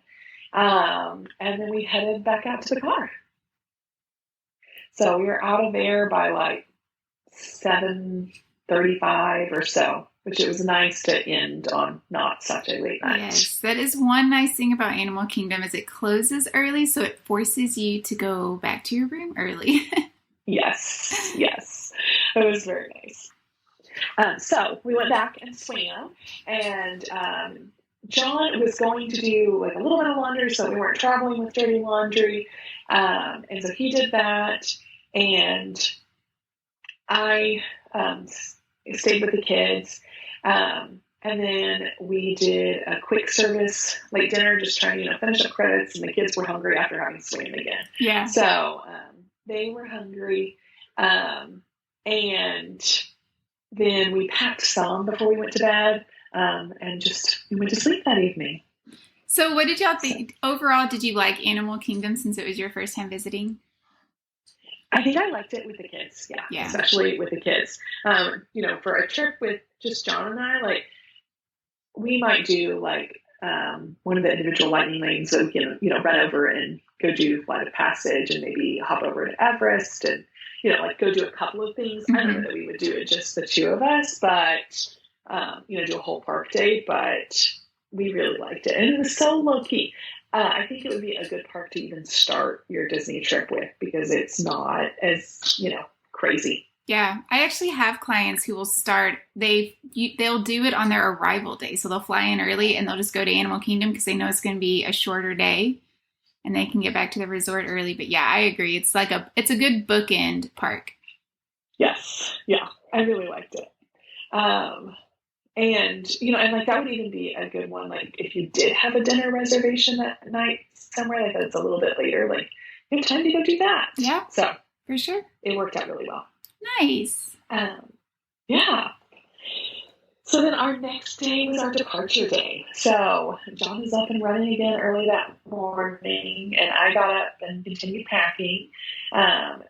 And then we headed back out to the car. So we were out of there by like 7:35 or so, which it was nice to end on not such a late night. Yes, that is one nice thing about Animal Kingdom is it closes early, so it forces you to go back to your room early. Yes. It was very nice. So we went back and swam, and John was going to do like a little bit of laundry, so we weren't traveling with dirty laundry. And so he did that, and I stayed with the kids. And then we did a quick service late dinner, just trying to, finish up credits, and the kids were hungry after having swam again. Yeah. So they were hungry. And then we packed some before we went to bed, and just we went to sleep that evening. So what did y'all think? Overall, did you like Animal Kingdom since it was your first time visiting? I think I liked it with the kids. Yeah. Especially with the kids. For a trip with just John and I, like, we might do like one of the individual lightning lanes so we can, run over and go do Flight of Passage and maybe hop over to Everest and, like go do a couple of things. Mm-hmm. I don't know that we would do it just the two of us, but, do a whole park day, but we really liked it. And it was so low key. I think it would be a good park to even start your Disney trip with because it's not as, crazy. Yeah, I actually have clients who will start, they'll do it on their arrival day. So they'll fly in early and they'll just go to Animal Kingdom because they know it's going to be a shorter day and they can get back to the resort early. But yeah, I agree. It's a good bookend park. Yes. Yeah, I really liked it. And like that would even be a good one. Like if you did have a dinner reservation that night somewhere like that's a little bit later, like you have time to go do that. Yeah. So for sure. It worked out really well. Nice. Yeah. So then our next day was our departure day. So John was up and running again early that morning, and I got up and continued packing.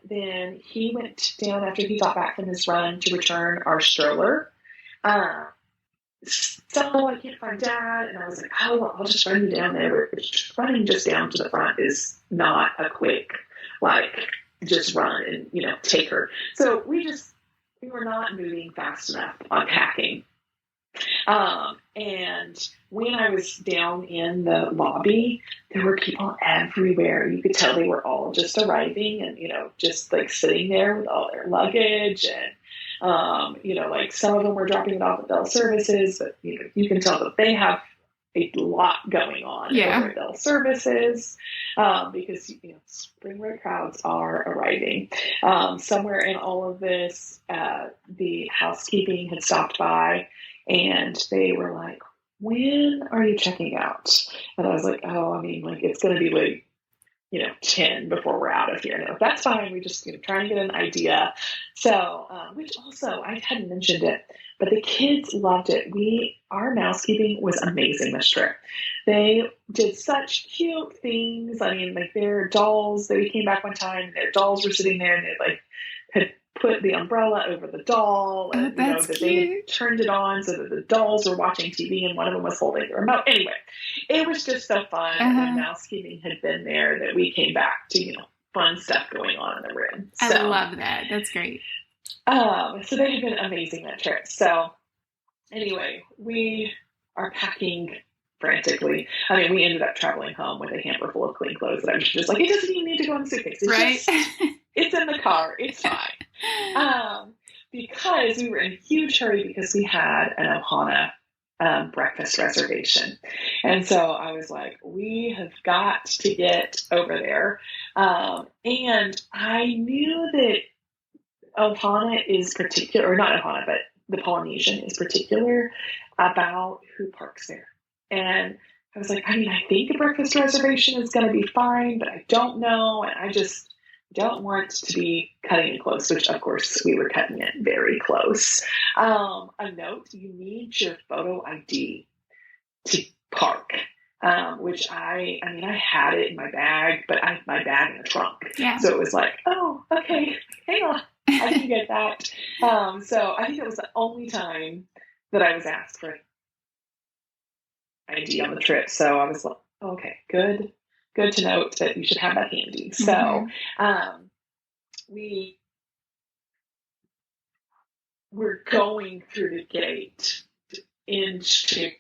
Then he went down after he got back from his run to return our stroller. So I can't find Dad, and I was like, I'll just run you down there. Running just down to the front is not a quick, just run and, take her. So we were not moving fast enough on packing. And when I was down in the lobby, there were people everywhere. You could tell they were all just arriving and, just like sitting there with all their luggage and, like some of them were dropping it off at Bell Services, but you can tell that they have a lot going on over at Bell Services because spring break crowds are arriving. Somewhere in all of this, the housekeeping had stopped by and they were like, "When are you checking out?" And I was like, it's going to be like 10 before we're out of here. No, that's fine. We just try and get an idea. So, which also I hadn't mentioned it, but the kids loved it. Our mousekeeping was amazing this trip. They did such cute things. Their dolls. They came back one time. Their dolls were sitting there, and they had put the umbrella over the doll, and that they turned it on so that the dolls were watching TV, and one of them was holding the remote. Anyway, it was just so fun. And mousekeeping had been there that we came back to fun stuff going on in the room. So, I love that. That's great. So they have been amazing that trip. So anyway, we are packing frantically. We ended up traveling home with a hamper full of clean clothes that I was just like, it doesn't even need to go in the suitcase. It's in the car. It's fine. Because we were in a huge hurry because we had an Ohana breakfast reservation. And so I was like, we have got to get over there. And I knew that Ohana is particular, or not Ohana, but the Polynesian is particular about who parks there. And I was like, I think a breakfast reservation is going to be fine, but I don't know. And I just don't want to be cutting it close, which of course we were cutting it very close. A note, you need your photo ID to park, which I had it in my bag, but I had my bag in the trunk. Yeah. So it was like, oh, okay, hang on, I can get that. So I think it was the only time that I was asked for ID on the trip. So I was like, okay, good to note that you should have that handy. So, we were going through the gate into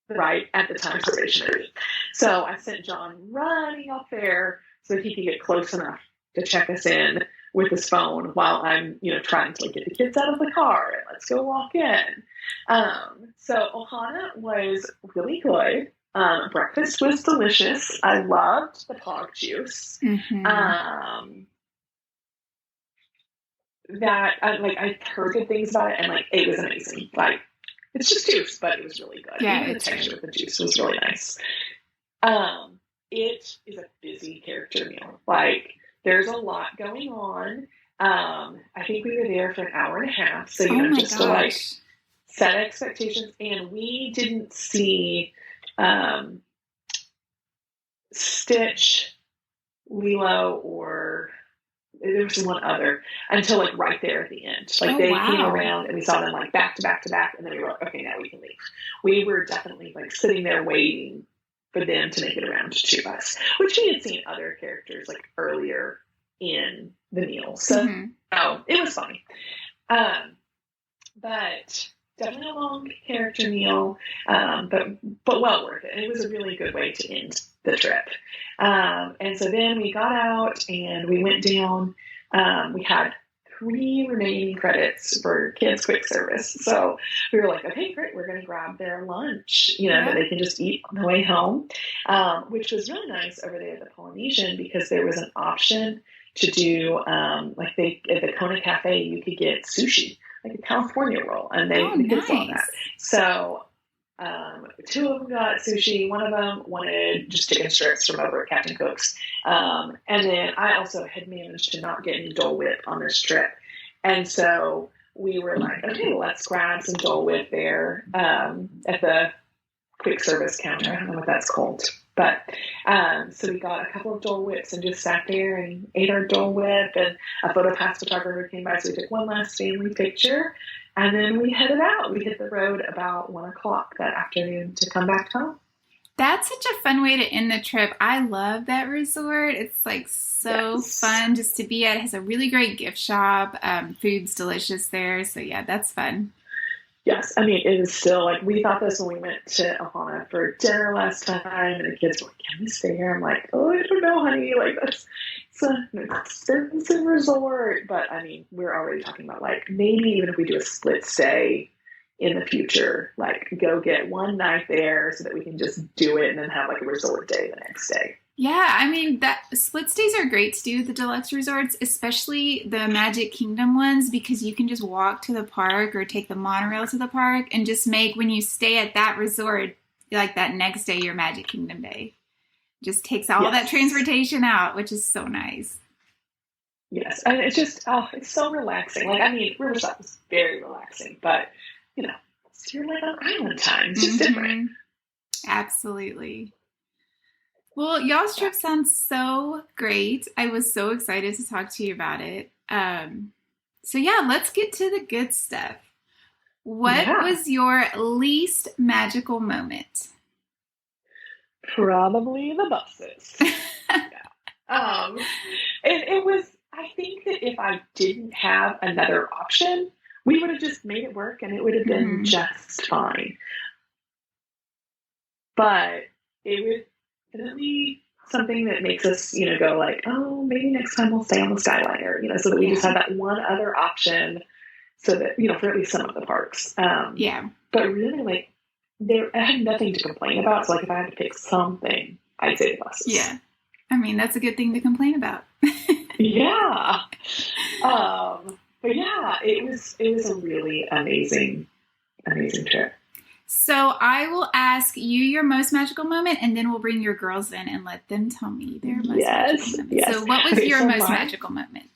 right at the time probationary. So I sent John running up there so that he could get close enough to check us in with his phone while I'm, trying to get the kids out of the car and let's go walk in. So Ohana was really good. Breakfast was delicious. I loved the hog juice. Mm-hmm. I heard good things about it, and it was amazing. It's just juice, but it was really good. Yeah, even the texture of the juice was really nice. It is a busy character meal. There's a lot going on. I think we were there for an hour and a half, so just to set expectations. And we didn't see Stitch, Lilo, or there was one other until right there at the end. They came around and we saw them back to back to back, and then we were like, okay, now we can leave. We were definitely sitting there waiting for them to make it around to us, which we had seen other characters earlier in the meal. So it was funny. But definitely a long character meal, but well worth it. And it was a really good way to end the trip. And so then we got out and we went down. We had 3 remaining credits for kids quick service. So we were like, okay, great. We're going to grab their lunch, that they can just eat on the way home, which was really nice over there at the Polynesian because there was an option to do, at the Kona Cafe, you could get sushi, a California roll, and they nice. saw that. So 2 of them got sushi. One of them wanted just chicken strips from over at Captain Cook's. And then I also had managed to not get any Dole Whip on this trip. And so we were like, okay, let's grab some Dole Whip there at the quick service counter. I don't know what that's called. But so we got a couple of Dole Whips and just sat there and ate our Dole Whip, and a photo pass photographer came by, so we took one last family picture, and then we headed out. We hit the road about 1:00 that afternoon to come back home. That's such a fun way to end the trip. I love that resort. It's so fun just to be at. It has a really great gift shop. Food's delicious there. So yeah, that's fun. Yes, I mean, it is still we thought this when we went to Ohana for dinner last time, and the kids were like, can we stay here? I'm like, oh, I don't know, honey. It's an expensive resort. But I mean, we're already talking about maybe even if we do a split stay in the future, go get one night there so that we can just do it and then have a resort day the next day. Yeah, I mean, that split stays are great to do with the deluxe resorts, especially the Magic Kingdom ones, because you can just walk to the park or take the monorail to the park and just make, when you stay at that resort, that next day, your Magic Kingdom day. Just takes all that transportation out, which is so nice. Yes, and it's just, it's so relaxing. Riverside was very relaxing, but, you're on island time. It's just different. Absolutely. Well, y'all's trip sounds so great. I was so excited to talk to you about it. So yeah, let's get to the good stuff. What was your least magical moment? Probably the buses. It was, I think that if I didn't have another option, we would have just made it work and it would have been just fine. But it was definitely something that makes us, go oh, maybe next time we'll stay on the Skyliner, so that we just have that one other option so that, for at least some of the parks. But really, I had nothing to complain about. So, if I had to pick something, I'd say the buses. Yeah. I mean, that's a good thing to complain about. Yeah. But yeah, it was a really amazing trip. So I will ask you your most magical moment, and then we'll bring your girls in and let them tell me their most magical moment. Yes. So what was your most magical moment?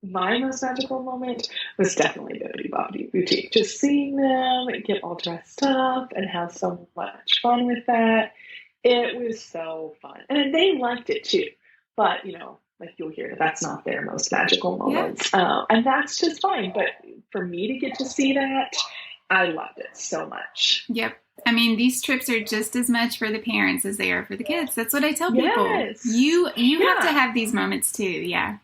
My most magical moment was definitely Bibbiddi Bobbiddi Boutique. Just seeing them get all dressed up and have so much fun with that. It was so fun. And they liked it too. But, you'll hear that's not their most magical moments. Yeah. And that's just fine. But for me to get to see that, I loved it so much. Yep. I mean, these trips are just as much for the parents as they are for the kids. That's what I tell people. Yes. You have to have these moments too. Yeah.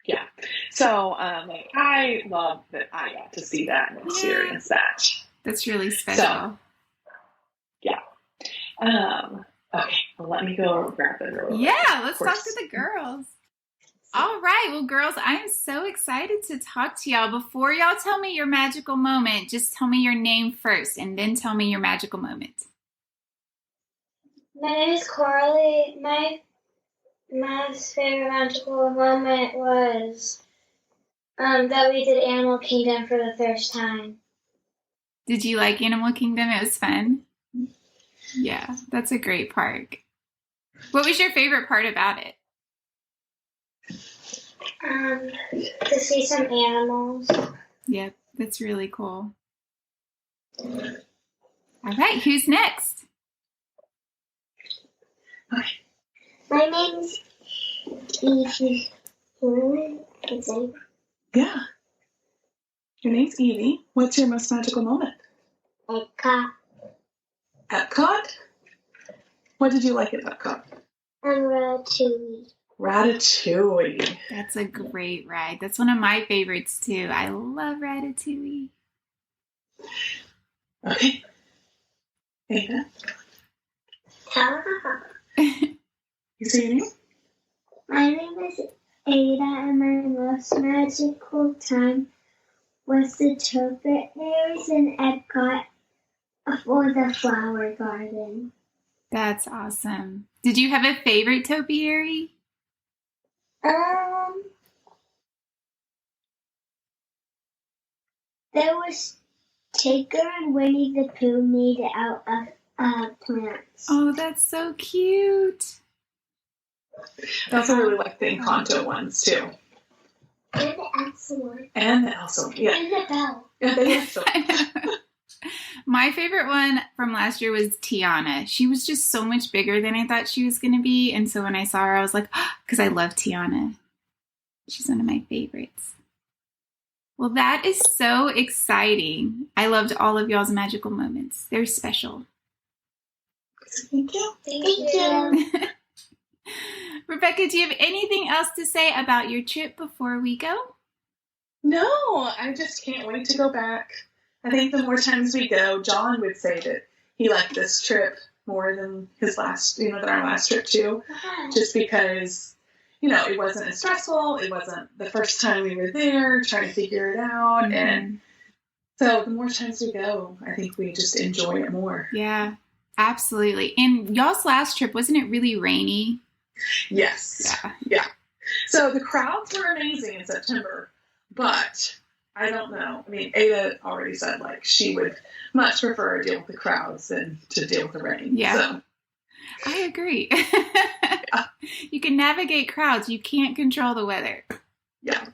Yeah. So, like, I love that I got to see that and experience that. That's really special. So, yeah. Okay. Well, let me go grab it. Yeah, let's talk to the girls. All right. Well, girls, I am so excited to talk to y'all. Before y'all tell me your magical moment, just tell me your name first and then tell me your magical moment. My name is Coralie. My favorite magical moment was that we did Animal Kingdom for the first time. Did you like Animal Kingdom? It was fun. Yeah, that's a great park. What was your favorite part about it? To see some animals. Yep, that's really cool. All right, who's next? Okay. My name's Evie. Yeah. Your name's Evie. What's your most magical moment? Epcot. Epcot? What did you like at Epcot? Ratatouille. Ratatouille. That's a great ride. That's one of my favorites too. I love Ratatouille. Okay. Ada? You say your name? My name is Ada, and my most magical time was the topiaries in Epcot for the flower garden. That's awesome. Did you have a favorite topiary? There was Tigger and Winnie the Pooh made out of plants. Oh, that's so cute. I also really like the Encanto ones too. And the Elsa one. And the Elsa, yeah. And the Belle. Yeah, they are so My favorite one from last year was Tiana. She was just so much bigger than I thought she was going to be. And so when I saw her, I was like, because I love Tiana. She's one of my favorites. Well, that is so exciting. I loved all of y'all's magical moments. They're special. Thank you. Thank you. Rebekah, do you have anything else to say about your trip before we go? No, I just can't wait to go back. I think the more times we go, John would say that he liked this trip more than his last, than our last trip too. Just because, it wasn't as stressful. It wasn't the first time we were there trying to figure it out. Mm-hmm. And so the more times we go, I think we just enjoy it more. Yeah, absolutely. And y'all's last trip, wasn't it really rainy? Yes. Yeah. So the crowds were amazing in September, but I don't know. I mean, Ada already said she would much prefer to deal with the crowds than to deal with the rain. Yeah. So. I agree. Yeah. You can navigate crowds. You can't control the weather. Yeah.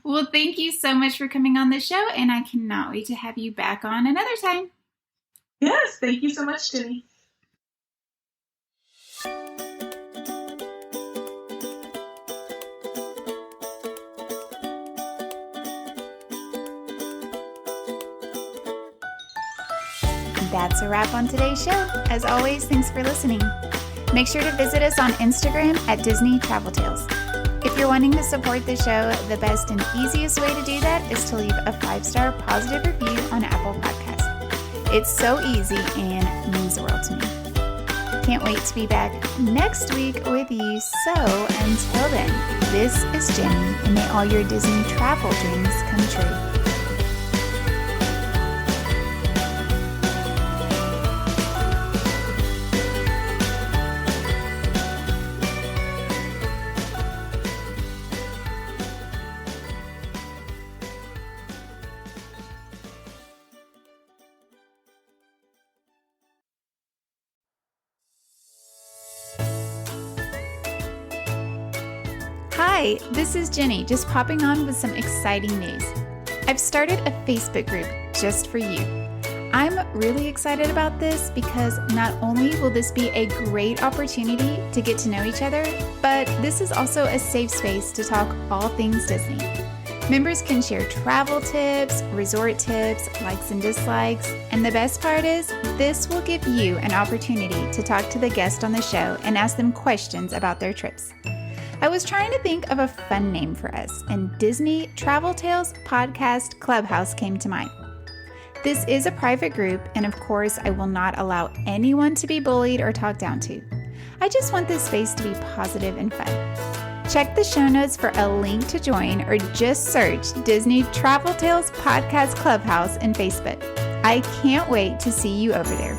Well, thank you so much for coming on the show, and I cannot wait to have you back on another time. Yes. Thank you so much, Jenny. That's a wrap on today's show. As always, thanks for listening. Make sure to visit us on Instagram at Disney Travel Tales. If you're wanting to support the show, the best and easiest way to do that is to leave a 5-star positive review on Apple Podcasts. It's so easy and means the world to me. Can't wait to be back next week with you. So until then, this is Jenny, and may all your Disney travel dreams come true. Hi, this is Jenny, just popping on with some exciting news. I've started a Facebook group just for you. I'm really excited about this because not only will this be a great opportunity to get to know each other, but this is also a safe space to talk all things Disney. Members can share travel tips, resort tips, likes and dislikes, and the best part is this will give you an opportunity to talk to the guest on the show and ask them questions about their trips. I was trying to think of a fun name for us, and Disney Travel Tales Podcast Clubhouse came to mind. This is a private group, and of course, I will not allow anyone to be bullied or talked down to. I just want this space to be positive and fun. Check the show notes for a link to join, or just search Disney Travel Tales Podcast Clubhouse in Facebook. I can't wait to see you over there.